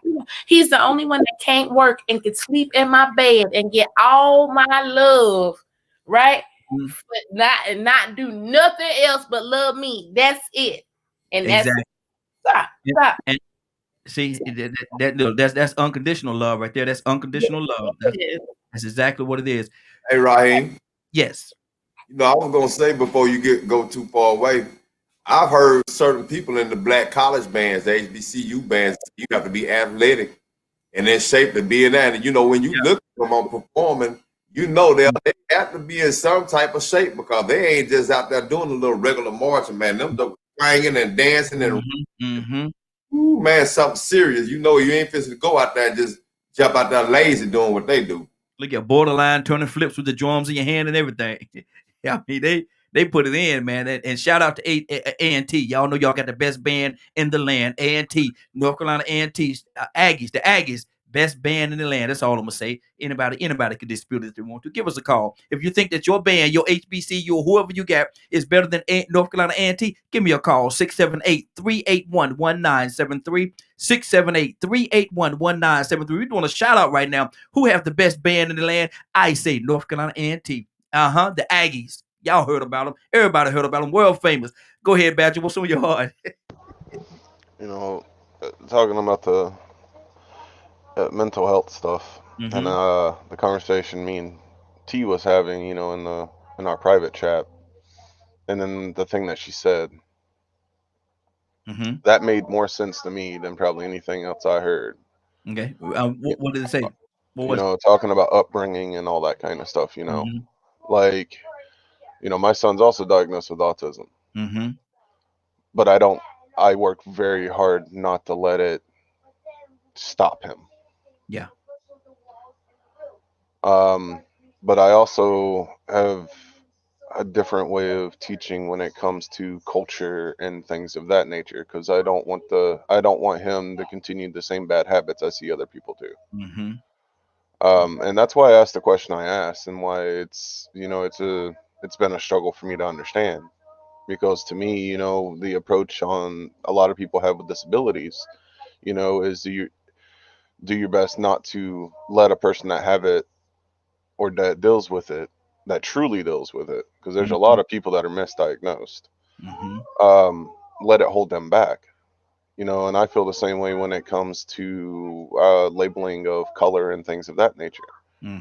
He's the only one that can't work and can sleep in my bed and get all my love, right? But not do nothing else but love me. That's it. And Exactly. Stop. And see, that's unconditional love right there. That's unconditional love. That's exactly what it is. Hey, Raheem. Yes. You know, I was gonna say before you go too far away, I've heard certain people in the black college bands, the HBCU bands, you have to be athletic and in shape to be in that. And you know, when you look at them on performing, you know they have to be in some type of shape because they ain't just out there doing a little regular marching, man. Them swinging and dancing and ooh, man, something serious. You know, you ain't supposed to go out there and just jump out there lazy doing what they do. Look at Borderline turning flips with the drums in your hand and everything. I mean, they put it in, man. And shout out to A&T. Y'all know y'all got the best band in the land. A&T, North Carolina A&T, Aggies, the Aggies, best band in the land. That's all I'm gonna say. Anybody can dispute it if they want to. Give us a call. If you think that your band, your HBCU, or whoever you got is better than North Carolina A&T, give me a call. 678-381-1973. 678-381-1973. We're doing a shout out right now. Who have the best band in the land? I say North Carolina A&T. The Aggies. Y'all heard about them. Everybody heard about them. World famous. Go ahead, Badger. What's on your heart? You know, talking about the mental health stuff and the conversation me and T was having, you know, in our private chat, and then the thing that she said, that made more sense to me than probably anything else I heard. Okay, what did it say? You know, talking about upbringing and all that kind of stuff. You know, like, you know, my son's also diagnosed with autism, but I work very hard not to let it stop him. Yeah. But I also have a different way of teaching when it comes to culture and things of that nature, because I don't want him to continue the same bad habits I see other people do. And that's why I asked the question I asked, and why it's been a struggle for me to understand, because to me, you know, the approach on a lot of people have with disabilities, you know, is do your best not to let a person that have it or that deals with it, that truly deals with it, because there's a lot of people that are misdiagnosed, let it hold them back, you know. And I feel the same way when it comes to labeling of color and things of that nature.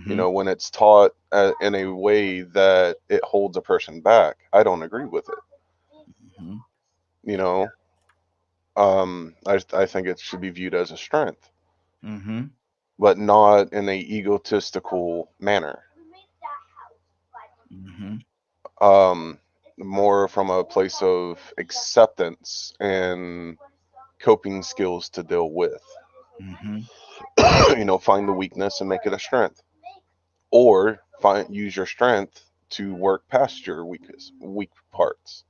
You know, when it's taught in a way that it holds a person back, I don't agree with it. You know, I think it should be viewed as a strength, but not in a egotistical manner. More from a place of acceptance and coping skills to deal with. You know, find the weakness and make it a strength, or use your strength to work past your weak parts.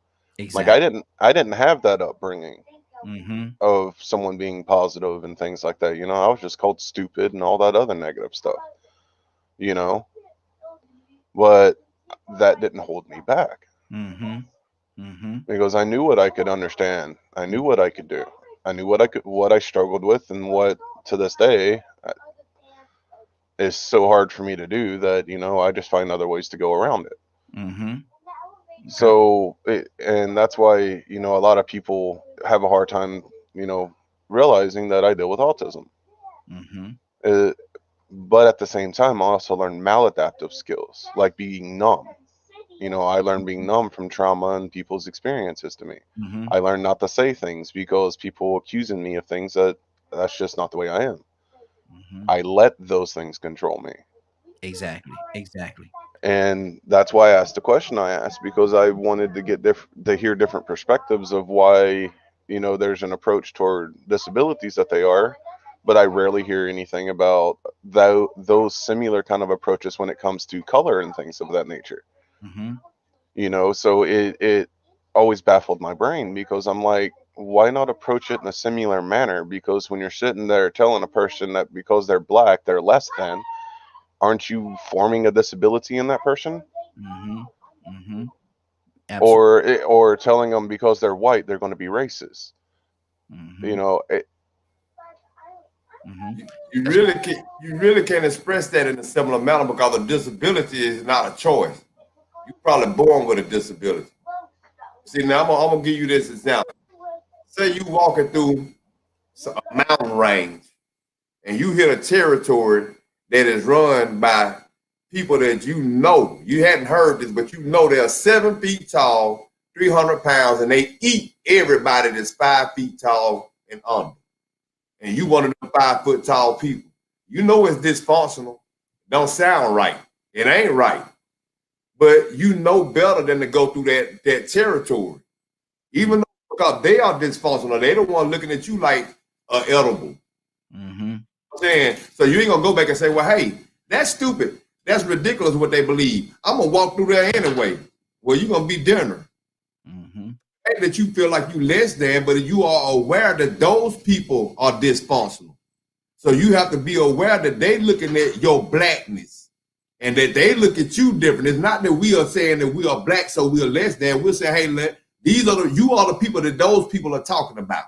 Like I didn't have that upbringing of someone being positive and things like that. You know, I was just called stupid and all that other negative stuff, you know, but that didn't hold me back, because I knew what I could understand. I knew what I could do. I knew what I struggled with, and what to this day is so hard for me to do that, you know, I just find other ways to go around it. So, and that's why, you know, a lot of people have a hard time, you know, realizing that I deal with autism. But at the same time, I also learned maladaptive skills, like being numb. You know, I learned being numb from trauma and people's experiences to me. I learned not to say things because people accusing me of things that's just not the way I am. I let those things control me. Exactly. And that's why I asked the question I asked, because I wanted to get to hear different perspectives of why, you know, there's an approach toward disabilities that they are, but I rarely hear anything about those similar kind of approaches when it comes to color and things of that nature. Mm-hmm. You know, so it always baffled my brain, because I'm like, why not approach it in a similar manner? Because when you're sitting there telling a person that because they're black they're less than, aren't you forming a disability in that person? Mm-hmm. Mm-hmm. Absolutely. Or telling them because they're white they're going to be racist. Mm-hmm. You know, You really can't express that in a similar manner, because a disability is not a choice. You're probably born with a disability. See, now I'm gonna give you this example. Say you walking through a mountain range and you hit a territory that is run by people that you hadn't heard this, but they're 7 feet tall, 300 pounds, and they eat everybody that's 5 feet tall and under. And you one of them 5 foot tall people. You know it's dysfunctional. Don't sound right. It ain't right. But you know better than to go through that territory. Even though, because they are dysfunctional, they don't want looking at you like edible. Mm-hmm. I'm saying, so you ain't gonna go back and say, well, hey, that's stupid. That's ridiculous what they believe. I'm gonna walk through there anyway. Well, you're gonna be dinner. Mm-hmm. Ain't that you feel like you less than, but you are aware that those people are dysfunctional. So you have to be aware that they looking at your blackness and that they look at you different. It's not that we are saying that we are black, so we are less than. We're saying, hey, you are the people that those people are talking about.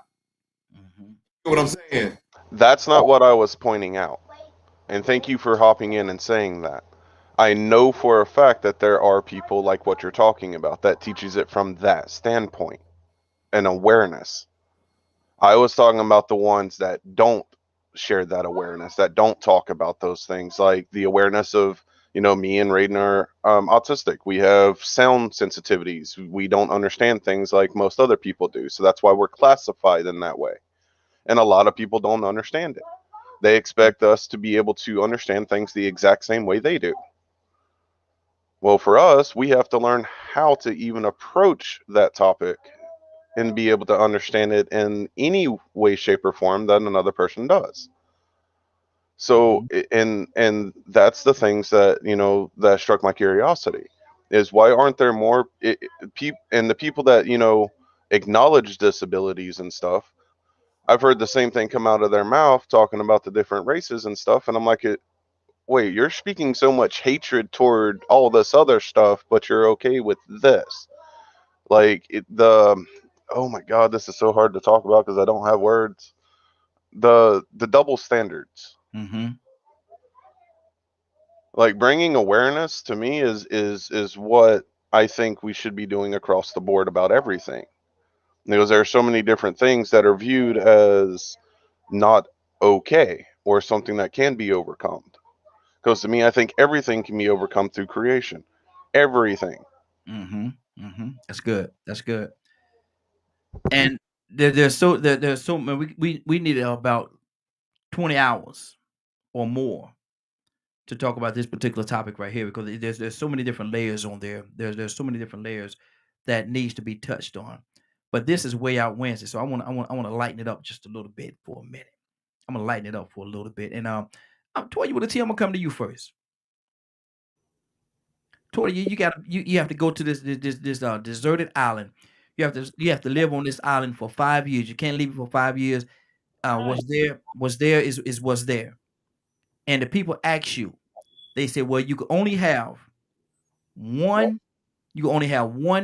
Mm-hmm. You know what I'm saying? that's not what I was pointing out. And thank you for hopping in and saying that. I know for a fact that there are people like what you're talking about that teaches it from that standpoint and awareness. I was talking about the ones that don't share that awareness, that don't talk about those things, like the awareness of, me and Raiden are autistic. We have sound sensitivities. We don't understand things like most other people do. So that's why we're classified in that way. And a lot of people don't understand it. They expect us to be able to understand things the exact same way they do. Well, for us, we have to learn how to even approach that topic and be able to understand it in any way, shape, or form that another person does. So, and that's the things that that struck my curiosity, is why aren't there more people, and the people that acknowledge disabilities and stuff. I've heard the same thing come out of their mouth talking about the different races and stuff, and I'm like, wait, you're speaking so much hatred toward all this other stuff, but you're okay with this. Like oh my God, this is so hard to talk about because I don't have words. The double standards. Mm-hmm. Like, bringing awareness to me is what I think we should be doing across the board about everything. Because there are so many different things that are viewed as not okay or something that can be overcome. Because to me, I think everything can be overcome through creation. Everything. Mm-hmm. Mm-hmm. That's good. That's good. And there's so many. We needed about 20 hours or more to talk about this particular topic right here, because there's so many different layers on there. There's so many different layers that needs to be touched on. But this is Way Out Wednesday, so I want to lighten it up just a little bit for a minute. I'm gonna lighten it up for a little bit, and Toya, with the T, I'm gonna come to you first. Toya, you have to go to this deserted island. You have to live on this island for 5 years. You can't leave it for 5 years. What's there is what's there. And the people ask you, they say, well, you can only have one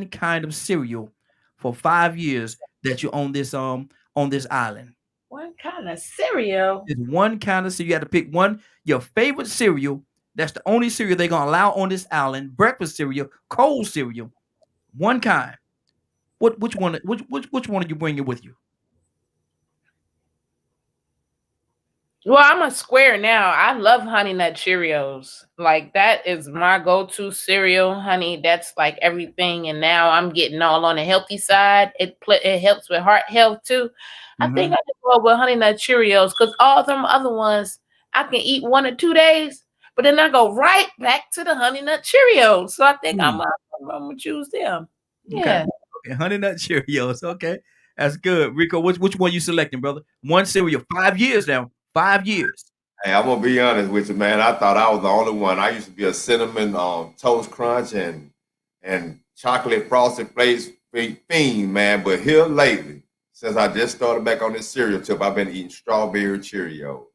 kind of cereal for 5 years that you're on this island. One kind of cereal. It's one kind of cereal. You have to pick one, your favorite cereal. That's the only cereal they're gonna allow on this island. Breakfast cereal, cold cereal, one kind. Which one are you bringing with you? Well, I'm a square now. I love Honey Nut Cheerios. Like, that is my go-to cereal, honey. That's like everything. And now I'm getting all on the healthy side. It helps with heart health too. I think I just go with Honey Nut Cheerios, because all them other ones I can eat 1 or 2 days, but then I go right back to the Honey Nut Cheerios. So I think I'm gonna choose them. Yeah. Okay. Honey Nut Cheerios. Okay, that's good. Rico, which one you selecting, brother? One cereal, 5 years now. 5 years. Hey, I'm gonna be honest with you, man. I thought I was the only one. I used to be a cinnamon toast crunch and chocolate frosted flakes fiend, man. But here lately, since I just started back on this cereal tip, I've been eating strawberry Cheerio.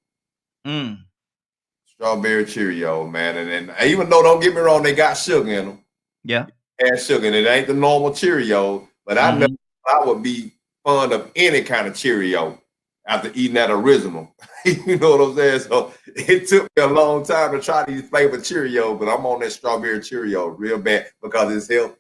Strawberry Cheerio, man. And even though, don't get me wrong, they got sugar in them. Yeah. And sugar, and it ain't the normal Cheerio. But I never thought I would be fond of any kind of Cheerio after eating that original. You know what I'm saying? So it took me a long time to try these flavored Cheerio, but I'm on that strawberry Cheerio real bad because it's healthy.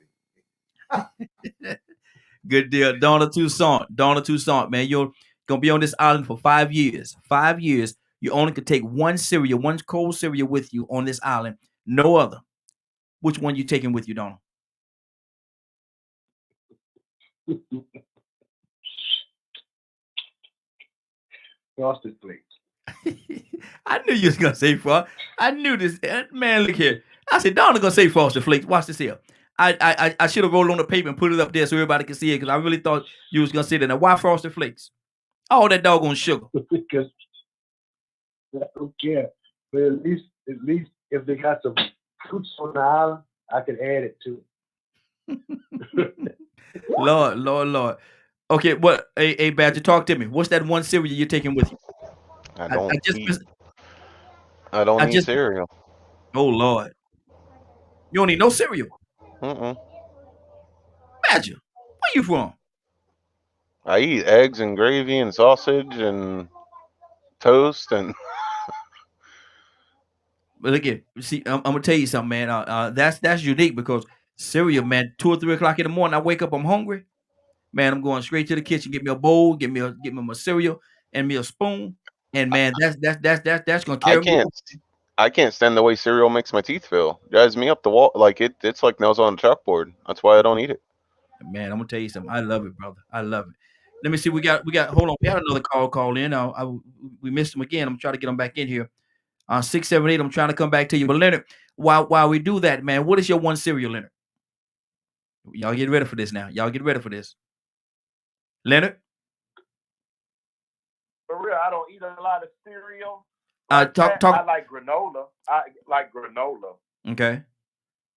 Good deal. Donna Toussaint, man. You're going to be on this island for 5 years. 5 years. You only could take one cereal, one cold cereal with you on this island. No other. Which one you taking with you, Donna? Frosted Flakes. I knew you was going to say Frosted. I knew this. Man, look here. I said, Donna going to say Frosted Flakes. Watch this here. I should have rolled on the paper and put it up there so everybody can see it because I really thought you was going to say that. Now, why Frosted Flakes? All that doggone sugar. Because I don't care. But at least if they got some fruits on the island, I can add it to it. Lord. Okay, what? Hey, Badger, talk to me. What's that one cereal you're taking with you? I don't eat cereal. Oh, Lord. You don't eat no cereal? Badger, where you from? I eat eggs and gravy and sausage and toast and... But look at, see, I'm gonna tell you something, man. That's unique because cereal, man, 2 or 3 o'clock in the morning, I wake up, I'm hungry. Man, I'm going straight to the kitchen, get me a bowl, get me my cereal and me a spoon. And man, that's gonna carry me. I can't stand the way cereal makes my teeth feel. It drives me up the wall. Like it's like nails on a chalkboard. That's why I don't eat it. Man, I'm gonna tell you something. I love it, brother. I love it. Let me see. We got. Hold on. We had another call in. We missed him again. I'm trying to get him back in here. 678. I'm trying to come back to you. But Leonard, while we do that, man, what is your one cereal, Leonard? Y'all get ready for this now. Y'all get ready for this. Leonard? For real, I don't eat a lot of cereal. Talk. I like granola. I like granola. Okay.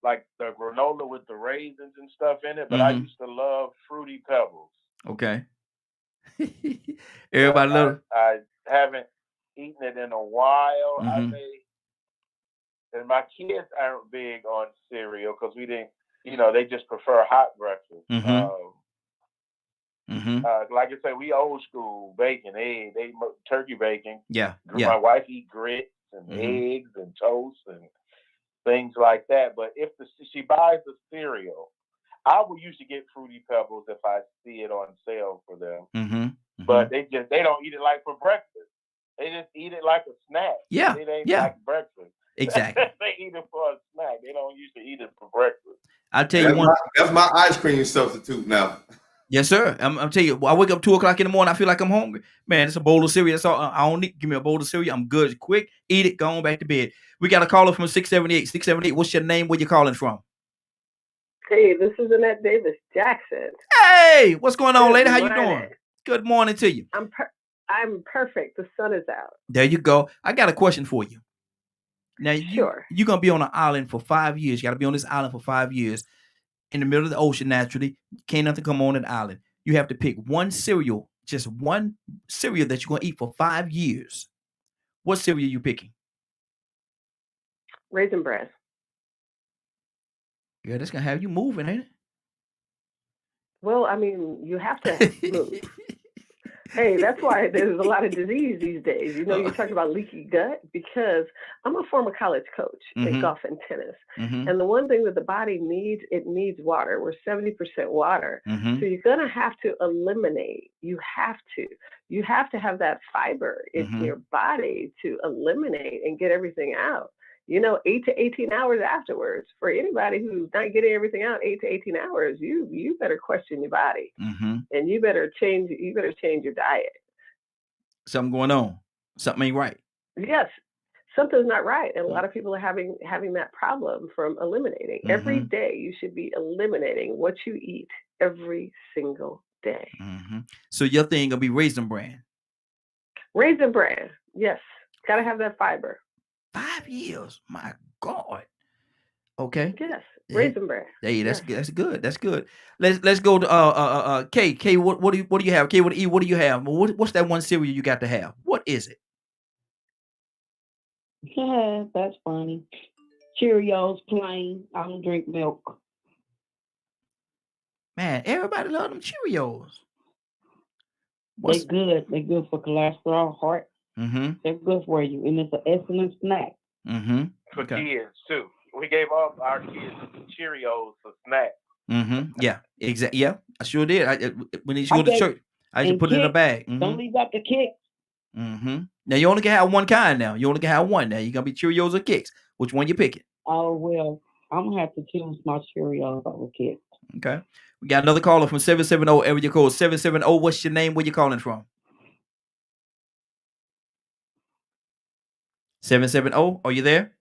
Like the granola with the raisins and stuff in it, but I used to love Fruity Pebbles. Okay. Everybody love it. I haven't eaten it in a while. I may, and my kids aren't big on cereal because we didn't, they just prefer hot breakfast. Like I said, we old school bacon, egg, turkey bacon. Yeah. My wife eat grits and eggs and toast and things like that. But if she buys the cereal, I will usually get Fruity Pebbles if I see it on sale for them. But they don't eat it like for breakfast. They just eat it like a snack. Yeah. It ain't like breakfast. Exactly. They eat it for a snack. They don't usually eat it for breakfast. I'll tell you one. That's my ice cream substitute now. Yes, sir. I'm telling you, I wake up 2 o'clock in the morning. I feel like I'm hungry. Man, it's a bowl of cereal. That's all. I don't need. Give me a bowl of cereal. I'm good. Quick, eat it. Go on back to bed. We got a caller from 678. 678. What's your name? Where you calling from? Hey, this is Annette Davis Jackson. Hey, what's going on, lady? How you morning. doing? Good morning to you. I'm perfect. The sun is out. There you go. I got a question for you. Now, you're going to be on an island for 5 years. You got to be on this island for 5 years. In the middle of the ocean, naturally. Can't nothing come on an island. You have to pick one cereal, just one cereal that you're going to eat for 5 years. What cereal are you picking? Raisin Bran. Yeah, that's going to have you moving, ain't it? Well, I mean, you have to move. Hey, that's why there's a lot of disease these days. You talk about leaky gut because I'm a former college coach in golf and tennis. And the one thing that the body needs, it needs water. We're 70% water. So you're going to have to eliminate. You have to have that fiber in your body to eliminate and get everything out. 8 to 18 hours afterwards. For anybody who's not getting everything out, 8 to 18 hours, you better question your body, and you better change your diet. Something going on. Something ain't right. Yes, something's not right, and a lot of people are having that problem from eliminating. Every day, you should be eliminating what you eat every single day. So your thing gonna be Raisin Bran. Raisin Bran. Yes, gotta have that fiber. 5 years, my God. Okay. Yes, Hey, raisin bran. hey, that's Yes. good. That's good. That's good. Let's go to K. K, what do you have? K with E, what do you have? What's that one cereal you got to have? What is it? Yeah, that's funny. Cheerios, plain. I don't drink milk. Man, everybody love them Cheerios. They good. They good for cholesterol, heart. Mm-hmm. They're good for you, and it's an excellent snack. Mm-hmm. For kids too. We gave all our kids Cheerios for snacks. Mm-hmm. Yeah. Exactly. Yeah. I sure did. When they used to I go to gave- church, I used to and put it in a Kix, bag. Don't leave out the Kix. Mm-hmm. Now you only can have one kind. Now you only can have one. Now you gonna be Cheerios or Kix. Which one you picking? Oh well, I'm gonna have to choose my Cheerios over Kix. Okay. We got another caller from 770 area code 770. What's your name? Where you calling from? 770. Are you there?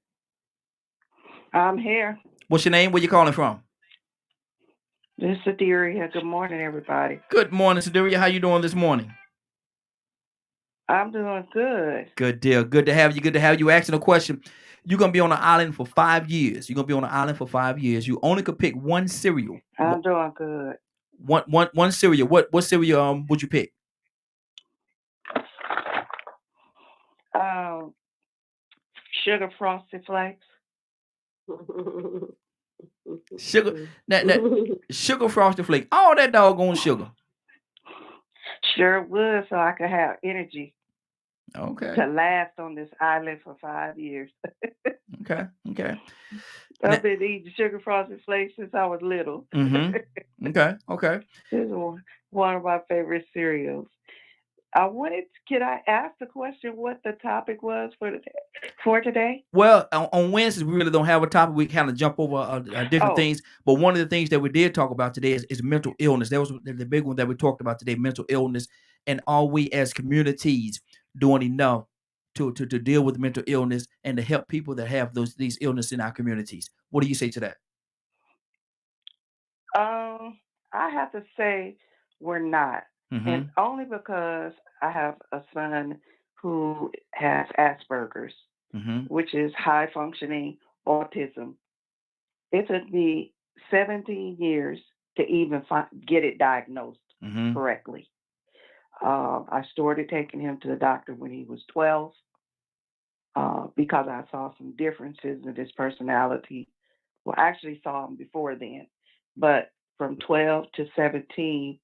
I'm here. What's your name? Where you calling from? This is Sadiria. Good morning, everybody. Good morning, Sadiria. How you doing this morning? I'm doing good. Good deal. Good to have you. Good to have you. Asking a question. You're gonna be on an island for 5 years. You're gonna be on an island for 5 years. You only could pick one cereal. I'm doing good. One cereal. What cereal would you pick? Sugar Frosted Flakes. Sugar. Sugar Frosted Flakes. All that doggone sugar. Sure would, so I could have energy Okay. to last on this island for 5 years. Okay. I've been eating Sugar Frosted Flakes since I was little. Mm-hmm. Okay. This is one of my favorite cereals. Can I ask the question what the topic was for today? Well, on Wednesdays, we really don't have a topic. We kind of jump over different things. But one of the things that we did talk about today is mental illness. That was the big one that we talked about today, mental illness. And are we as communities doing enough to deal with mental illness and to help people that have these illnesses in our communities? What do you say to that? I have to say we're not. Mm-hmm. And only because I have a son who has Asperger's, Mm-hmm. which is high functioning autism. It took me 17 years to even get it diagnosed Mm-hmm. correctly. I started taking him to the doctor when he was 12 because I saw some differences in his personality. Well, I actually saw him before then, but from 12 to 17,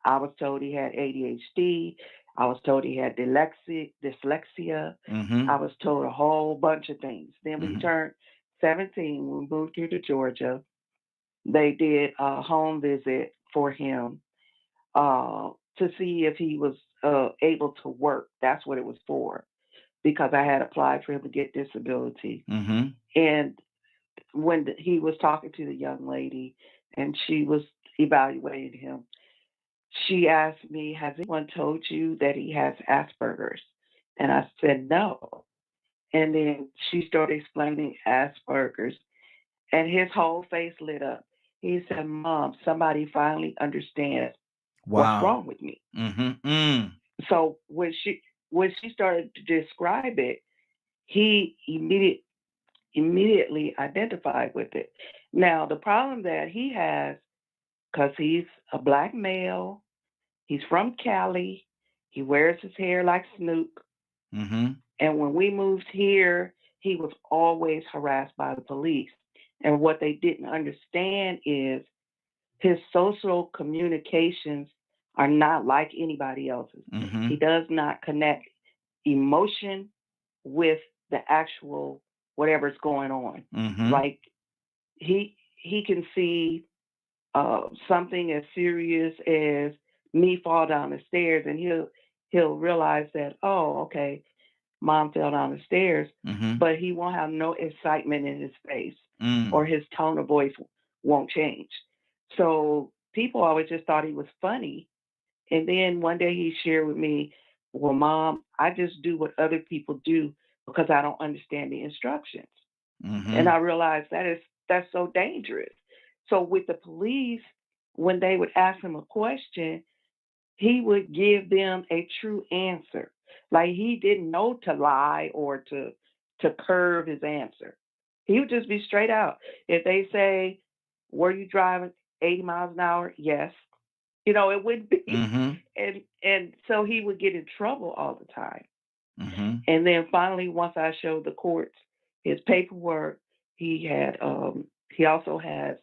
I was told he had ADHD. I was told he had dyslexia. Mm-hmm. I was told a whole bunch of things. Then when he turned 17, when we moved here to Georgia, they did a home visit for him to see if he was able to work. That's what it was for, because I had applied for him to get disability. Mm-hmm. And when he was talking to the young lady and she was evaluating him, she asked me, has anyone told you that he has Asperger's? And I said, no. And then she started explaining Asperger's, and his whole face lit up. He said, Mom, somebody finally understands what's wrong with me. Mm-hmm. So when she started to describe it, he immediately identified with it. Now, the problem that he has, because he's a black male, he's from Cali, he wears his hair like Snoop. Mm-hmm. And when we moved here, he was always harassed by the police. And what they didn't understand is his social communications are not like anybody else's. Mm-hmm. He does not connect emotion with the actual whatever's going on. Mm-hmm. Like he can see something as serious as me fall down the stairs, and he'll realize that, oh, okay, Mom fell down the stairs, Mm-hmm. but he won't have no excitement in his face, or his tone of voice won't change. So people always just thought he was funny. And then one day he shared with me, well, Mom, I just do what other people do because I don't understand the instructions. Mm-hmm. And I realized that's so dangerous. So with the police, when they would ask him a question, he would give them a true answer. Like he didn't know to lie or to curve his answer. He would just be straight out. If they say, "Were you driving 80 miles an hour?" Yes. It would be. And so he would get in trouble all the time. And then finally, once I showed the courts his paperwork, he also has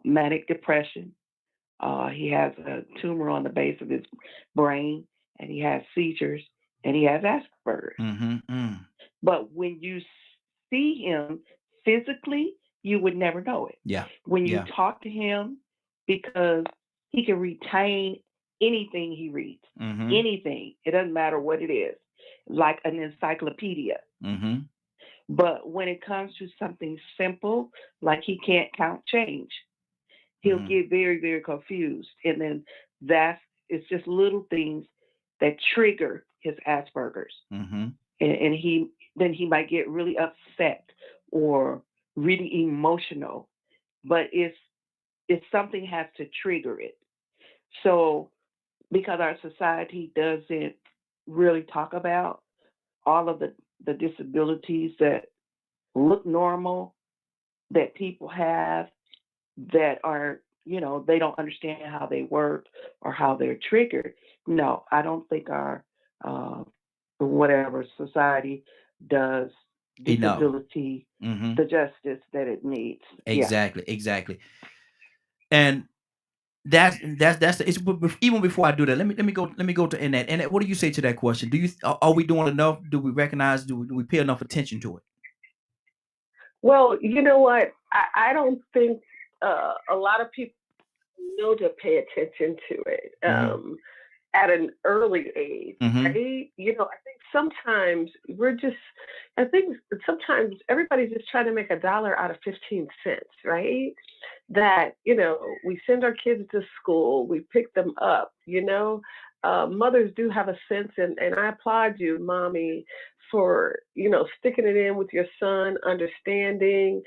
manic depression. He has a tumor on the base of his brain, and he has seizures, and he has Asperger's. But when you see him physically, you would never know it. Yeah. When you talk to him, because he can retain anything he reads, anything. It doesn't matter what it is, like an encyclopedia. But when it comes to something simple, like he can't count change, he'll get very, very confused. And then it's just little things that trigger his Asperger's. And he might get really upset or really emotional, but it's something has to trigger it. So because our society doesn't really talk about all of the disabilities that look normal, that people have, that are, they don't understand how they work or how they're triggered. No, I don't think our whatever society does disability the justice that it needs. Exactly. And that's it's, even before I do that, let me go to Annette. Annette, what do you say to that question? Are we doing enough? Do we recognize? Do we pay enough attention to it? Well, you know what? I don't think a lot of people know to pay attention to it at an early age, right? I think sometimes sometimes everybody's just trying to make $1 out of 15 cents, right? That, we send our kids to school, we pick them up, mothers do have a sense, and I applaud you, mommy, for, sticking it in with your son, understanding,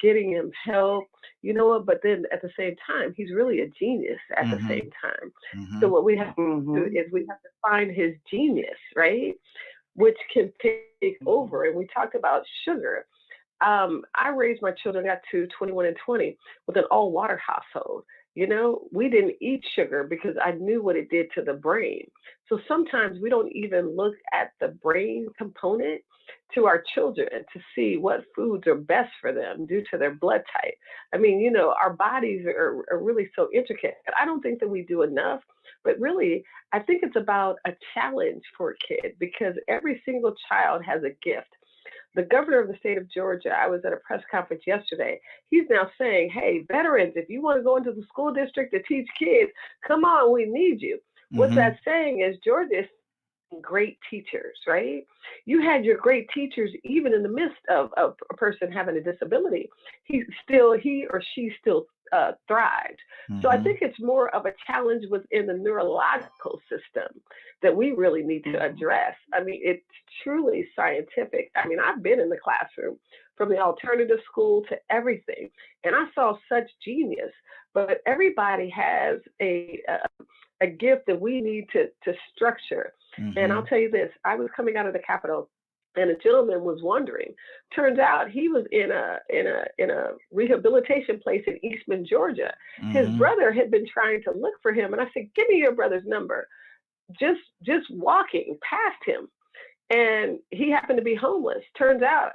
getting him help, but then at the same time, he's really a genius at the same time. So what we have to do is we have to find his genius, right? Which can take over. And we talked about sugar. I raised my children, got to 21 and 20, with an all water household. We didn't eat sugar because I knew what it did to the brain. So sometimes we don't even look at the brain component to our children to see what foods are best for them due to their blood type. I mean, our bodies are really so intricate. I don't think that we do enough, but really, I think it's about a challenge for a kid, because every single child has a gift. The governor of the state of Georgia, I was at a press conference yesterday, he's now saying, hey, veterans, if you want to go into the school district to teach kids, come on, we need you. What that's saying is Georgia is great teachers, right? You had your great teachers even in the midst of a person having a disability. He or she still thrived. So I think it's more of a challenge within the neurological system that we really need to address. I mean, it's truly scientific. I mean, I've been in the classroom from the alternative school to everything, and I saw such genius, but everybody has a gift that we need to structure. And I'll tell you this, I was coming out of the Capitol, and a gentleman was wondering. Turns out he was in a rehabilitation place in Eastman, Georgia. His brother had been trying to look for him, and I said, give me your brother's number. Just walking past him, and he happened to be homeless. Turns out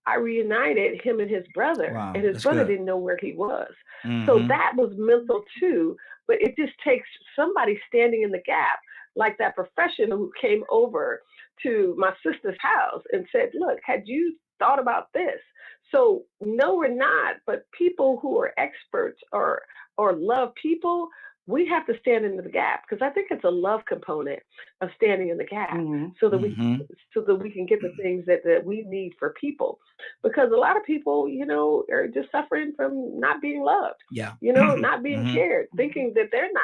I reunited him and his brother, and his brother didn't know where he was. So that was mental too, but it just takes somebody standing in the gap, like that professional who came over to my sister's house and said, look, had you thought about this? So no, we're not, but people who are experts or love people, we have to stand in the gap, because I think it's a love component of standing in the gap so that we can get the things that we need for people, because a lot of people, are just suffering from not being loved, not being cared, thinking that they're not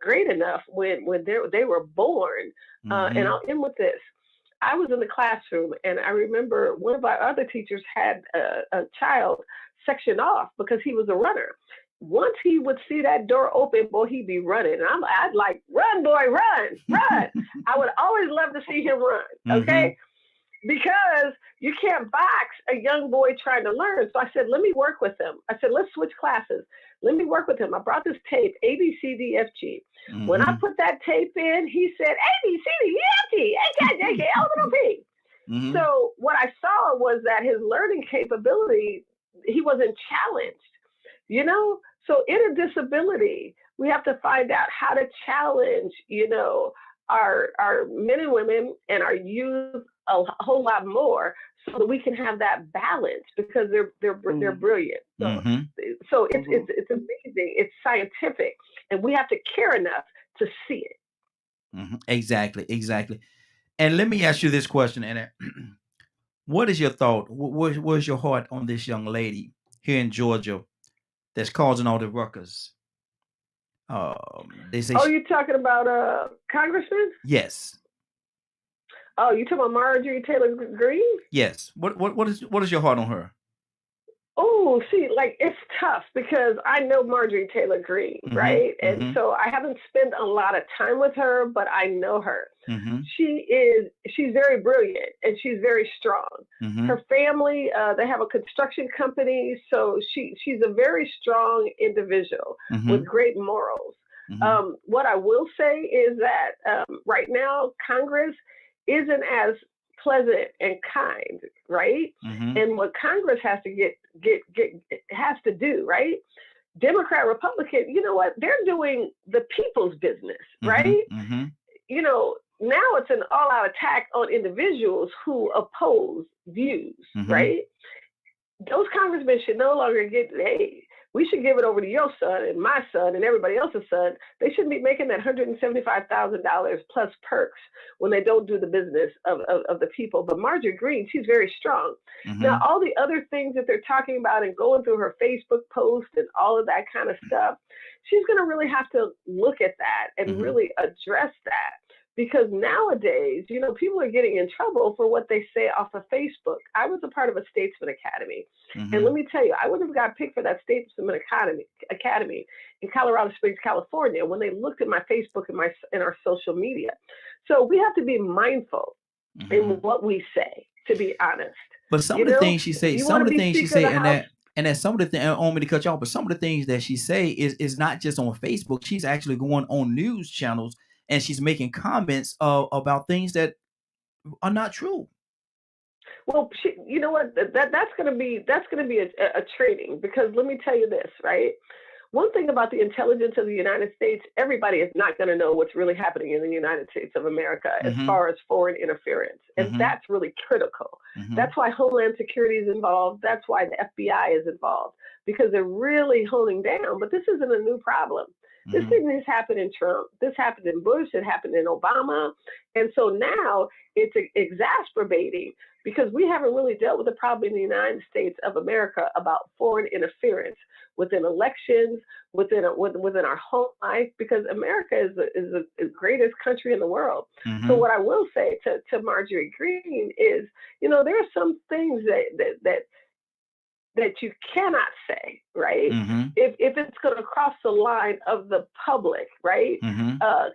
great enough when they were born. And I'll end with this. I was in the classroom, and I remember one of our other teachers had a child sectioned off because he was a runner. once he would see that door open, boy, he'd be running. And I'd like, run, boy, run, run. I would always love to see him run, okay? Because you can't box a young boy trying to learn. So I said, let me work with him. I said, let's switch classes. Let me work with him. I brought this tape, A, B, C, D, F, G. When I put that tape in, he said, A, B, C, D, E, F, G, H, I, J, K, L, M, N, P. So what I saw was that his learning capability, he wasn't challenged, you know? So in a disability, we have to find out how to challenge, you know, our men and women and our youth a whole lot more, so that we can have that balance, because they're brilliant. So it's amazing. It's scientific, and we have to care enough to see it. Exactly. And let me ask you this question, Anna. What is your thought? Where's your heart on this young lady here in Georgia that's causing all the ruckus? They say. Oh, you talking about Congressman? Yes. Oh, you talking about Marjorie Taylor Greene? Yes. What is your heart on her? Oh, see, like, it's tough because I know Marjorie Taylor Greene, right? And so I haven't spent a lot of time with her, but I know her. She's very brilliant, and she's very strong. Her family, they have a construction company, so she's a very strong individual with great morals. What I will say is that right now, Congress isn't as pleasant and kind, right? And what Congress has to do, right? Democrat, Republican, you know what? They're doing the people's business, right? You know, now it's an all-out attack on individuals who oppose views, right? Those congressmen should no longer get, hey, we should give it over to your son and my son and everybody else's son. They shouldn't be making that $175,000 plus perks when they don't do the business of the people. But Marjorie Greene, she's very strong. Now, all the other things that they're talking about and going through her Facebook post and all of that kind of stuff, she's going to really have to look at that and really address that. Because nowadays, you know, people are getting in trouble for what they say off of Facebook. I was a part of a Statesman Academy. And let me tell you, I wouldn't have got picked for that Statesman Academy in Colorado Springs, California, when they looked at my Facebook and our social media. So we have to be mindful in what we say, to be honest. But some of the things she say, and then some of the things, I don't want me to cut you off, but some of the things that she say is not just on Facebook. She's actually going on news channels, and she's making comments about things that are not true. Well, you know what? That's going to be a training, because let me tell you this, right? One thing about the intelligence of the United States, everybody is not going to know what's really happening in the United States of America as far as foreign interference. And that's really critical. That's why Homeland Security is involved. That's why the FBI is involved, because they're really honing down. But this isn't a new problem. This didn't happen in Trump. This happened in Bush. It happened in Obama. And so now it's exacerbating, because we haven't really dealt with the problem in the United States of America about foreign interference within elections, within our home life, because America is the greatest country in the world. So what I will say to Marjorie Greene is, you know, there are some things that you cannot say, right? If it's going to cross the line of the public, right?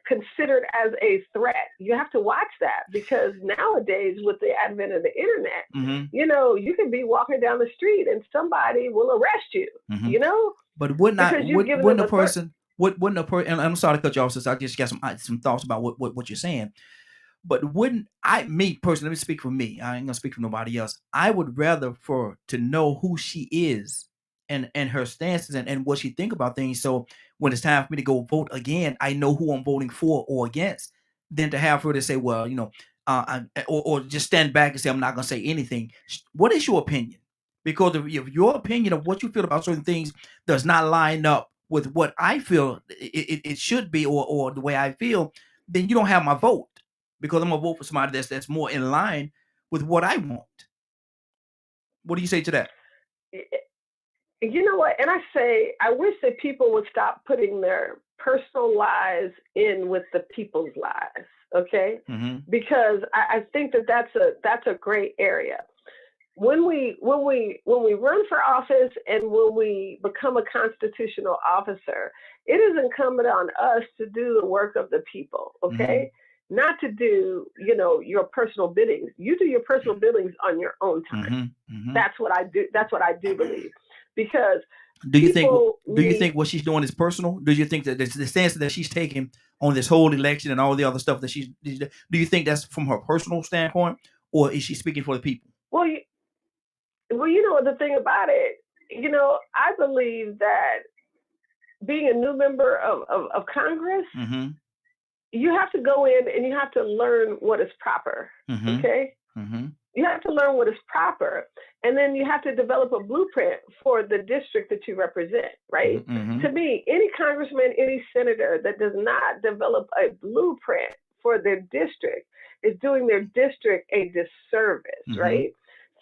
Considered as a threat, you have to watch that, because nowadays with the advent of the internet, you know, you can be walking down the street and somebody will arrest you, you know? But wouldn't a person, and I'm sorry to cut you off, since I just got some thoughts about what you're saying. But me personally, let me speak for me. I ain't gonna speak for nobody else. I would rather to know who she is and her stances and what she think about things. So when it's time for me to go vote again, I know who I'm voting for or against, than to have her to say, well, you know, or just stand back and say, I'm not gonna say anything. What is your opinion? Because if your opinion of what you feel about certain things does not line up with what I feel it should be, or the way I feel, then you don't have my vote. Because I'm gonna vote for somebody that's more in line with what I want. What do you say to that? You know what? And I wish that people would stop putting their personal lives in with the people's lives. Okay, because I think that's a great area. when we run for office and when we become a constitutional officer, it is incumbent on us to do the work of the people, okay? Not to do, your personal biddings. You do your personal biddings on your own time. That's what I do. That's what I do believe. Because do you think what she's doing is personal? Do you think that the stance that she's taking on this whole election and all the other stuff that do you think that's from her personal standpoint, or is she speaking for the people? Well, the thing about it, I believe that being a new member of Congress, you have to go in and you have to learn what is proper. Okay? You have to learn what is proper. And then you have to develop a blueprint for the district that you represent, right? To me, any congressman, any senator that does not develop a blueprint for their district is doing their district a disservice, right?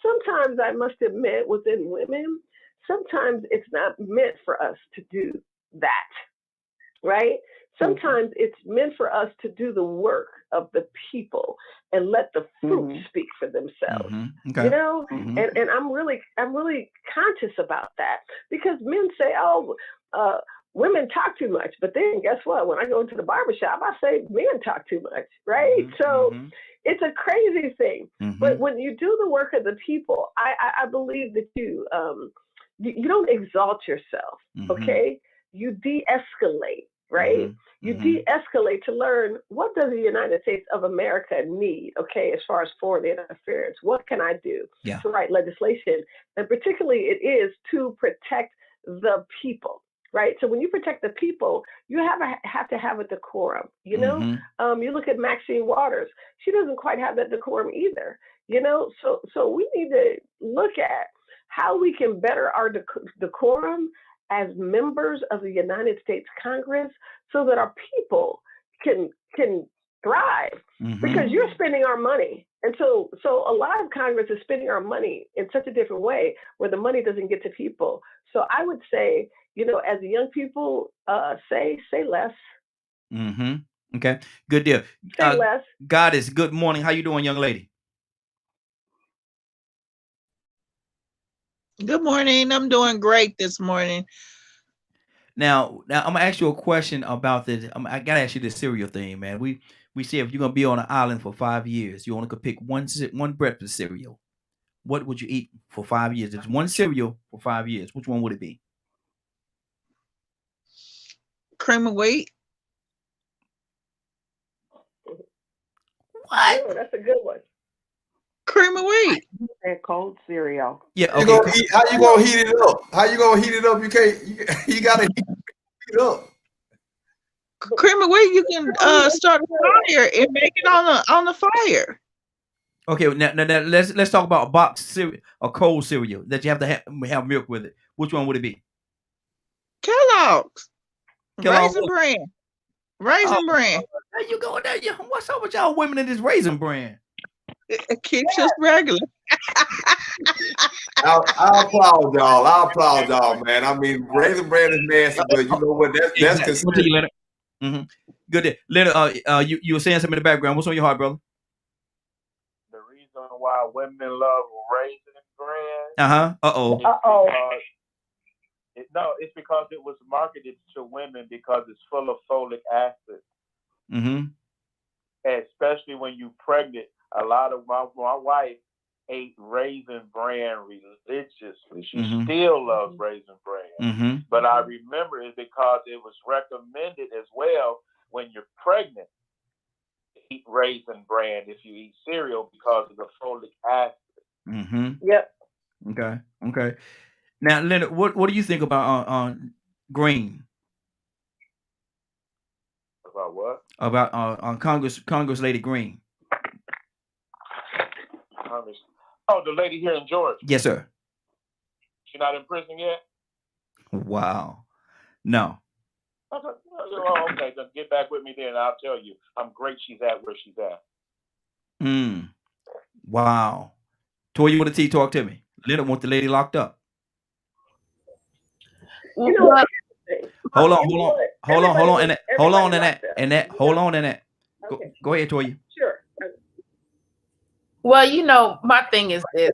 Sometimes I must admit within women, sometimes it's not meant for us to do that, right? Sometimes it's meant for us to do the work of the people and let the fruit speak for themselves. Okay. And I'm really conscious about that, because men say, women talk too much, but then guess what? When I go into the barbershop, I say men talk too much, right? So it's a crazy thing. But when you do the work of the people, I believe that you don't exalt yourself, okay? You de-escalate, right? You de-escalate to learn, what does the United States of America need, okay, as far as foreign interference? What can I do to write legislation? And particularly it is to protect the people, right? So when you protect the people, you have to have a decorum, you look at Maxine Waters. She doesn't quite have that decorum either, So we need to look at how we can better our decorum as members of the United States Congress, so that our people can thrive, because you're spending our money. And so a lot of Congress is spending our money in such a different way where the money doesn't get to people. So I would say, as young people say less. Okay, good deal. Say less. Goddess, good morning. How you doing, young lady? Good morning. I'm doing great this morning. Now I'm gonna ask you a question about this. I gotta ask you this cereal thing, man. We say if you're gonna be on an island for 5 years, you only could pick one breakfast cereal. What would you eat for 5 years? It's one cereal for 5 years. Which one would it be? Cream of wheat. What? Oh, that's a good one. Cream of wheat. And cold cereal. Yeah. How you gonna heat it up? How you gonna heat it up? You can't. You gotta heat it up. Cream of wheat. You can start a fire and make it on the fire. Okay. Now let's talk about a boxed cereal, a cold cereal that you have to have milk with it. Which one would it be? Kellogg's. Raisin Bran. Raisin Bran. There you go. There you. What's up with y'all women in this Raisin Bran? It keeps us regular. I applaud y'all, man. I mean, Raisin Bran is nasty, but you know what? That's considered. Good day. Leonard, you were saying something in the background. What's on your heart, brother? The reason why women love Raisin Bran. It's because it was marketed to women because it's full of folic acid. Especially when you're pregnant. A lot of my wife ate Raisin Bran religiously. She still loves Raisin Bran. But I remember it because it was recommended as well when you're pregnant to eat Raisin Bran if you eat cereal because of the folic acid. Yep. Okay. Now, Leonard, what do you think about Green? About what? About on Congress Lady Green. Oh, the lady here in Georgia. Yes, sir. She's not in prison yet? Wow. No. Oh, okay, then get back with me then. I'll tell you. I'm great she's at where she's at. Wow. Toya with a T, talk to me. Leonard want the lady locked up. You know what? Hold on, and that. Go ahead, Toya. Sure. Well, my thing is this.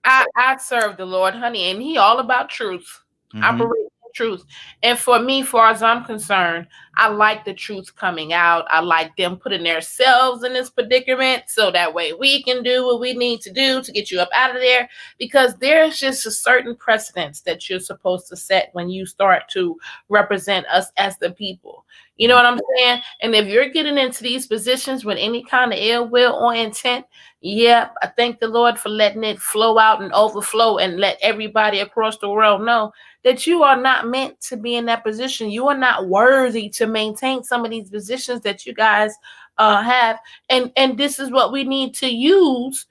I serve the Lord, honey, and He all about truth. Operate in truth. And for me, far as I'm concerned, I like the truth coming out. I like them putting themselves in this predicament so that way we can do what we need to do to get you up out of there. Because there's just a certain precedence that you're supposed to set when you start to represent us as the people. You know what I'm saying? And if you're getting into these positions with any kind of ill will or intent, yeah, I thank the Lord for letting it flow out and overflow and let everybody across the world know that you are not meant to be in that position. You are not worthy to maintain some of these positions that you guys have. And this is what we need to use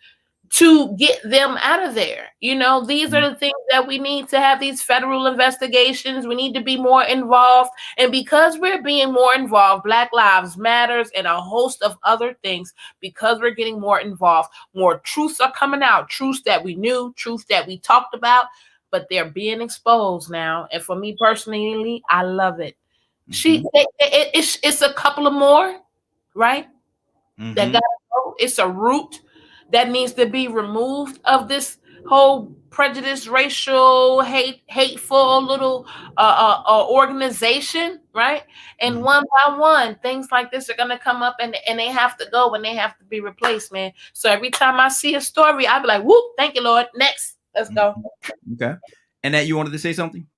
to get them out of there. You know, these are the things that we need to have, these federal investigations. We need to be more involved. And because we're being more involved, Black Lives Matters and a host of other things, because we're getting more involved, more truths are coming out, truths that we knew, truths that we talked about, but they're being exposed now. And for me personally, I love it. It's a couple of more, right? That got to go. It's a root that needs to be removed of this whole prejudice, racial, hateful little organization, right? And one by one, things like this are gonna come up, and they have to go, and they have to be replaced, man. So every time I see a story, I be like, "Whoop! Thank you, Lord. Next, let's go." Okay. And that you wanted to say something?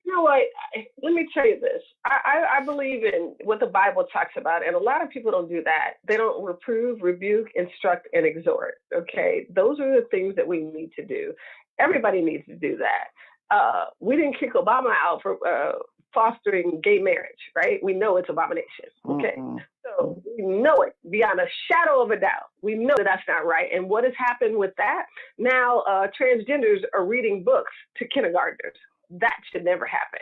You know what? Let me tell you this. I believe in what the Bible talks about, and a lot of people don't do that. They don't reprove, rebuke, instruct, and exhort. Okay, those are the things that we need to do. Everybody needs to do that. We didn't kick Obama out for fostering gay marriage, right? We know it's abomination. Okay, so we know it beyond a shadow of a doubt. We know that that's not right. And what has happened with that? Now transgenders are reading books to kindergartners. That should never happen.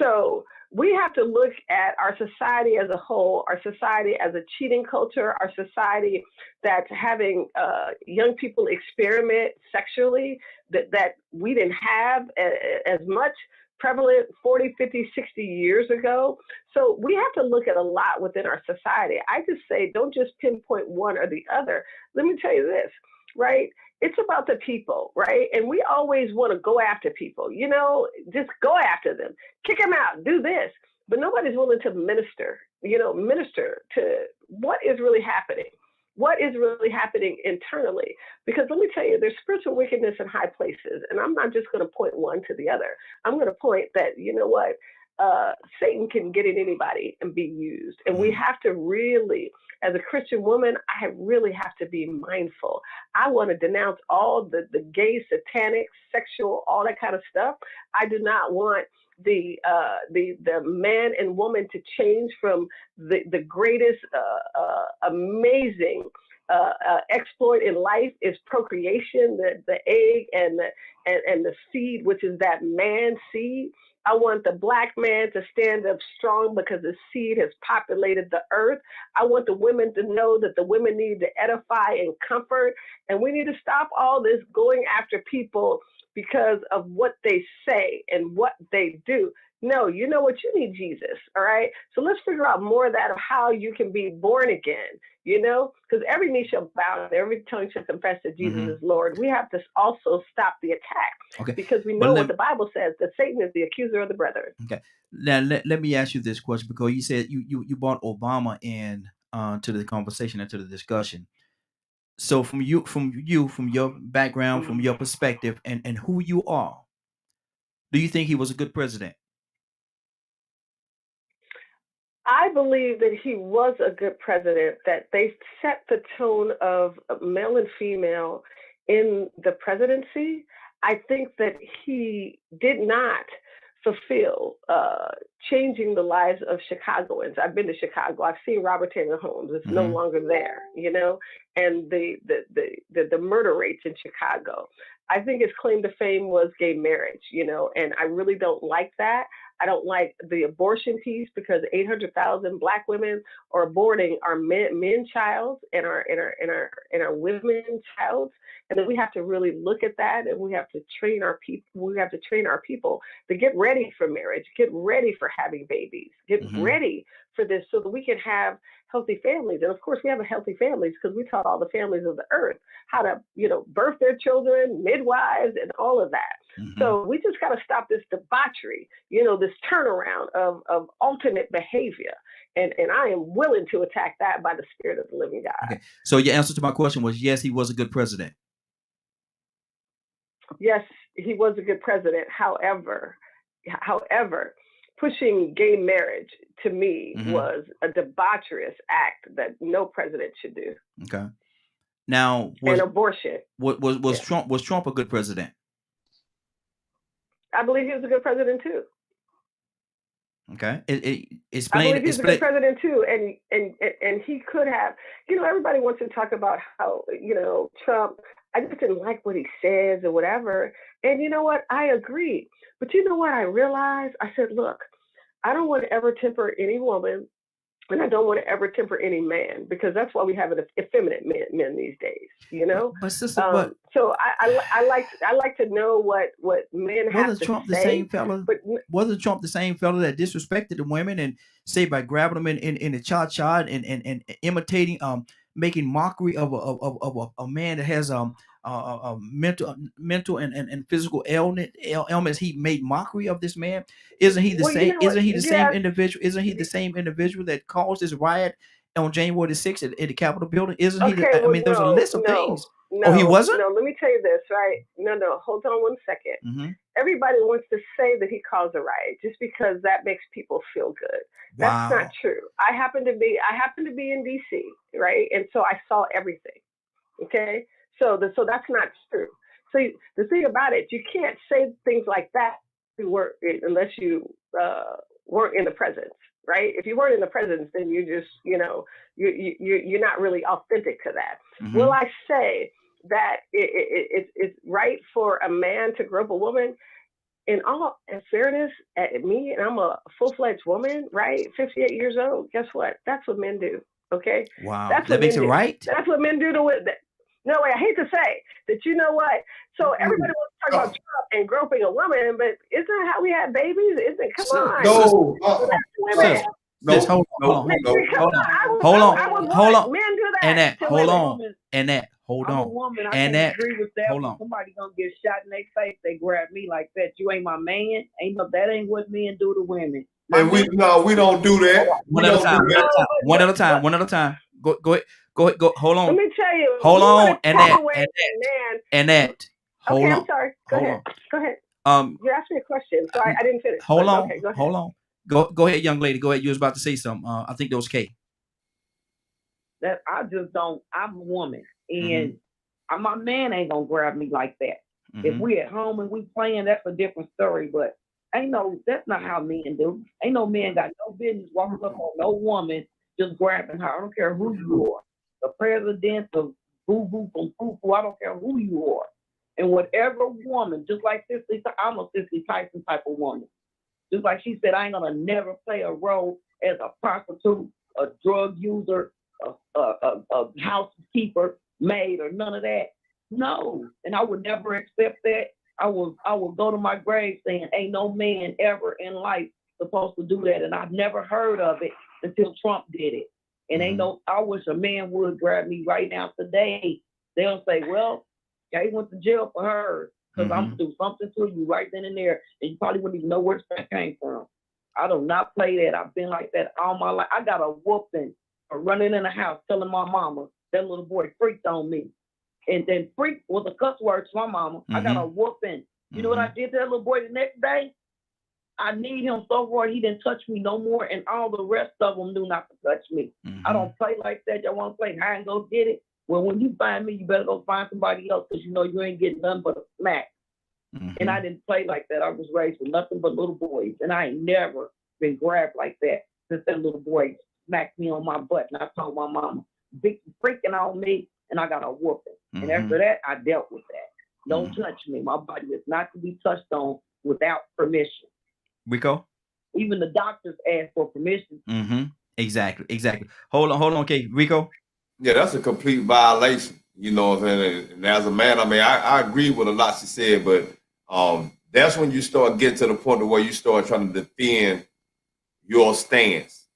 So we have to look at our society as a whole, our society as a cheating culture, our society that's having young people experiment sexually that we didn't have as much prevalent 40, 50, 60 years ago. So we have to look at a lot within our society. I just say, don't just pinpoint one or the other. Let me tell you this, right? It's about the people, right? And we always want to go after people, you know, just go after them, kick them out, do this. But nobody's willing to minister to what is really happening. What is really happening internally? Because let me tell you, there's spiritual wickedness in high places. And I'm not just going to point one to the other. I'm going to point that, you know what? Satan can get in anybody and be used. And we have to really, as a Christian woman, I really have to be mindful. I want to denounce all the gay, satanic, sexual, all that kind of stuff. I do not want the man and woman to change from the greatest amazing exploit in life is procreation, the egg and the seed, which is that man seed. I want the Black man to stand up strong because the seed has populated the earth. I want the women to know that the women need to edify and comfort. And we need to stop all this going after people because of what they say and what they do. No, you know what? You need Jesus, all right? So let's figure out more of that, of how you can be born again, you know? Because every knee shall bow and every tongue shall confess that Jesus is Lord. We have to also stop the attack because we know what the Bible says, that Satan is the accuser of the brethren. Okay. Now, let me ask you this question, because you said you brought Obama in to the conversation and to the discussion. So from your background, from your perspective, and who you are, do you think he was a good president? I believe that he was a good president, that they set the tone of male and female in the presidency. I think that he did not fulfill changing the lives of Chicagoans. I've been to Chicago. I've seen Robert Taylor Homes. It's no longer there, you know, and the murder rates in Chicago. I think his claim to fame was gay marriage, you know, and I really don't like that. I don't like the abortion piece because 800,000 Black women are aborting our men child and our women child. And then we have to really look at that, and we have to train our people. We have to train our people to get ready for marriage, get ready for having babies, get ready for this so that we can have healthy families. And of course, we have healthy families because we taught all the families of the earth how to, birth their children, midwives, and all of that. Mm-hmm. So we just got to stop this debauchery, this turnaround of alternate behavior. And I am willing to attack that by the Spirit of the living God. Okay. So your answer to my question was yes, he was a good president. Yes, he was a good president. However, pushing gay marriage to me was a debaucherous act that no president should do. Okay. Now, and abortion. Was Trump a good president? I believe he was a good president too. Okay. Explain. I believe he's a good president too, and he could have. Everybody wants to talk about how Trump. I just didn't like what he says or whatever. And you know what? I agree. But you know what I realized? I said, look, I don't want to ever temper any woman, and I don't want to ever temper any man, because that's why we have effeminate men these days, But sister, so I like to know what men have to Trump say. The same fella? But wasn't Trump the same fella that disrespected the women and say by grabbing them in the cha-cha and imitating making mockery of a man that has mental and physical ailments? He made mockery of this man. Isn't he the same? Isn't he the same individual? Isn't he the same individual that caused this riot on January the 6th at the Capitol building? Isn't he? There's a list of things. No, he wasn't. No, let me tell you this, right? No, hold on one second. Mm-hmm. Everybody wants to say that he caused a riot just because that makes people feel good. That's not true. I happen to be in DC, right? And so I saw everything. Okay, so that's not true. So the thing about it, you can't say things like that unless you weren't in the presence, right? If you weren't in the presence, then you just you're not really authentic to that. Mm-hmm. Will I say that it's right for a man to grope a woman? In fairness, at me, and I'm a full-fledged woman, right? 58 years old. Guess what? That's what men do. Okay. Wow. That's that makes it right. That's what men do to women. No, I hate to say that. You know what? So everybody wants to talk about Trump and groping a woman, but isn't that how we have babies? Isn't it? Come on. No. Women. Sis, hold on. Men do that. And that. Hold on. And that. Hold I'm a on. woman. I And can't that. agree with that. Hold When on. somebody gonna get shot in their face, they grab me like that. You ain't my man. That ain't what men do to women. And we don't do that. One at a time. One at a time. Go ahead. Hold on. Let me tell you. Hold on. And that. Hold okay, on. I'm sorry. Go ahead. Go ahead. You asked me a question, so I didn't finish. Hold on. Okay, go ahead. Hold on. Go ahead, young lady. Go ahead. You was about to say something. I think that was Kay. That I just don't. I'm a woman, and my man ain't gonna grab me like that. Mm-hmm. If we at home and we playing, that's a different story. But that's not how men do. Ain't no man got no business walking up on no woman just grabbing her. I don't care who you are, the president, the boo boo from poo poo. I don't care who you are. And whatever woman, just like Cicely, I'm a Cicely Tyson type of woman. Just like she said, I ain't gonna never play a role as a prostitute, a drug user, a housekeeper, maid, or none of that. No, and I would never accept that. I will go to my grave saying, ain't no man ever in life supposed to do that, and I've never heard of it until Trump did it. And I wish a man would grab me right now today. They'll say, well, he went to jail for her because I'm gonna do something to you right then and there, and you probably wouldn't even know where that came from. I do not play that. I've been like that all my life. I got a whooping for running in the house telling my mama that little boy freaked on me. And then freak was a cuss word to my mama. I got a whooping. You know what I did to that little boy the next day? I need him so hard he didn't touch me no more, and all the rest of them knew not to touch me. I don't play like that. Y'all want to play hide and go get it? Well, when you find me, you better go find somebody else because you know you ain't getting nothing but a smack. And I didn't play like that. I was raised with nothing but little boys, and I ain't never been grabbed like that since that little boy smacked me on my butt. And I told my mama, big freaking on me, and I got a whooping. And after that, I dealt with that. Don't touch me. My body is not to be touched on without permission. Rico? Even the doctors ask for permission. Exactly. Hold on, okay. Rico? Yeah, that's a complete violation. You know what I'm saying? And as a man, I mean, I agree with a lot she said, but that's when you start getting to the point where you start trying to defend your stance.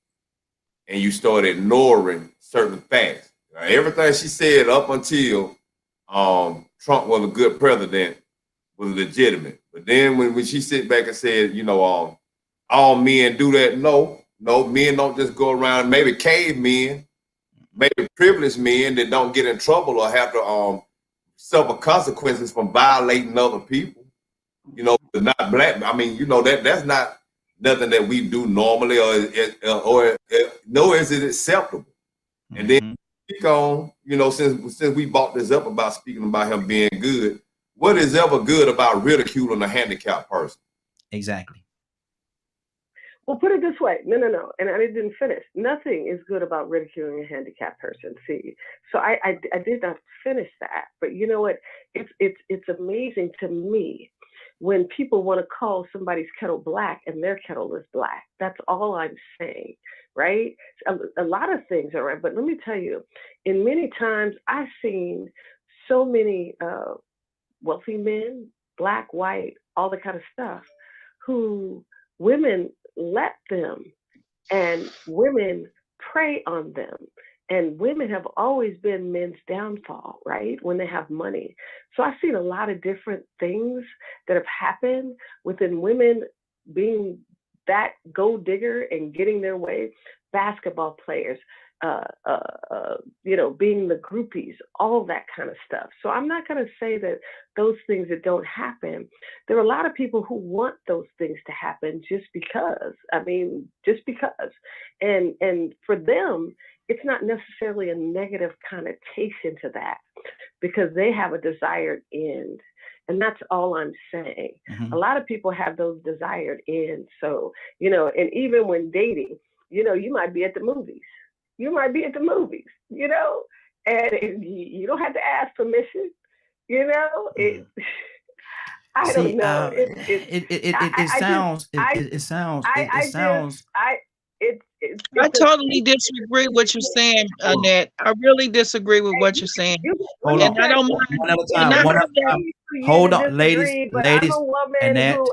and you start ignoring certain facts. Now, everything she said up until Trump was a good president was legitimate. But then when she sit back and said, all men do that, no, men don't just go around, maybe cavemen, maybe privileged men that don't get in trouble or have to suffer consequences from violating other people, but not black. I mean, that's not nothing that we do normally, or nor is it acceptable. And then speak on, since we brought this up about speaking about him being good, what is ever good about ridiculing a handicapped person? Exactly. Well, put it this way. No. And I didn't finish. Nothing is good about ridiculing a handicapped person. See, so I did not finish that. But you know what? It's amazing to me when people want to call somebody's kettle black and their kettle is black. That's all I'm saying, right? A lot of things are right. But let me tell you, in many times I've seen so many wealthy men, black, white, all the kind of stuff, who women let them and women prey on them. And women have always been men's downfall, right? When they have money. So I've seen a lot of different things that have happened within women being that gold digger and getting their way. Basketball players, being the groupies, all that kind of stuff. So I'm not going to say that those things that don't happen. There are a lot of people who want those things to happen just because. And for them, it's not necessarily a negative connotation to that because they have a desired end. And that's all I'm saying. A lot of people have those desired ends. So, and even when dating, you might be at the movies. And you don't have to ask permission. I don't know. I totally disagree with what you're saying, Annette. I really disagree with what you're saying. Hold on. And I don't mind. One at a time. Hold on, ladies. I'm a woman Annette, who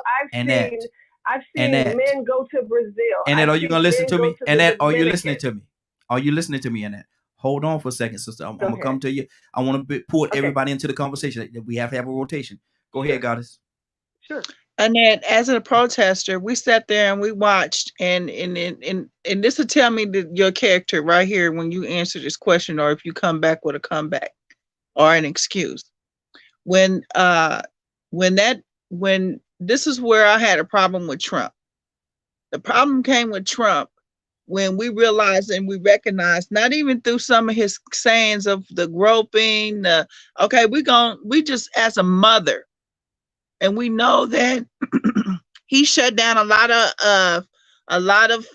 I've seen men go to Brazil. Annette, are you gonna listen to me? Annette, are you listening to me? Are you listening to me, Annette? Hold on for a second, sister. I'm gonna come to you. I want to pull everybody into the conversation. We have to have a rotation. Go ahead, Goddess. Sure. Annette, as a protester, we sat there and we watched, and this will tell me your character right here when you answer this question, or if you come back with a comeback or an excuse. When this is where I had a problem with Trump. The problem came with Trump when we realized and we recognized, not even through some of his sayings of the groping, we just as a mother, and we know that he shut down a lot of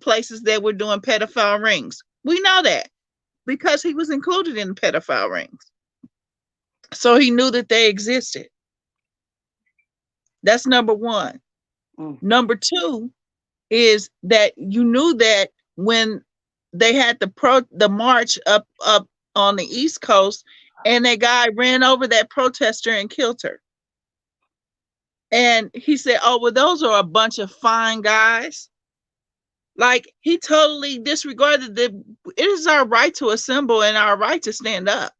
places that were doing pedophile rings. We know that because he was included in the pedophile rings. So he knew that they existed. That's number one. Number two is that you knew that when they had the march up on the East Coast, and that guy ran over that protester and killed her. And he said, "Oh, well, those are a bunch of fine guys." Like, he totally disregarded it is our right to assemble and our right to stand up.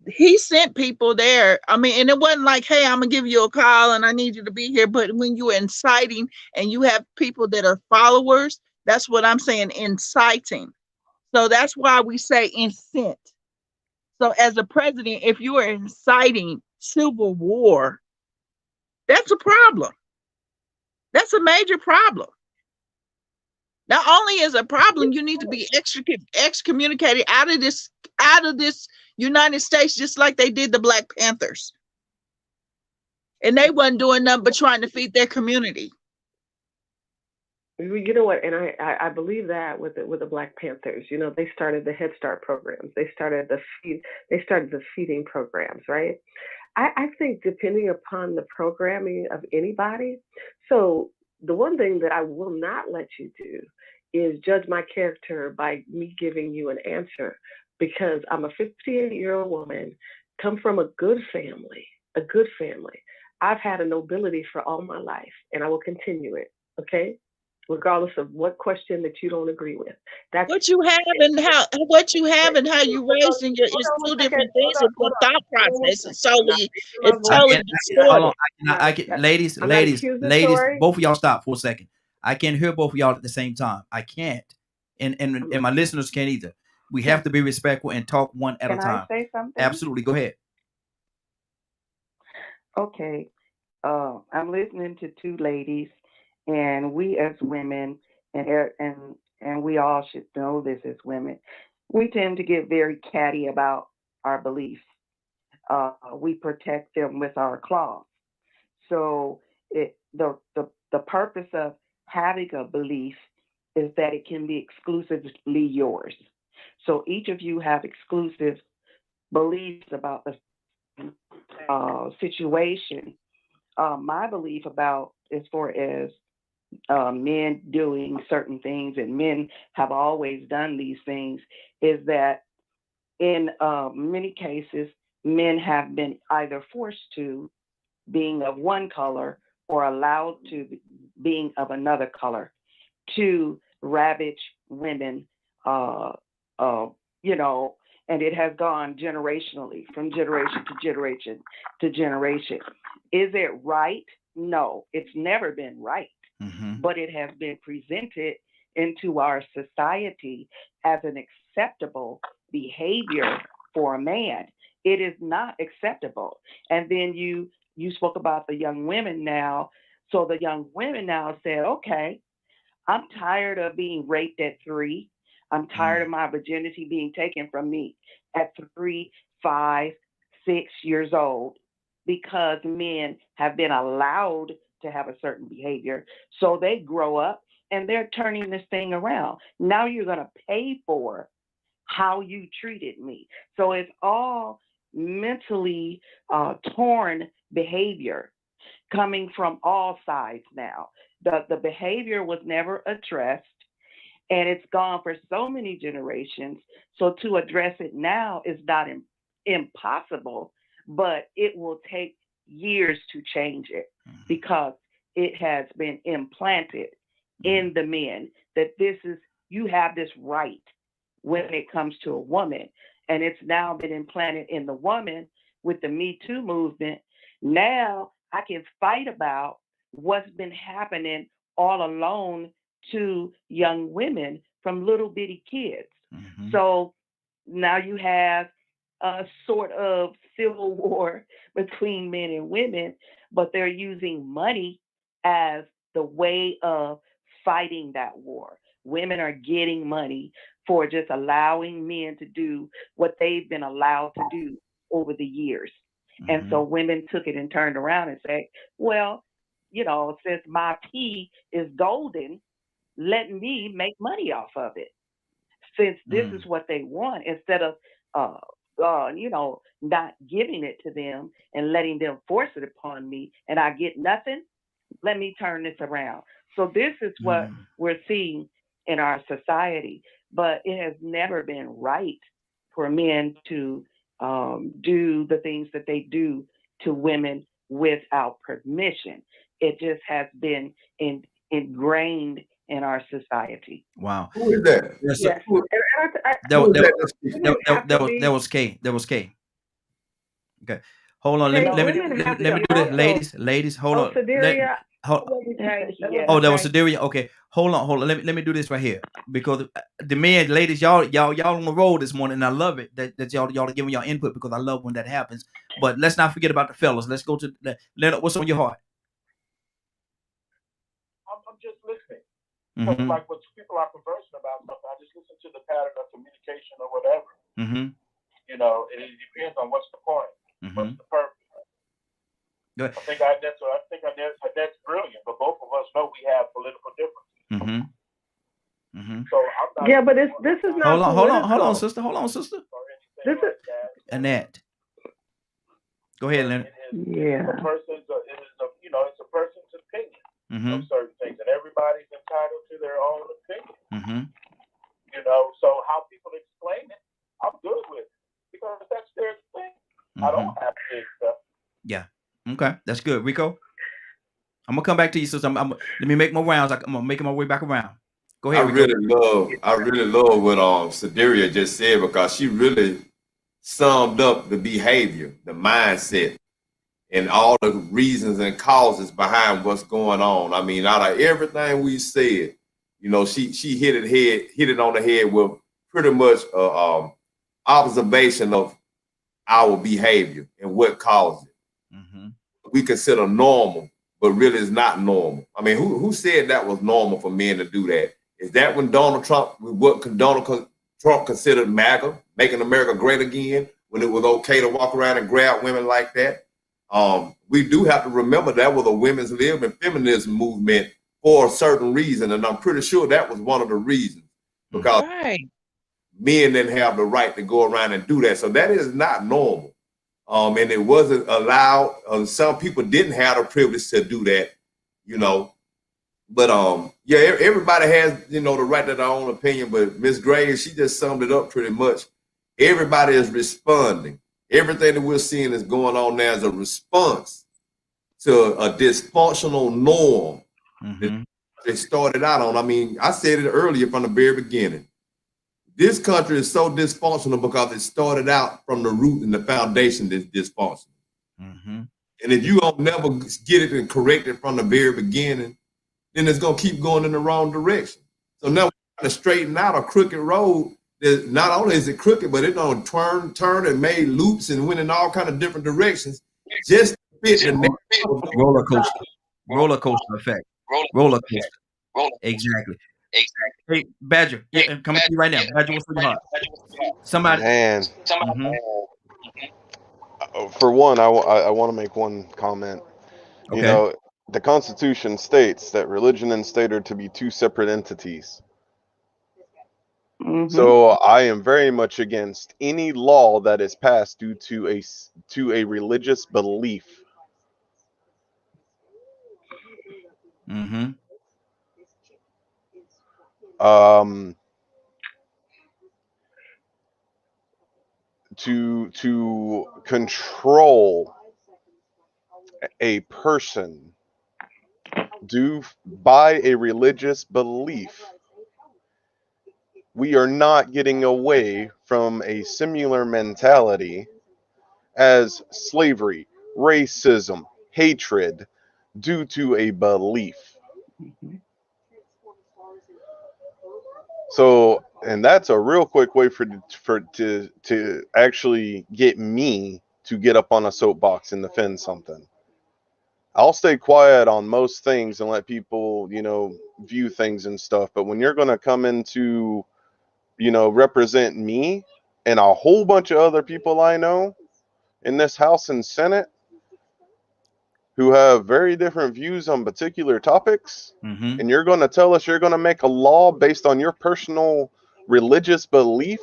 He sent people there. I mean, and it wasn't like, "Hey, I'm gonna give you a call and I need you to be here." But when you are inciting and you have people that are followers, that's what I'm saying, inciting. So that's why we say incent. So as a president, if you are inciting civil war, that's a problem. That's a major problem. Not only is a problem, you need to be excommunicated out of this United States, just like they did the Black Panthers. And they wasn't doing nothing but trying to feed their community. You know what? And I believe that with the Black Panthers, they started the Head Start programs. They started the feeding programs, right? I think depending upon the programming of anybody. So the one thing that I will not let you do is judge my character by me giving you an answer, because I'm a 58-year-old woman, come from a good family. I've had a nobility for all my life, and I will continue it. Okay. regardless of what question that you don't agree with. That's what you have and how you raised in your is two different things, and your thought process is totally Hold distorted. on. Ladies, both of y'all stop for a second. I can't hear both of y'all at the same time. I can't. And my listeners can't either. We have to be respectful and talk one at a time. Can I say something? Absolutely. Go ahead. Okay. I'm listening to two ladies, and we as women, and we all should know this as women, we tend to get very catty about our beliefs. We protect them with our claws. So the purpose of having a belief is that it can be exclusively yours. So each of you have exclusive beliefs about the situation. My belief about as far as men doing certain things, and men have always done these things, is that in many cases, men have been either forced to being of one color or allowed to being of another color to ravage women, and it has gone generationally, from generation to generation to generation. Is it right? No, it's never been right, but it has been presented into our society as an acceptable behavior for a man. It is not acceptable. And then you spoke about the young women now. So the young women now said, okay, I'm tired of being raped at 3. I'm tired of my virginity being taken from me at 3, 5, 6 years old, because men have been allowed to have a certain behavior. So they grow up and they're turning this thing around. Now you're going to pay for how you treated me. So it's all mentally torn behavior coming from all sides now. The behavior was never addressed, and it's gone for so many generations. So to address it now is not impossible, but it will take years to change it, because it has been implanted in the men that you have this right when it comes to a woman. And it's now been implanted in the woman with the Me Too movement. Now I can fight about what's been happening all alone to young women from little bitty kids. So now you have a sort of civil war between men and women, but they're using money as the way of fighting that war. Women are getting money for just allowing men to do what they've been allowed to do over the years. And so women took it and turned around and said, well, since my pee is golden, let me make money off of it. Since this is what they want, instead of, not giving it to them and letting them force it upon me and I get nothing, let me turn this around. So this is what we're seeing in our society, but it has never been right for men to do the things that they do to women without permission. It just has been ingrained in our society. Wow. Who is that? Yes, Yes. That was K. That was K. Okay. Hold on. Let me do this. Ladies, hold on. Sideria. Oh, that was Sideria. Okay. Hold on. Let me do this right here, because the men, ladies, y'all on the road this morning, and I love it that y'all are giving y'all input, because I love when that happens. But let's not forget about the fellas. Let's go to Leonard. What's on your heart? I'm just listening. So like what people are conversing about something, I just listen to the pattern of communication or whatever. It depends on what's the point, what's the purpose. Good. I think that's brilliant, but both of us know we have political differences. So I'm not. Yeah, but this is not. Hold on, sister. This is Annette. Go ahead, Leonard. Yeah. It's a person's opinion of certain things, and everybody's entitled to their own opinion. So how people explain it, I'm good with it, because that's their thing. I don't have to accept. Yeah. Okay, that's good. Rico? I'm gonna come back to you. So let me make my rounds. I'm making my way back around. Go I ahead, Rico. really love what Sadaria just said, because she really summed up the behavior, the mindset, and all the reasons and causes behind what's going on. I mean, out of everything we said, you know, she hit it on the head with pretty much observation of our behavior and what caused it. We consider normal, but really it's not normal. I mean, who said that was normal for men to do that? Is that when Donald Trump considered MAGA, making America great again, when it was okay to walk around and grab women like that? We do have to remember that was a women's lib and feminism movement for a certain reason, and I'm pretty sure that was one of the reasons, because men didn't have the right to go around and do that. So that is not normal. And it wasn't allowed. Some people didn't have the privilege to do that, you know. But yeah, everybody has, you know, the right to their own opinion. But Ms. Graves, she just summed it up pretty much. Everybody is responding. Everything that we're seeing is going on now as a response to a dysfunctional norm that they started out on. I mean, I said it earlier from the very beginning. This country is so dysfunctional because it started out from the root and the foundation that's dysfunctional. And if you don't never get it and correct it from the very beginning, then it's going to keep going in the wrong direction. So now we're trying to straighten out a crooked road. That not only is it crooked, but it don't turn and made loops and went in all kind of different directions just to fit the roller coaster effect. Roller coaster. Exactly. Hey, Badger, I'm coming to you right now. Badger, what's in your heart? Somebody. Man. For one, I want to make one comment. Okay. You know, the Constitution states that religion and state are to be two separate entities. So I am very much against any law that is passed due to a religious belief. To control a person by a religious belief, we are not getting away from a similar mentality as slavery, racism, hatred due to a belief. So, and that's a real quick way to actually get me to get up on a soapbox and defend something. I'll stay quiet on most things and let people, you know, view things and stuff. But when you're going to come into, you know, represent me and a whole bunch of other people I know in this House and Senate who have very different views on particular topics, and you're going to tell us you're going to make a law based on your personal religious belief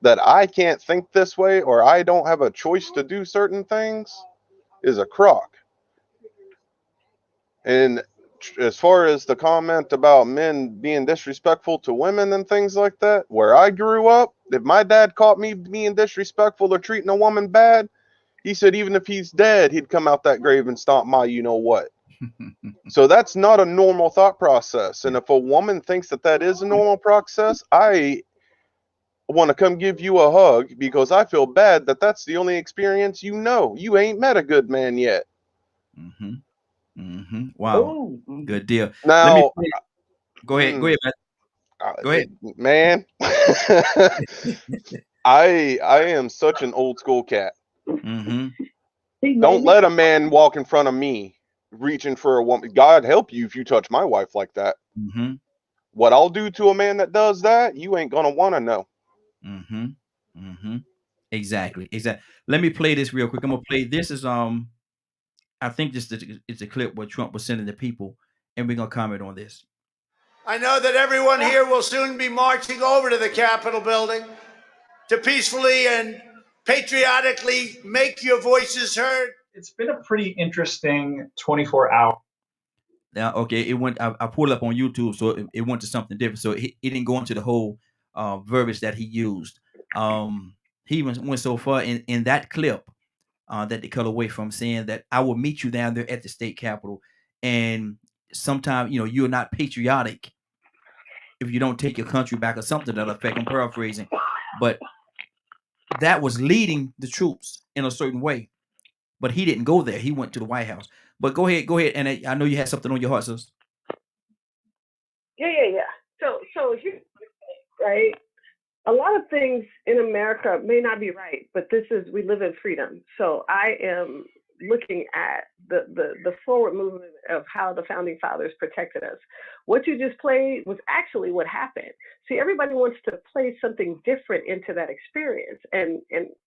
that I can't think this way or I don't have a choice to do certain things, is a crock. And as far as the comment about men being disrespectful to women and things like that, where I grew up, if my dad caught me being disrespectful or treating a woman bad, he said even if he's dead, he'd come out that grave and stomp my you-know-what. So that's not a normal thought process. And if a woman thinks that that is a normal process, I want to come give you a hug because I feel bad that that's the only experience you know. You ain't met a good man yet. Wow. Good deal. Now, go ahead. Go ahead, man. Go ahead. Man. I am such an old school cat. Don't let a man walk in front of me reaching for a woman. God help you if you touch my wife like that. What I'll do to a man that does that, you ain't gonna want to know. Exactly. Let me play this real quick. I'm gonna play this. Is I think this is a clip where Trump was sending the people, and we're gonna comment on this. I know that everyone here will soon be marching over to the Capitol building to peacefully and patriotically make your voices heard. It's been a pretty interesting 24 hours. Now, okay, it went. I pulled up on YouTube, so it went to something different. So it didn't go into the whole verbiage that he used. He even went so far in that clip that they cut away from, saying that I will meet you down there at the state capitol and sometimes you're not patriotic if you don't take your country back or something to that effect. I'm paraphrasing, but that was leading the troops in a certain way. But he didn't go there. He went to the White House. But go ahead, and I know you had something on your heart, sis. Yeah. So here, right? A lot of things in America may not be right, but we live in freedom. So I am looking at the forward movement of how the founding fathers protected us. What you just played was actually what happened. See, everybody wants to play something different into that experience, and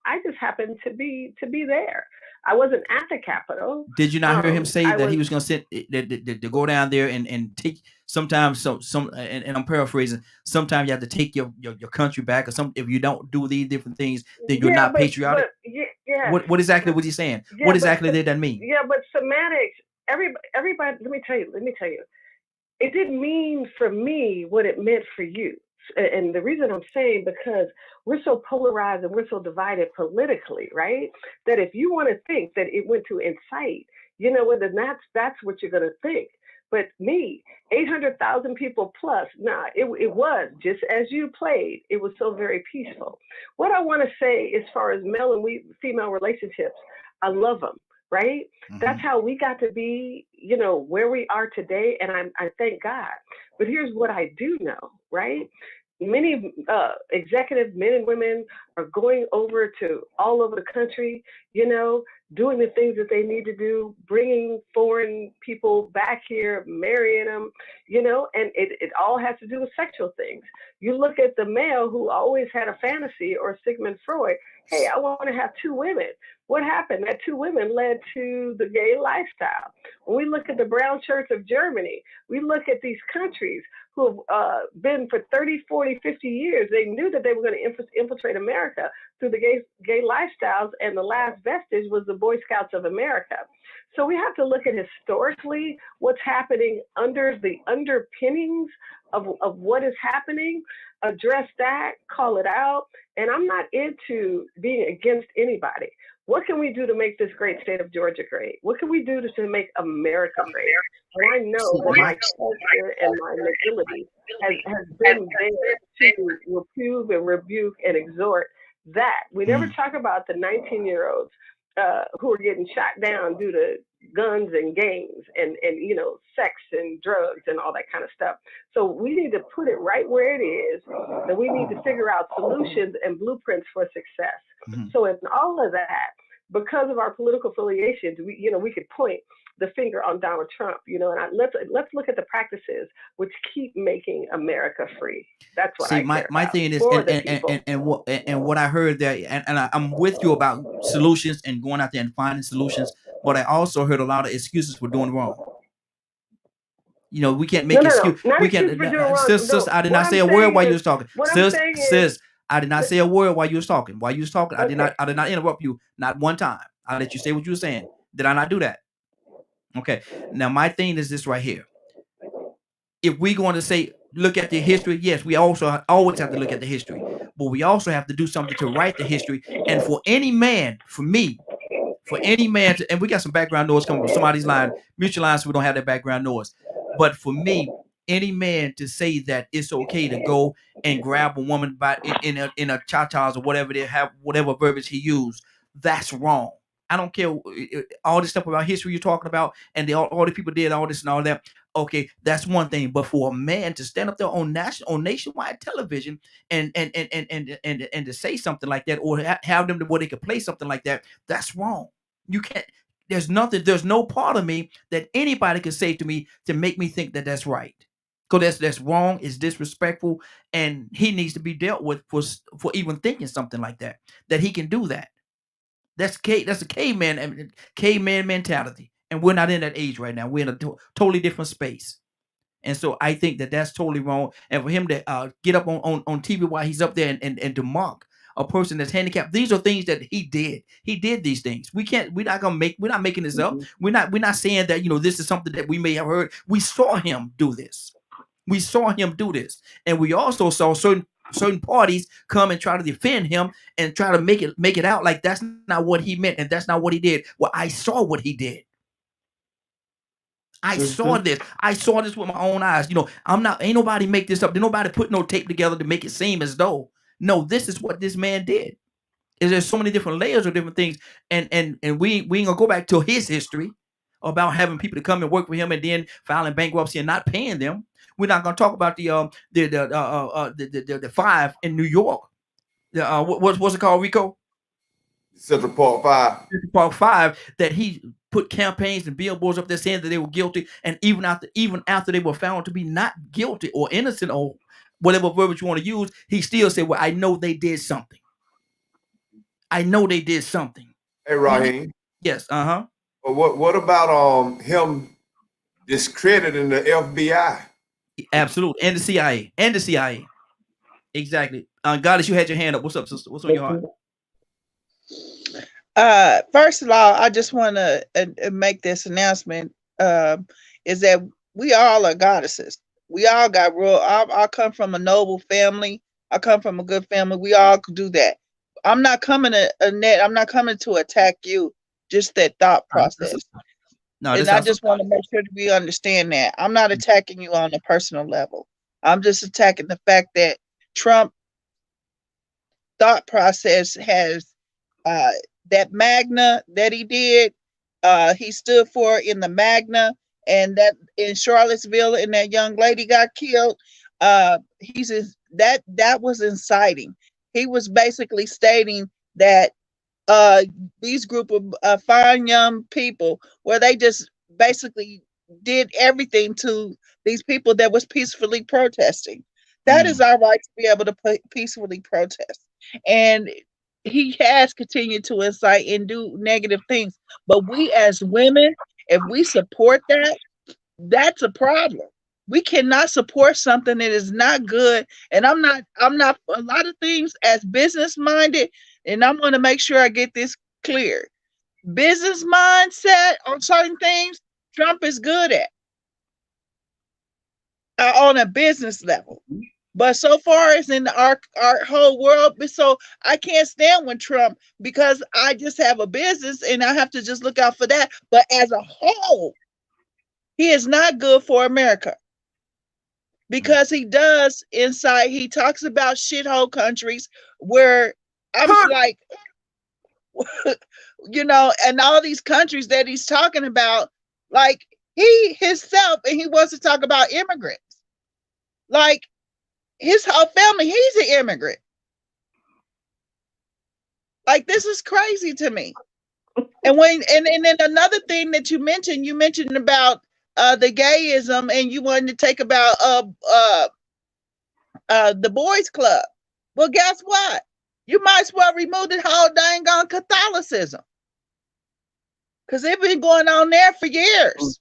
I just happened to be there. I wasn't at the Capitol. Did you not hear him say that he was going to send to go down there and take sometimes and I'm paraphrasing. Sometimes you have to take your country back, or if you don't do these different things, then you're not patriotic. Yeah. What exactly was he saying? Yeah, what exactly did that mean? Yeah, but semantics. Everybody. Let me tell you. It didn't mean for me what it meant for you. And the reason I'm saying, because we're so polarized and we're so divided politically, right? That if you want to think that it went to incite, then that's what you're going to think. But me, 800,000 people plus, it was just as you played. It was so very peaceful. What I want to say as far as male and female relationships, I love them. Right? Mm-hmm. That's how we got to be, where we are today. And I thank God. But here's what I do know, right? Many executive men and women are going over to all over the country, doing the things that they need to do, bringing foreign people back here, marrying them, and it all has to do with sexual things. You look at the male who always had a fantasy, or Sigmund Freud, hey, I want to have 2 women. What happened? That 2 women led to the gay lifestyle. When we look at the Brown Church of Germany, we look at these countries who have been for 30, 40, 50 years. They knew that they were going to infiltrate America through the gay lifestyles, and the last vestige was the Boy Scouts of America. So we have to look at historically what's happening under the underpinnings of what is happening, address that, call it out. And I'm not into being against anybody. What can we do to make this great state of Georgia great? What can we do to make America great? And I know that my culture and my nobility has been there to reprove and rebuke and exhort that. We never talk about the 19-year-olds who are getting shot down due to guns and gangs and sex and drugs and all that kind of stuff. So we need to put it right where it is, and we need to figure out solutions and blueprints for success. Mm-hmm. So in all of that, because of our political affiliations, we could point the finger on Donald Trump, and let's look at the practices which keep making America free. That's what I care my about. thing is, and what I heard there, and I'm with you about solutions and going out there and finding solutions, but I also heard a lot of excuses for doing wrong. We can't make excuses. We can't. Sis, I did not say a word while you was talking. Sis, I did not say a word while you was talking. While you was talking, I did not interrupt you, not one time. I let you say what you were saying. Did I not do that? Okay. Now my thing is this right here. If we're going to say look at the history, yes, we also always have to look at the history, but we also have to do something to write the history. And for any man, for any man, and we got some background noise coming from somebody's line, mutual line, so we don't have that background noise. But for me, any man to say that it's okay to go and grab a woman by in a cha-chas or whatever they have, whatever verbiage he used, that's wrong. I don't care all this stuff about history you're talking about, and all the people did all this and all that. Okay, that's one thing. But for a man to stand up there on nationwide television and to say something like that, or have them to where they could play something like that, that's wrong. You can't. There's no part of me that anybody could say to me to make me think that that's right. Because that's wrong, it's disrespectful, and he needs to be dealt with for even thinking something like that. That he can do that. That's a caveman mentality, and we're not in that age right now. We're in a totally different space, and so I think that that's totally wrong. And for him to get up on TV while he's up there and to mock a person that's handicapped, these are things that he did. He did these things. We're not making this up. We're not saying that this is something that we may have heard. We saw him do this. And we also saw certain parties come and try to defend him and try to make it out like that's not what he meant and that's not what he did. Well, I saw what he did. I saw this. I saw this with my own eyes. You know, ain't nobody make this up. Did nobody put no tape together to make it seem as though, no, this is what this man did. Is there's so many different layers of different things. And we ain't gonna go back to his history about having people to come and work with him and then filing bankruptcy and not paying them. We're not gonna talk about the 5 in New York. What's it called, Rico? Central Park 5. Central Park 5, that he put campaigns and billboards up there saying that they were guilty, and even after they were found to be not guilty or innocent or whatever verbiage you want to use, he still said, "Well, I know they did something. I know they did something." Hey, Raheem. Yes. Well, what about him discrediting the FBI? Absolutely, and the CIA. Exactly. Goddess, you had your hand up. What's up, sister? What's on your heart? First of all, I just want to make this announcement, is that we all are goddesses. We all got real. I come from a noble family. I come from a good family. We all could do that. I'm not coming to Annette. I'm not coming to attack you. Just that thought process. And I just want to make sure that we understand that. I'm not attacking you on a personal level. I'm just attacking the fact that Trump thought process has that Magna that he did, he stood for in the Magna, and that in Charlottesville and that young lady got killed. That was inciting. He was basically stating that these group of fine young people, where they just basically did everything to these people that was peacefully protesting. That is our right to be able to peacefully protest. And he has continued to incite and do negative things. But we as women, if we support that, that's a problem. We cannot support something that is not good. And I'm not a lot of things as business minded, and I'm going to make sure I get this clear. Business mindset on certain things, Trump is good at on a business level. But so far as in our whole world, so I can't stand with Trump because I just have a business and I have to just look out for that. But as a whole, he is not good for America, because he does inside. He talks about shithole countries where I'm like, you know, and all these countries that he's talking about, like he himself, and he wants to talk about immigrants, like his whole family, he's an immigrant. Like, this is crazy to me. And then another thing that you mentioned about the gayism, and you wanted to take about the boys club. Well, guess what? You might as well remove the whole dang on Catholicism, because it's been going on there for years.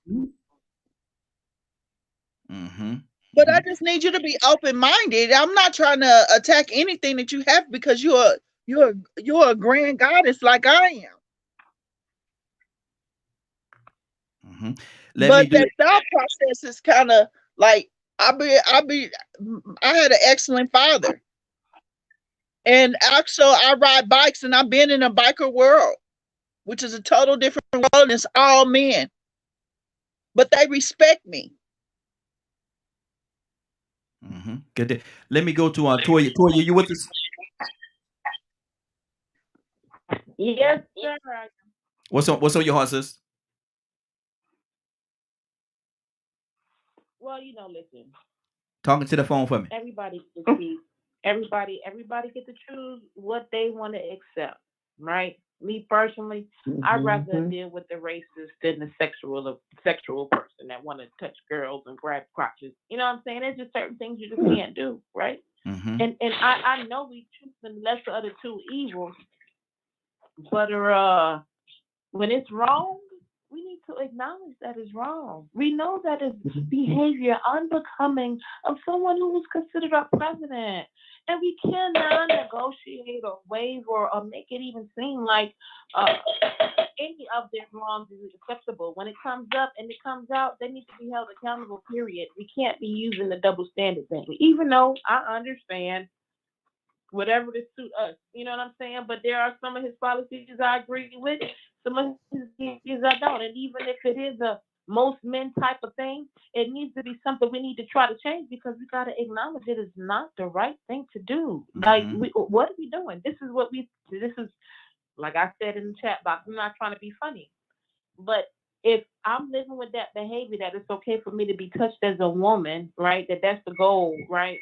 But I just need you to be open-minded. I'm not trying to attack anything that you have, because you're a grand goddess like I am. But that thought process is kind of like, I had an excellent father, and also I ride bikes, and I've been in a biker world, which is a total different world, and it's all men, but they respect me. Good day. Let me go to Toya. Toya, you with us? Yes, sir. What's on your heart, sis? Well, you know, listen. Talking to the phone for me. Everybody can see. Everybody get to choose what they want to accept, right? Me personally, I'd rather deal with the racist than the sexual person that want to touch girls and grab crotches. You know what I'm saying? There's just certain things you just can't do, right? And I know we choose the lesser of the two evils, but when it's wrong, we need to acknowledge that it's wrong. We know that it's behavior unbecoming of someone who was considered our president. And we cannot negotiate or waive or make it even seem like any of their wrongs is acceptable. When it comes up and it comes out, they need to be held accountable, period. We can't be using the double standard thing. Even though I understand whatever to suit us, you know what I'm saying? But there are some of his policies I agree with, some of his policies I don't. And even if it is a most men type of thing. It needs to be something we need to try to change because we got to acknowledge it is not the right thing to do. Like, what are we doing? This is like I said in the chat box. I'm not trying to be funny, but if I'm living with that behavior that it's okay for me to be touched as a woman, right? That's the goal, right?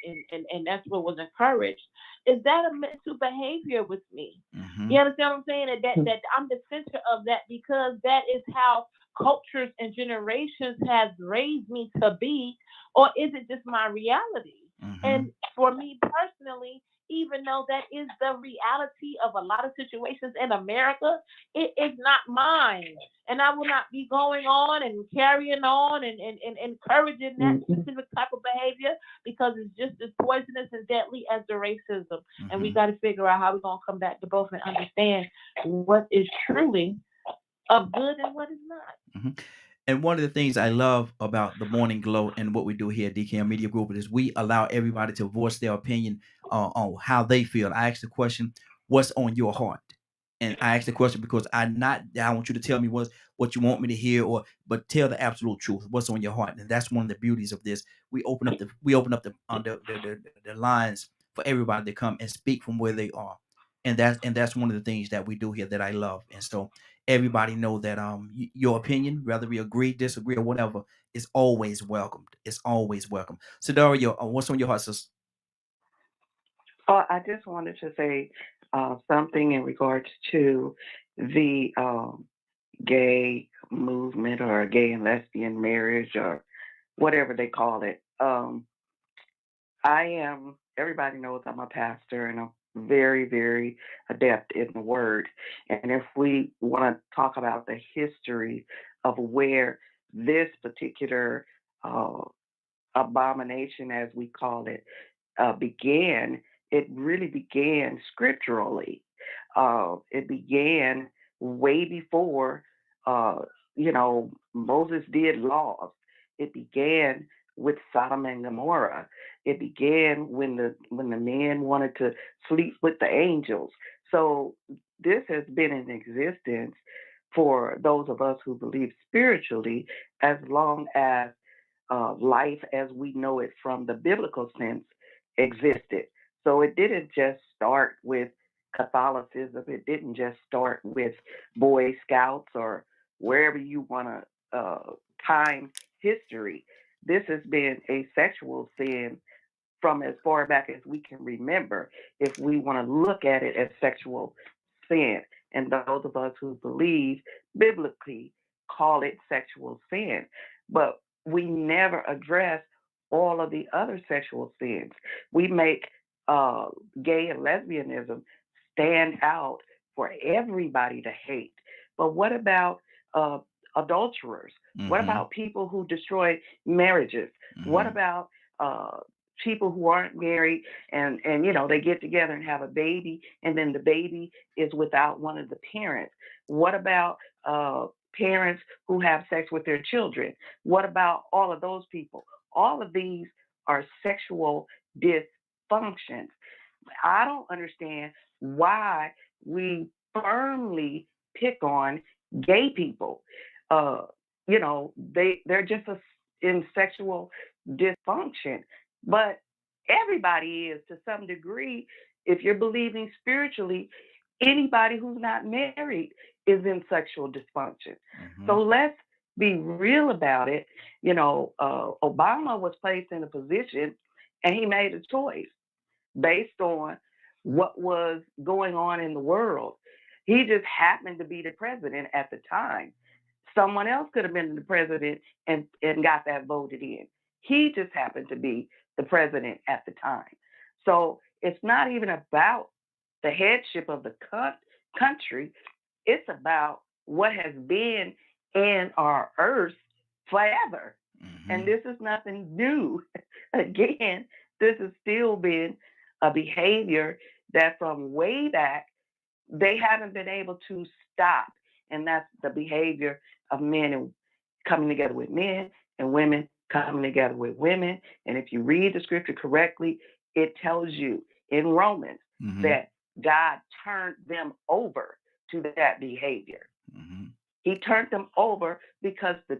And that's what was encouraged. Is that a mental behavior with me? You understand what I'm saying? That I'm the center of that because that is how cultures and generations has raised me to be, or is it just my reality? And for me personally, even though that is the reality of a lot of situations in America, it is not mine. And I will not be going on and carrying on and encouraging that specific type of behavior because it's just as poisonous and deadly as the racism. And we got to figure out how we're going to come back to both and understand what is truly of good and what is not. And one of the things I love about the Morning Glow and what we do here at DKM Media Group is we allow everybody to voice their opinion on how they feel. I ask the question, what's on your heart? And I ask the question because I want you to tell me what you want me to hear, but tell the absolute truth. What's on your heart? And that's one of the beauties of this. We open up the lines for everybody to come and speak from where they are. And that's one of the things that we do here that I love. And so everybody know that your opinion, whether we agree, disagree, or whatever, is always welcomed. It's always welcome. So Daria, what's on your heart, sis? I just wanted to say something in regards to the gay movement or gay and lesbian marriage or whatever they call it. Everybody knows I'm a pastor and I'm very, very adept in the word. And if we want to talk about the history of where this particular abomination, as we call it, began, it really began scripturally. It began way before, Moses did laws. It began with Sodom and Gomorrah. It began when the men wanted to sleep with the angels. So this has been in existence for those of us who believe spiritually as long as life as we know it from the biblical sense existed. So it didn't just start with Catholicism. It didn't just start with Boy Scouts or wherever you want to time history. This has been a sexual sin from as far back as we can remember, if we want to look at it as sexual sin. And those of us who believe biblically call it sexual sin. But we never address all of the other sexual sins. We make gay and lesbianism stand out for everybody to hate. But what about adulterers? What about people who destroy marriages? What about people who aren't married and they get together and have a baby and then the baby is without one of the parents? What about parents who have sex with their children? What about all of those people? All of these are sexual dysfunctions. I don't understand why we firmly pick on gay people. They're just in sexual dysfunction. But everybody is to some degree. If you're believing spiritually, anybody who's not married is in sexual dysfunction. So let's be real about it. Obama was placed in a position and he made a choice based on what was going on in the world. He just happened to be the president at the time. Someone else could have been the president and got that voted in. He just happened to be the president at the time. So it's not even about the headship of the country. It's about what has been in our earth forever. And this is nothing new. Again, this has still been a behavior that from way back, they haven't been able to stop. And that's the behavior of men and coming together with men and women coming together with women. And if you read the scripture correctly, it tells you in Romans that God turned them over to that behavior. He turned them over because they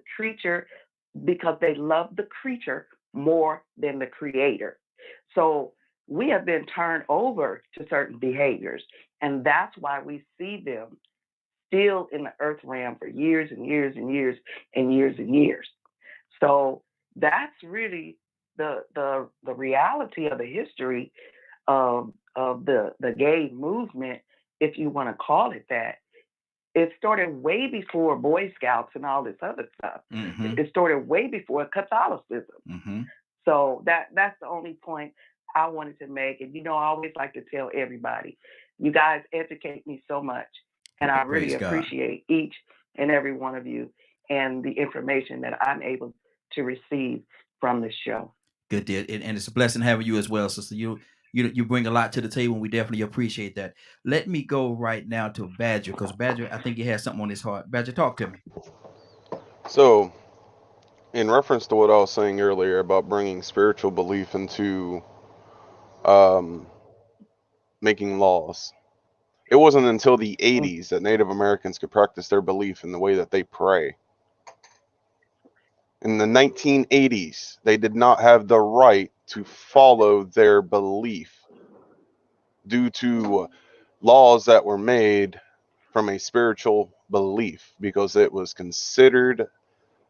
love the creature more than the creator. So we have been turned over to certain behaviors, and that's why we see them still in the earth realm for years and years and years and years and years. So that's really the reality of the history of the gay movement, if you want to call it that. It started way before Boy Scouts and all this other stuff. Mm-hmm. It started way before Catholicism. Mm-hmm. So that's the only point I wanted to make. And I always like to tell everybody, you guys educate me so much, and I really appreciate each and every one of you and the information that I'm able to receive from this show. Good deal, and it's a blessing having you as well, sister. You bring a lot to the table, and we definitely appreciate that. Let me go right now to Badger, because Badger, I think he has something on his heart. Badger, talk to me. So, in reference to what I was saying earlier about bringing spiritual belief into making laws, it wasn't until the 80s that Native Americans could practice their belief in the way that they pray. In the 1980s, they did not have the right to follow their belief due to laws that were made from a spiritual belief because it was considered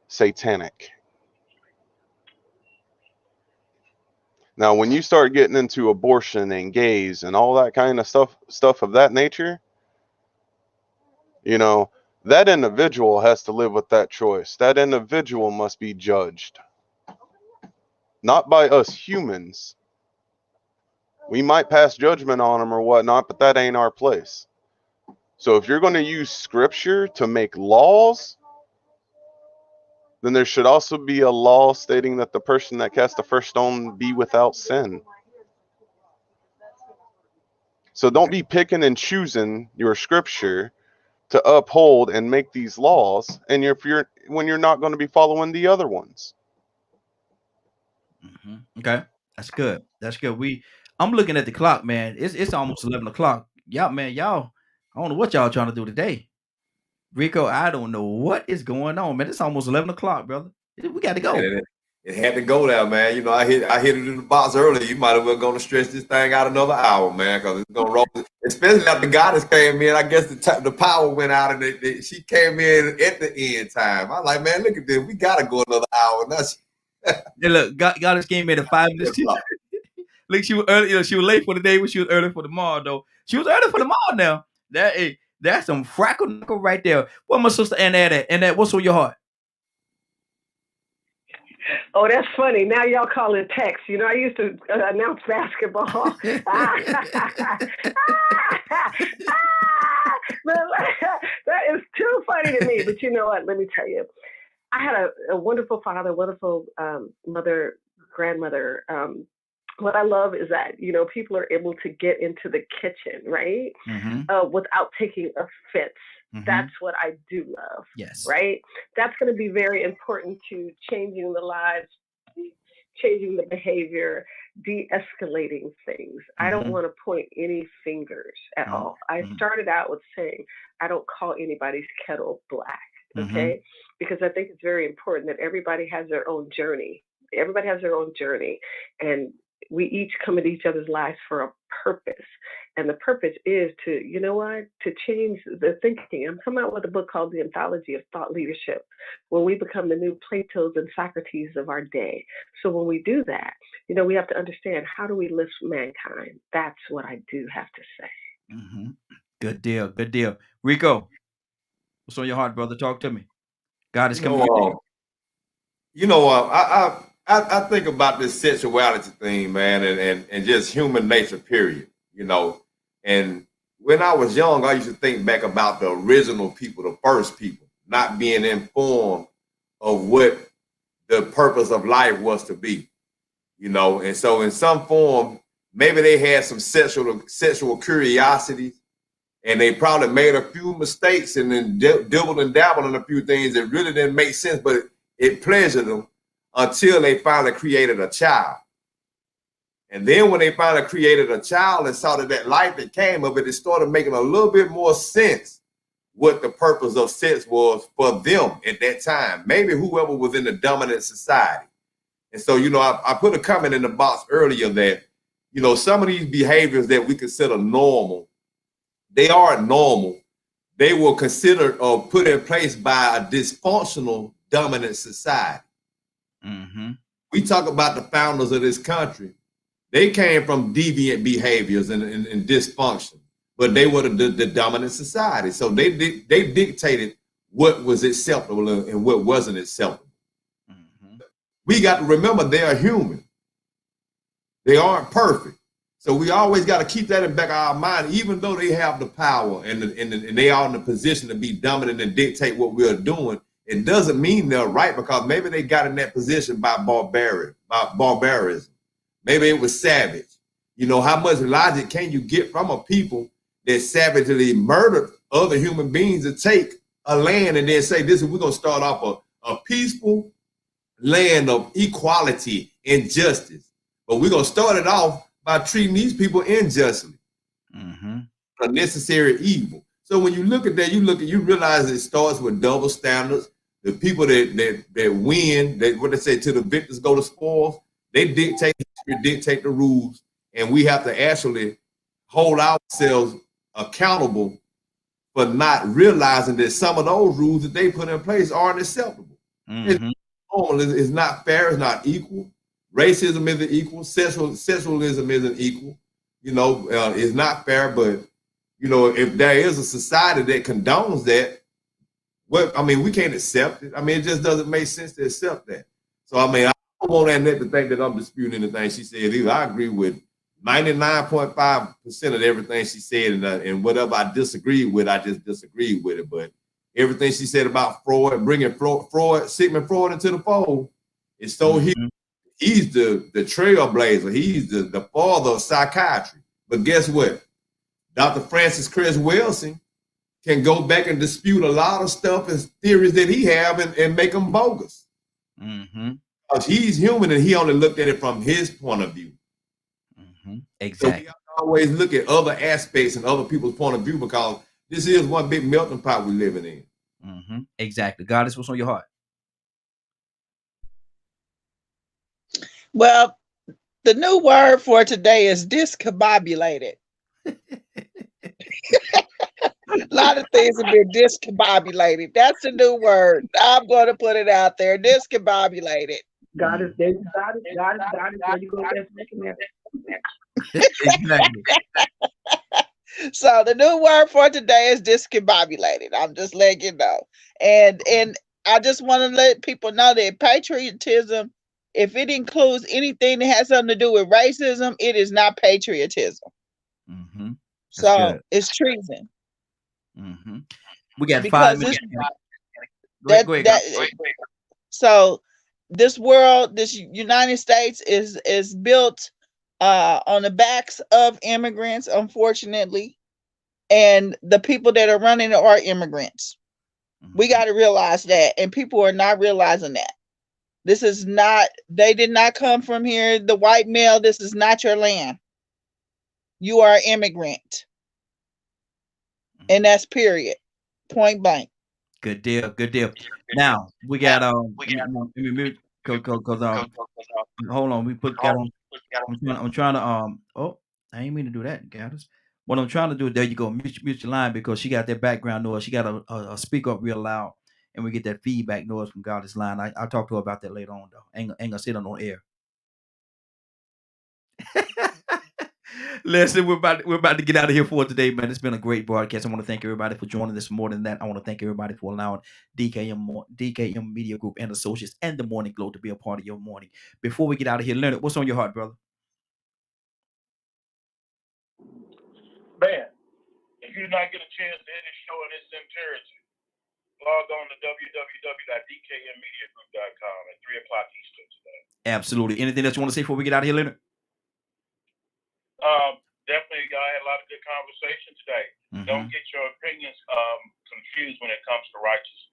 satanic. Now, when you start getting into abortion and gays and all that kind of stuff of that nature, that individual has to live with that choice. That individual must be judged. Not by us humans. We might pass judgment on them or whatnot, but that ain't our place. So if you're going to use scripture to make laws, then there should also be a law stating that the person that cast the first stone be without sin. So don't be picking and choosing your scripture to uphold and make these laws, and when you're not going to be following the other ones. Mm-hmm. Okay, that's good. That's good. I'm looking at the clock, man. It's almost 11 o'clock. Y'all, I don't know what y'all trying to do today. Rico, I don't know what is going on, man. It's almost 11 o'clock, brother. We got to go. It had to go there, man. I hit it in the box earlier. You might have well going to stretch this thing out another hour, man, because it's going to roll. Especially after the goddess came in. I guess the power went out, and she came in at the end time. I'm like, man, look at this. We got to go another hour. Yeah, look, goddess came in at 5 minutes. Look, she was early. She was late for the day, but she was early for tomorrow, though. She was early for tomorrow now. That's some frackle right there. What my sister Anna at? And what's on your heart? Oh, that's funny. Now y'all call it text. I used to announce basketball. But that is too funny to me. But you know what? Let me tell you. I had a wonderful father, wonderful mother, grandmother. What I love is that, people are able to get into the kitchen, right? Mm-hmm. Without taking offense. Mm-hmm. That's what I do love. Yes. Right? That's going to be very important to changing the lives, changing the behavior, de-escalating things. Mm-hmm. I don't want to point any fingers at all. I started out with saying, I don't call anybody's kettle black. Okay? Mm-hmm. Because I think it's very important that everybody has their own journey. Everybody has their own journey. And we each come into each other's lives for a purpose. And the purpose is to, to change the thinking. I'm coming out with a book called The Anthology of Thought Leadership, where we become the new Platos and Socrates of our day. So when we do that, we have to understand, how do we lift mankind? That's what I do have to say. Mm-hmm. Good deal. Good deal. Rico, what's on your heart, brother? Talk to me. God is coming. I think about this sexuality thing, man, and just human nature, period. And when I was young, I used to think back about the original people, the first people, not being informed of what the purpose of life was to be, And so in some form, maybe they had some sexual curiosity, and they probably made a few mistakes and then dibbled and dabbled in a few things that really didn't make sense, but it pleasured them until they finally created a child. And then when they finally created a child and saw that life that came of it, it started making a little bit more sense what the purpose of sex was for them at that time. Maybe whoever was in the dominant society. And so, you know, I put a comment in the box earlier that, you know, some of these behaviors that we consider normal, they aren't normal. They were considered or put in place by a dysfunctional dominant society. Mm-hmm. We talk about the founders of this country. They came from deviant behaviors and dysfunction, but they were the dominant society. So they dictated what was acceptable and what wasn't acceptable. Mm-hmm. We got to remember they are human. They aren't perfect. So we always got to keep that in back of our mind, even though they have the power and they are in the position to be dominant and dictate what we are doing. It doesn't mean they're right, because maybe they got in that position by barbarism. Maybe it was savage. You know, how much logic can you get from a people that savagely murdered other human beings to take a land and then say, this is, we're going to start off a peaceful land of equality and justice. But we're going to start it off by treating these people unjustly. Mm-hmm. A necessary evil. So when you look at that, you realize it starts with double standards. The people that win, what they say, to the victors go the spoils. They dictate the rules, and we have to actually hold ourselves accountable for not realizing that some of those rules that they put in place aren't acceptable. Mm-hmm. It's not fair. It's not equal. Racism isn't equal. Sexualism isn't equal. You know, it's not fair. But you know, if there is a society that condones that, we can't accept it. I mean, it just doesn't make sense to accept that. So I mean, I don't want Annette to think that I'm disputing anything she said either. I agree with 99.5% of everything she said, and whatever I disagree with, I just disagree with it. But everything she said about Freud, bringing Sigmund Freud into the fold, is so he's the trailblazer. He's the father of psychiatry. But guess what? Dr. Francis Cress Welsing can go back and dispute a lot of stuff and theories that he have and make them bogus. Mm-hmm. Because he's human and he only looked at it from his point of view. Mm-hmm. Exactly. So we have to always look at other aspects and other people's point of view, because this is one big melting pot we're living in. Mm-hmm. Exactly. Goddess, what's on your heart? Well, the new word for today is discombobulated. A lot of things have been discombobulated. That's the new word. I'm going to put it out there. Discombobulated. God, there you go. Exactly. So the new word for today is discombobulated. I'm just letting you know. And I just want to let people know that patriotism, if it includes anything that has something to do with racism, it is not patriotism. Mm-hmm. So good. It's treason. Mm-hmm. We got 5 minutes. Go ahead. So this world, this United States is built on the backs of immigrants, unfortunately, and the people that are running it are immigrants. Mm-hmm. We got to realize that, and people are not realizing that. This is not, they did not come from here. The white male, this is not your land. You are an immigrant. And that's period. Point blank. Good deal. Good deal. Now we got hold on. We put got on. I'm trying to I ain't mean to do that, Gaddis. What I'm trying to do, there you go, mute your line, because she got that background noise. She got a speak up real loud, and we get that feedback noise from Goddess line. I'll talk to her about that later on though. Ain't gonna sit on air. Listen, we're about to get out of here for today, man. It's been a great broadcast. I want to thank everybody for joining this. More than that, I want to thank everybody for allowing DKM Media Group and Associates and the Morning Glow to be a part of your morning. Before we get out of here, Leonard, what's on your heart, brother? Man, if you do not get a chance to hear this show in its entirety, log on to www.dkmmediagroup.com at 3 o'clock Eastern today. Absolutely. Anything else you want to say before we get out of here, Leonard? Definitely, y'all had a lot of good conversation today. Mm-hmm. Don't get your opinions confused when it comes to righteousness.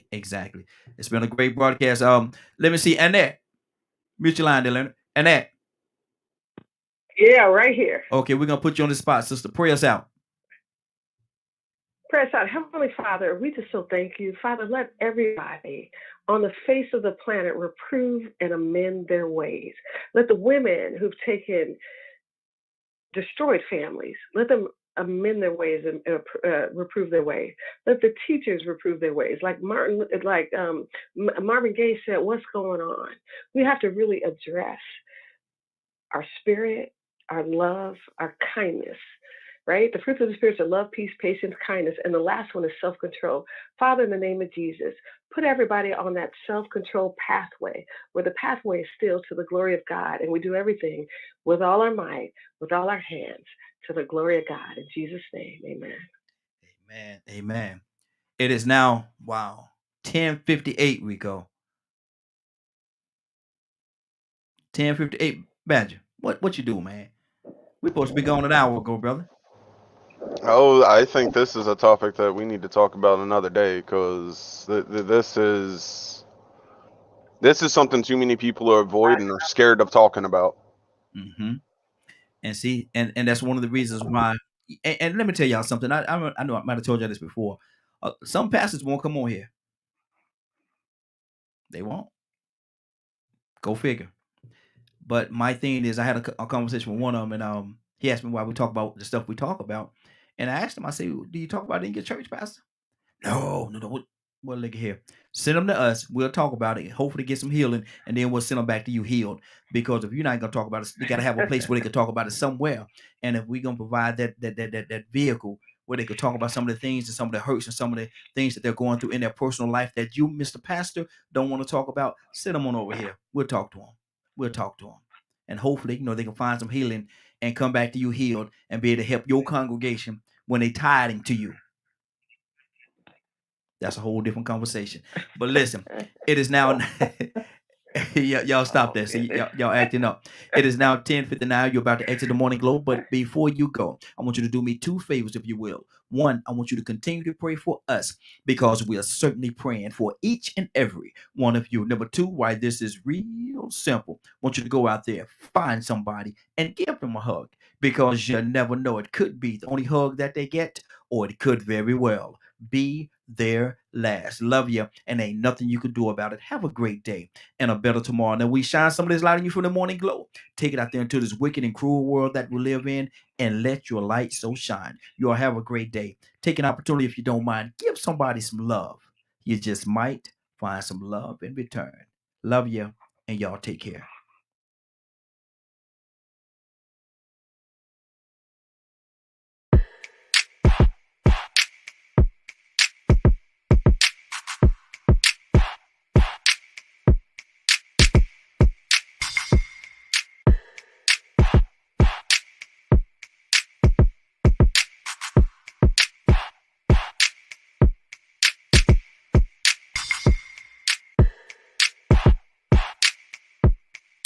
Exactly. It's been a great broadcast. Let me see, Annette. Mute your line there, Leonard. Annette. Yeah, right here. Okay, we're gonna put you on the spot, sister. Pray us out. Press out. Heavenly Father, we just so thank you. Father, let everybody on the face of the planet reprove and amend their ways. Let the women who've destroyed families, let them amend their ways and reprove their ways. Let the teachers reprove their ways. Like Marvin Gaye said, what's going on? We have to really address our spirit, our love, our kindness, right? The fruits of the Spirit are love, peace, patience, kindness. And the last one is self-control. Father, in the name of Jesus, put everybody on that self-control pathway where the pathway is still to the glory of God. And we do everything with all our might, with all our hands, to the glory of God. In Jesus' name, amen. Amen. Amen. It is now, 10:58, Rico. 10:58. Badger, what you do, man? We're supposed to be gone an hour ago, brother. Oh, I think this is a topic that we need to talk about another day, because this is something too many people are avoiding or scared of talking about. Mm-hmm. And see, and that's one of the reasons why. And let me tell y'all something. I know I might have told y'all this before. Some pastors won't come on here. They won't. Go figure. But my thing is, I had a conversation with one of them, and he asked me why we talk about the stuff we talk about, and I asked him. I said, "Do you talk about it in your church, pastor?" No. Well, look here. Send them to us. We'll talk about it. Hopefully, get some healing, and then we'll send them back to you healed. Because if you're not gonna talk about it, they gotta have a place where they can talk about it somewhere. And if we're gonna provide that vehicle where they could talk about some of the things and some of the hurts and some of the things that they're going through in their personal life that you, Mr. Pastor, don't want to talk about, send them on over here. We'll talk to them. And hopefully, they can find some healing and come back to you healed and be able to help your congregation when they tithing to you. That's a whole different conversation. But listen, it is now. Y'all stop that. See, y'all acting up. It is now 10:59. You're about to exit the Morning Glow. But before you go, I want you to do me two favors, if you will. One, I want you to continue to pray for us, because we are certainly praying for each and every one of you. Number two, why this is real simple. I want you to go out there, find somebody, and give them a hug, because you never know. It could be the only hug that they get, or it could very well be their last. Love you, and ain't nothing you can do about it. Have a great day and a better tomorrow. Now we shine some of this light on you from the Morning Glow. Take it out there into this wicked and cruel world that we live in, and let your light so shine. You all have a great day. Take an opportunity, if you don't mind, give somebody some love. You just might find some love in return. Love you, and y'all take care.